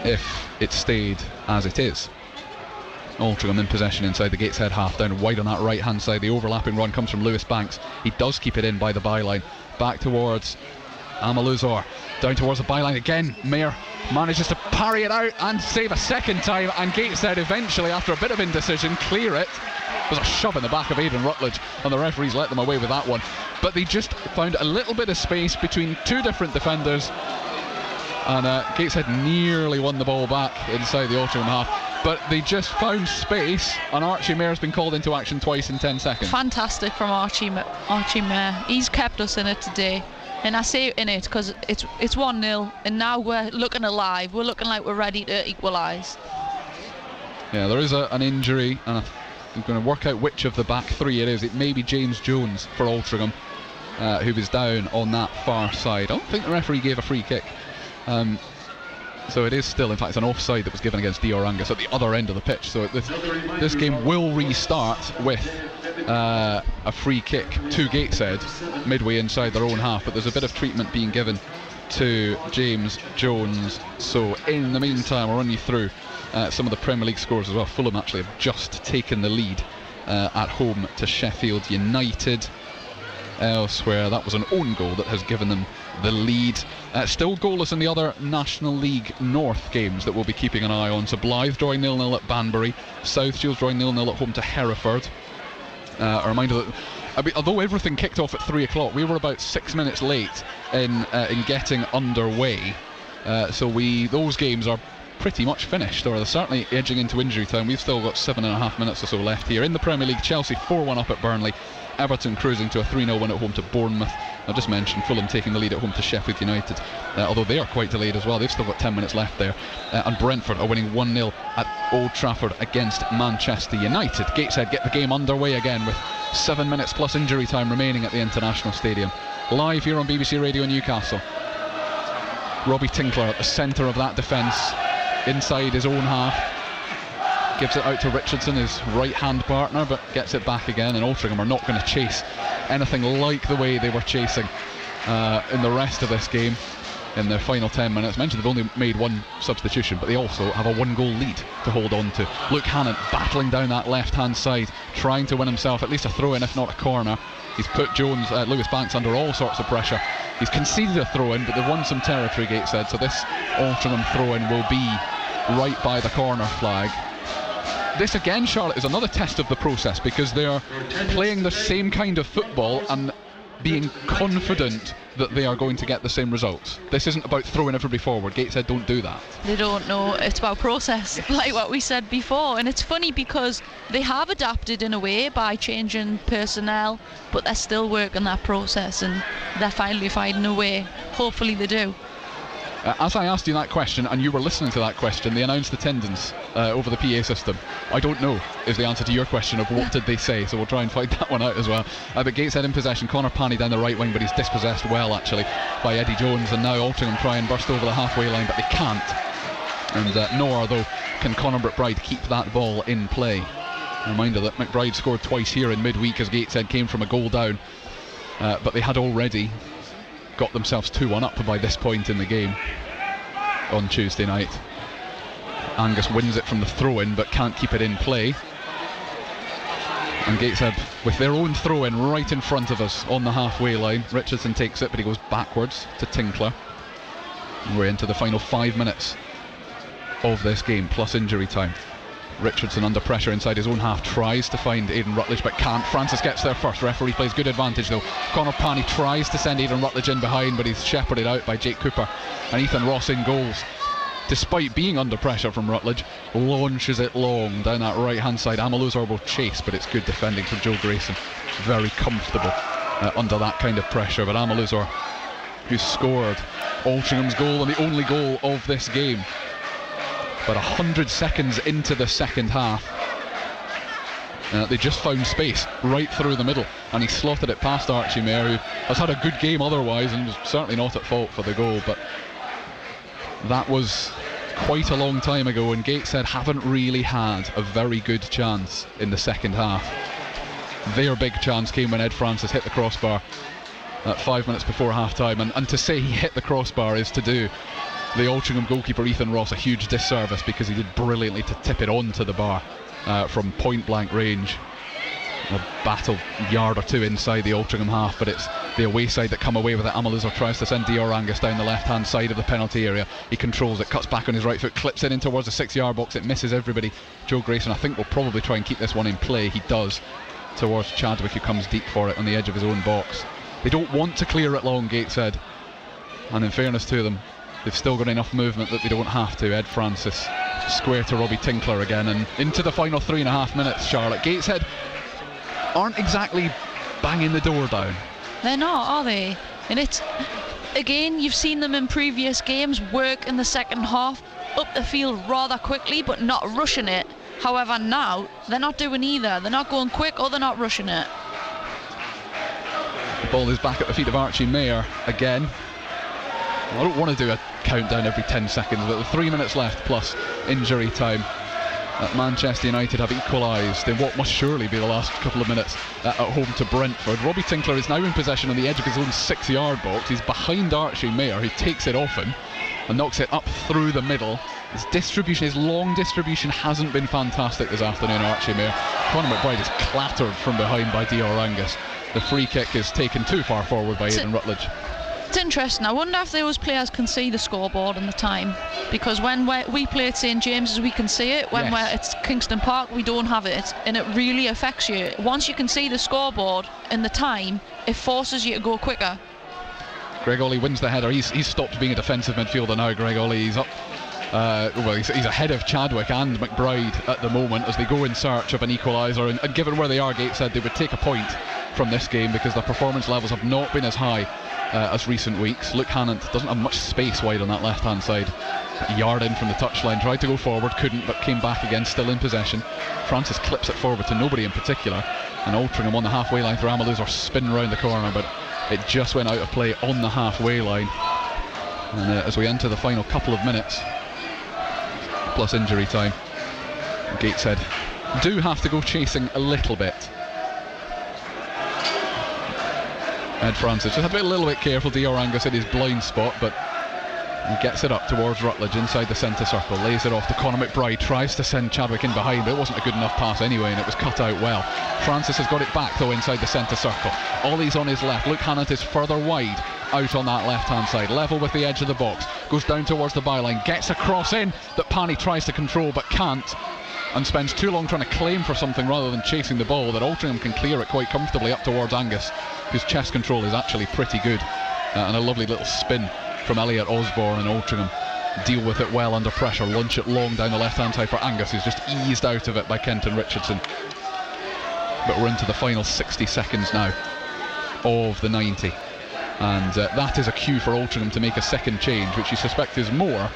if it stayed as it is. Altrincham in possession inside the Gateshead half, down wide on that right hand side. The overlapping run comes from Lewis Banks. He does keep it in by the byline. Back towards Amaluzor, down towards the byline again. Mayer manages to parry it out and save a second time, and Gateshead eventually, after a bit of indecision, clear it. There's a shove in the back of Aidan Rutledge, and the referees let them away with that one. But they just found a little bit of space between two different defenders, and Gateshead nearly won the ball back inside the Altrincham half. But they just found space, and Archie Mayer's been called into action twice in 10 seconds. Fantastic from Archie Mayer. He's kept us in it today. And I say in it because it's 1-0, and now we're looking alive. We're looking like we're ready to equalise. Yeah, there is an injury, and I'm going to work out which of the back three it is. It may be James Jones for Altrincham, who was down on that far side. I don't think the referee gave a free kick. So it is still, in fact, an offside that was given against Dior Angus at the other end of the pitch. So this game will restart with a free kick to Gateshead midway inside their own half, but there's a bit of treatment being given to James Jones. So in the meantime, I'll run you through some of the Premier League scores as well. Fulham actually have just taken the lead at home to Sheffield United. Elsewhere, that was an own goal that has given them the lead. Still goalless in the other National League North games that we'll be keeping an eye on. So Blythe drawing 0-0 at Banbury, South Shields drawing 0-0 at home to Hereford. A reminder that although everything kicked off at 3 o'clock, we were about 6 minutes late in getting underway. So those games are pretty much finished, or they're certainly edging into injury time. We've still got 7.5 minutes or so left here. In the Premier League, Chelsea 4-1 up at Burnley. Everton cruising to a 3-0 win at home to Bournemouth. I just mentioned Fulham taking the lead at home to Sheffield United, although they are quite delayed as well. They've still got 10 minutes left there. And Brentford are winning 1-0 at Old Trafford against Manchester United. Gateshead get the game underway again with 7 minutes plus injury time remaining at the International Stadium. Live here on BBC Radio Newcastle. Robbie Tinkler at the centre of that defence, inside his own half. Gives it out to Richardson, his right-hand partner, but gets it back again, and Altrincham are not going to chase anything like the way they were chasing in the rest of this game in their final 10 minutes. I mentioned they've only made one substitution, but they also have a 1-goal lead to hold on to. Luke Hannon battling down that left-hand side, trying to win himself at least a throw-in, if not a corner. He's put Lewis Banks under all sorts of pressure. He's conceded a throw-in, but they've won some territory, Gateshead, so this Altrincham throw-in will be right by the corner flag. This again, Charlotte, is another test of the process, because they're playing the same kind of football and being confident that they are going to get the same results. This isn't about throwing everybody forward. Gateshead don't do that. They don't know. It's about process, like what we said before. And it's funny because they have adapted in a way by changing personnel, but they're still working that process, and they're finally finding a way. Hopefully they do. As I asked you that question, and you were listening to that question, they announced attendance over the PA system. I don't know is the answer to your question of what did they say, so we'll try and find that one out as well. But Gateshead in possession, Connor Panney down the right wing, but he's dispossessed well actually by Eddie Jones, and now Altrincham try and burst over the halfway line, but they can't. And nor, though, can Conor McBride keep that ball in play. Reminder that McBride scored twice here in midweek as Gateshead came from a goal down, but they had already got themselves 2-1 up by this point in the game on Tuesday night. Angus wins it from the throw-in but can't keep it in play, and Gateshead with their own throw-in right in front of us on the halfway line. Richardson takes it, but he goes backwards to Tinkler. We're into the final 5 minutes of this game plus injury time. Richardson under pressure inside his own half, tries to find Aidan Rutledge but can't. Francis gets there first. Referee plays good advantage though. Conor Panney tries to send Aidan Rutledge in behind, but he's shepherded out by Jake Cooper, and Ethan Ross in goals. Despite being under pressure from Rutledge, launches it long down that right hand side. Amaluzor will chase, but it's good defending from Joe Grayson. Very comfortable under that kind of pressure. But Amaluzor, who scored Altringham's goal and the only goal of this game, but 100 seconds into the second half, they just found space right through the middle, and he slotted it past Archie Mayer, who has had a good game otherwise and was certainly not at fault for the goal. But that was quite a long time ago, and Gateshead haven't really had a very good chance in the second half. Their big chance came when Ed Francis hit the crossbar at 5 minutes before half time, and to say he hit the crossbar is to do the Altrincham goalkeeper Ethan Ross a huge disservice, because he did brilliantly to tip it onto the bar from point blank range. A battle yard or two inside the Altrincham half, but it's the away side that come away with it. Amaluzor tries to send Dior Angus down the left hand side of the penalty area. He controls it, cuts back on his right foot, clips it in towards the 6-yard box. It misses everybody. Joe Grayson, I think, will probably try and keep this one in play. He does, towards Chadwick, who comes deep for it on the edge of his own box. They don't want to clear it long, Gateshead, and in fairness to them, they've still got enough movement that they don't have to. Ed Francis square to Robbie Tinkler again, and into the final 3.5 minutes, Charlotte. Gateshead aren't exactly banging the door down. They're not, are they? And it's, again, you've seen them in previous games work in the second half up the field rather quickly, but not rushing it. However, now they're not doing either. They're not going quick, or they're not rushing it. The ball is back at the feet of Archie Mayer again. I don't want to do a countdown every 10 seconds, but with 3 minutes left plus injury time, Manchester United have equalised in what must surely be the last couple of minutes at home to Brentford. Robbie Tinkler is now in possession on the edge of his own 6-yard box. He's behind Archie Mayer, who takes it off him and knocks it up through the middle. His distribution, his long distribution, hasn't been fantastic this afternoon, Archie Mayer. Conor McBride is clattered from behind by Dior Angus. The free kick is taken too far forward by Aidan Rutledge. It's interesting. I wonder if those players can see the scoreboard and the time, because when we play at St James's we can see it, when we're at Kingston Park we don't have it, and it really affects you. Once you can see the scoreboard and the time, it forces you to go quicker. Greg Ollie wins the header. He's stopped being a defensive midfielder now. Greg Ollie, he's up. He's ahead of Chadwick and McBride at the moment as they go in search of an equaliser. And given where they are, Gateshead, they would take a point from this game because their performance levels have not been as high as recent weeks. Luke Hannant doesn't have much space wide on that left-hand side. A yard in from the touchline, tried to go forward, couldn't, but came back again, still in possession. Francis clips it forward to nobody in particular, and Altrincham on the halfway line for Amaluzor spin round the corner, but it just went out of play on the halfway line. And as we enter the final couple of minutes plus injury time, Gateshead do have to go chasing a little bit. Ed Francis just had to be a little bit careful. Dior Angus in his blind spot, but he gets it up towards Rutledge inside the centre circle, lays it off to Conor McBride, tries to send Chadwick in behind, but it wasn't a good enough pass anyway, and it was cut out well. Francis has got it back though inside the centre circle. Ollie's on his left. Luke Hannant is further wide out on that left hand side, level with the edge of the box, goes down towards the byline, gets a cross in that Pani tries to control but can't, and spends too long trying to claim for something rather than chasing the ball, that Altrincham can clear it quite comfortably up towards Angus, whose chest control is actually pretty good, and a lovely little spin from Elliot Osborne, and Altrincham deal with it well under pressure, launch it long down the left hand side for Angus, who's just eased out of it by Kenton Richardson. But we're into the final 60 seconds now of the 90, and that is a cue for Altrincham to make a second change, which you suspect is more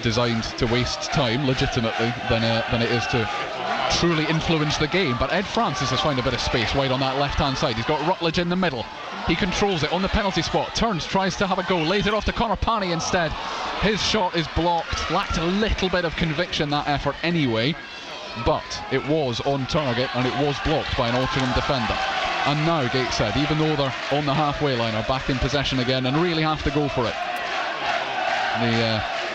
designed to waste time legitimately than it is to truly influence the game. But Ed Francis has found a bit of space wide on that left hand side. He's got Rutledge in the middle, he controls it on the penalty spot, turns, tries to have a go, lays it off to Conor Pani instead. His shot is blocked, lacked a little bit of conviction, that effort anyway, but it was on target and it was blocked by an Altrincham defender. And now Gateshead, even though they're on the halfway line, are back in possession again and really have to go for it.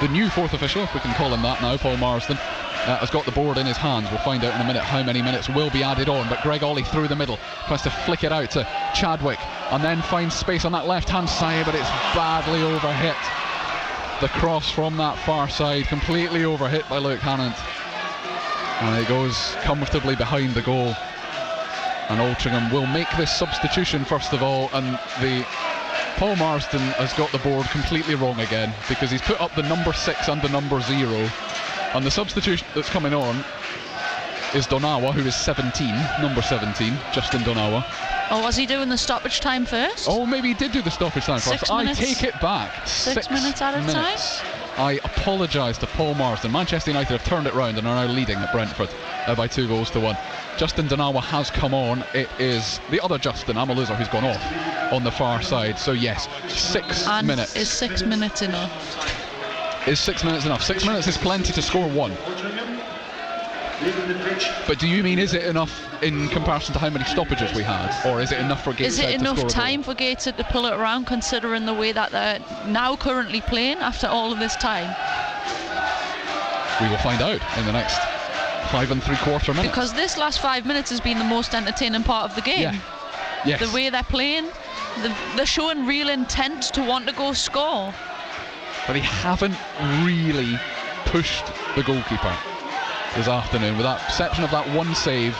The new fourth official, if we can call him that now, Paul Marsden, has got the board in his hands. We'll find out in a minute how many minutes will be added on, but Greg Ollie through the middle, tries to flick it out to Chadwick and then finds space on that left hand side, but it's badly overhit. The cross from that far side, completely overhit by Luke Hannant, and it goes comfortably behind the goal. And Altrincham will make this substitution first of all, and Paul Marsden has got the board completely wrong again, because he's put up the number 6 and the number 0, and the substitution that's coming on is Donawa, who is 17, number 17, Justin Donawa. Or was he doing the stoppage time first? Oh, maybe he did do the stoppage time first. 6 minutes. I take it back. 6 minutes added time? I apologise to Paul Marsden. Manchester United have turned it round and are now leading at Brentford by 2-1. Justin Donawa has come on. It is the other Justin, Amaluzor, who's gone off on the far side. So yes, 6 minutes. Is 6 minutes enough? Is 6 minutes enough? 6 minutes is plenty to score one. But do you mean, is it enough in comparison to how many stoppages we had, or is it enough for Gateshead to score a goal? Is it enough time for Gateshead to pull it around, considering the way that they're now currently playing after all of this time? We will find out in the next 5 3/4 minutes. Because this last 5 minutes has been the most entertaining part of the game. Yeah. Yes. The way they're playing, they're showing real intent to want to go score. But they haven't really pushed the goalkeeper this afternoon, with that exception of that one save.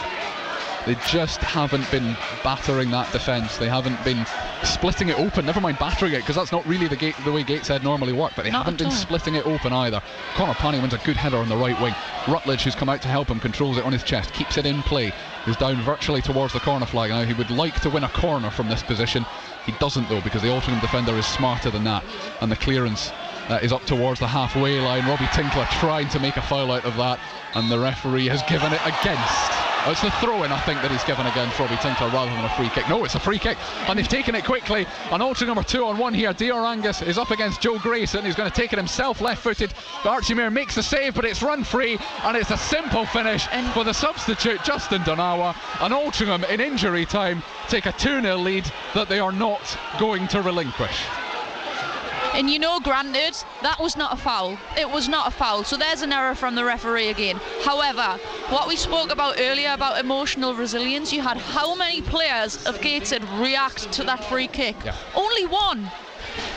They just haven't been battering that defence. They haven't been splitting it open, never mind battering it, because that's not really the way Gateshead normally work, but they haven't been splitting it open either. Conor Pani wins a good header on the right wing. Rutledge, who's come out to help him, controls it on his chest, keeps it in play, is down virtually towards the corner flag now. He would like to win a corner from this position. He doesn't though, because the Altrincham defender is smarter than that, and the clearance is up towards the halfway line. Robbie Tinkler trying to make a foul out of that, and the referee has given it against. It's the throw-in, I think, that he's given against Robbie Tinkler rather than a free kick. No, it's a free kick, and they've taken it quickly. And Altrincham are 2-on-1 here. Dior Angus is up against Joe Grayson. He's going to take it himself, left-footed. But Archie Mair makes the save, but it's run free, and it's a simple finish for the substitute, Justin Donawa. And Altrincham, in injury time, take a 2-0 lead that they are not going to relinquish. And you know, granted, that was not a foul. It was not a foul, so there's an error from the referee again. However, what we spoke about earlier about emotional resilience, you had how many players of Gateshead react to that free kick? Yeah. Only one.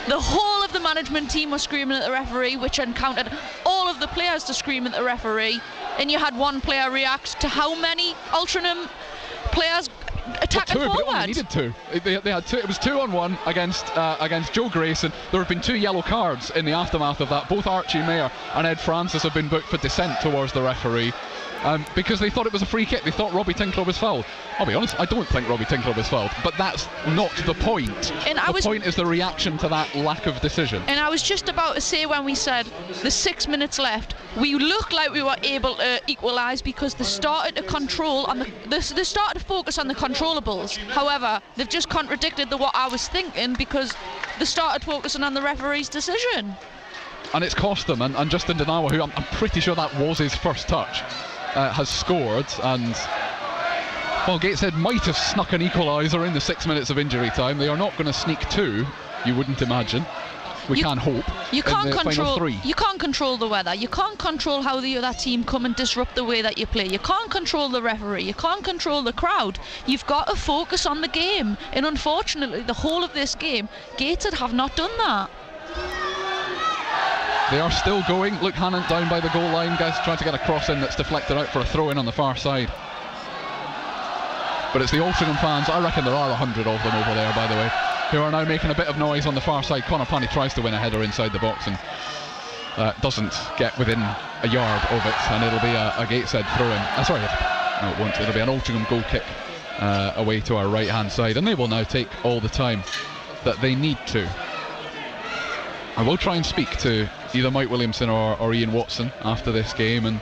The whole of the management team was screaming at the referee, which encountered all of the players to scream at the referee, and you had one player react to how many Altrincham players attacking But forward. they only needed 2. They had 2. It was 2-on-1 against Joe Grayson. There have been 2 yellow cards in the aftermath of that. Both Archie Mayer and Ed Francis have been booked for dissent towards the referee. Because they thought it was a free kick. They thought Robbie Tinkler was fouled. I'll be honest, I don't think Robbie Tinkler was fouled, but that's not the point. The point is the reaction to that lack of decision. And I was just about to say, when we said the 6 minutes left, we looked like we were able to equalise because they started to control on they started to focus on the controllables. However, they've just contradicted what I was thinking, because they started focusing on the referee's decision. And it's cost them. And Justin Denawa, who I'm pretty sure that was his first touch, has scored, and well, Gateshead might have snuck an equaliser in the 6 minutes of injury time. They are not going to sneak 2, you wouldn't imagine. We can hope. You can't in the control. final 3. You can't control the weather. You can't control how the other team come and disrupt the way that you play. You can't control the referee. You can't control the crowd. You've got to focus on the game. And unfortunately, the whole of this game, Gateshead have not done that. They are still going. Luke Hannon down by the goal line. Guys trying to get a cross in that's deflected out for a throw in on the far side. But it's the Altrincham fans, I reckon there are 100 of them over there, by the way, who are now making a bit of noise on the far side. Connor Pani tries to win a header inside the box and doesn't get within a yard of it, and it'll be a Gateshead throw in. Sorry, no, it won't. It'll be an Altrincham goal kick away to our right hand side, and they will now take all the time that they need to. I will try and speak to either Mike Williamson or Ian Watson after this game and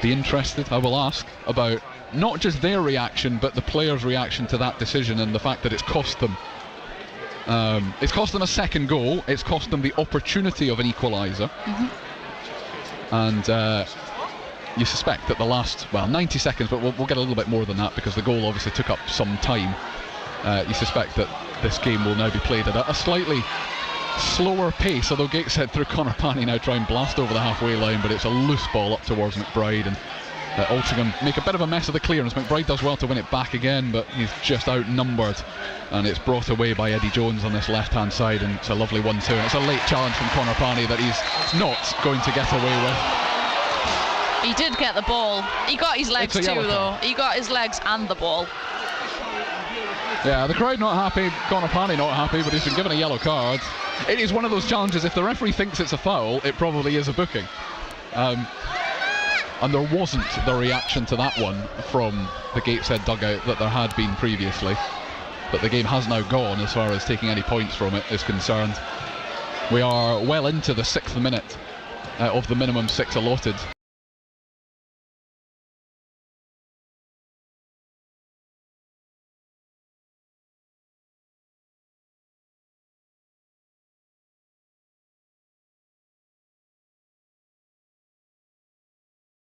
be interested. I will ask about not just their reaction, but the players' reaction to that decision and the fact that it's cost them. It's cost them a second goal. It's cost them the opportunity of an equaliser. And you suspect that the last, 90 seconds, but we'll get a little bit more than that because the goal obviously took up some time. You suspect that this game will now be played at a slightly slower pace, although Gateshead through Connor Pani now try and blast over the halfway line, but it's a loose ball up towards McBride, and Altrincham make a bit of a mess of the clearance. McBride does well to win it back again, but he's just outnumbered, and it's brought away by Eddie Jones on this left hand side, and it's a lovely 1-2, and it's a late challenge from Connor Pani that he's not going to get away with. He did get the ball. He got his legs too, though. He got his legs and the ball. Yeah, the crowd not happy, Connor Pani not happy, but he's been given a yellow card. It is one of those challenges, if the referee thinks it's a foul, it probably is a booking. And there wasn't the reaction to that one from the Gateshead dugout that there had been previously. But the game has now gone as far as taking any points from it is concerned. We are well into the 6th minute of the minimum 6 allotted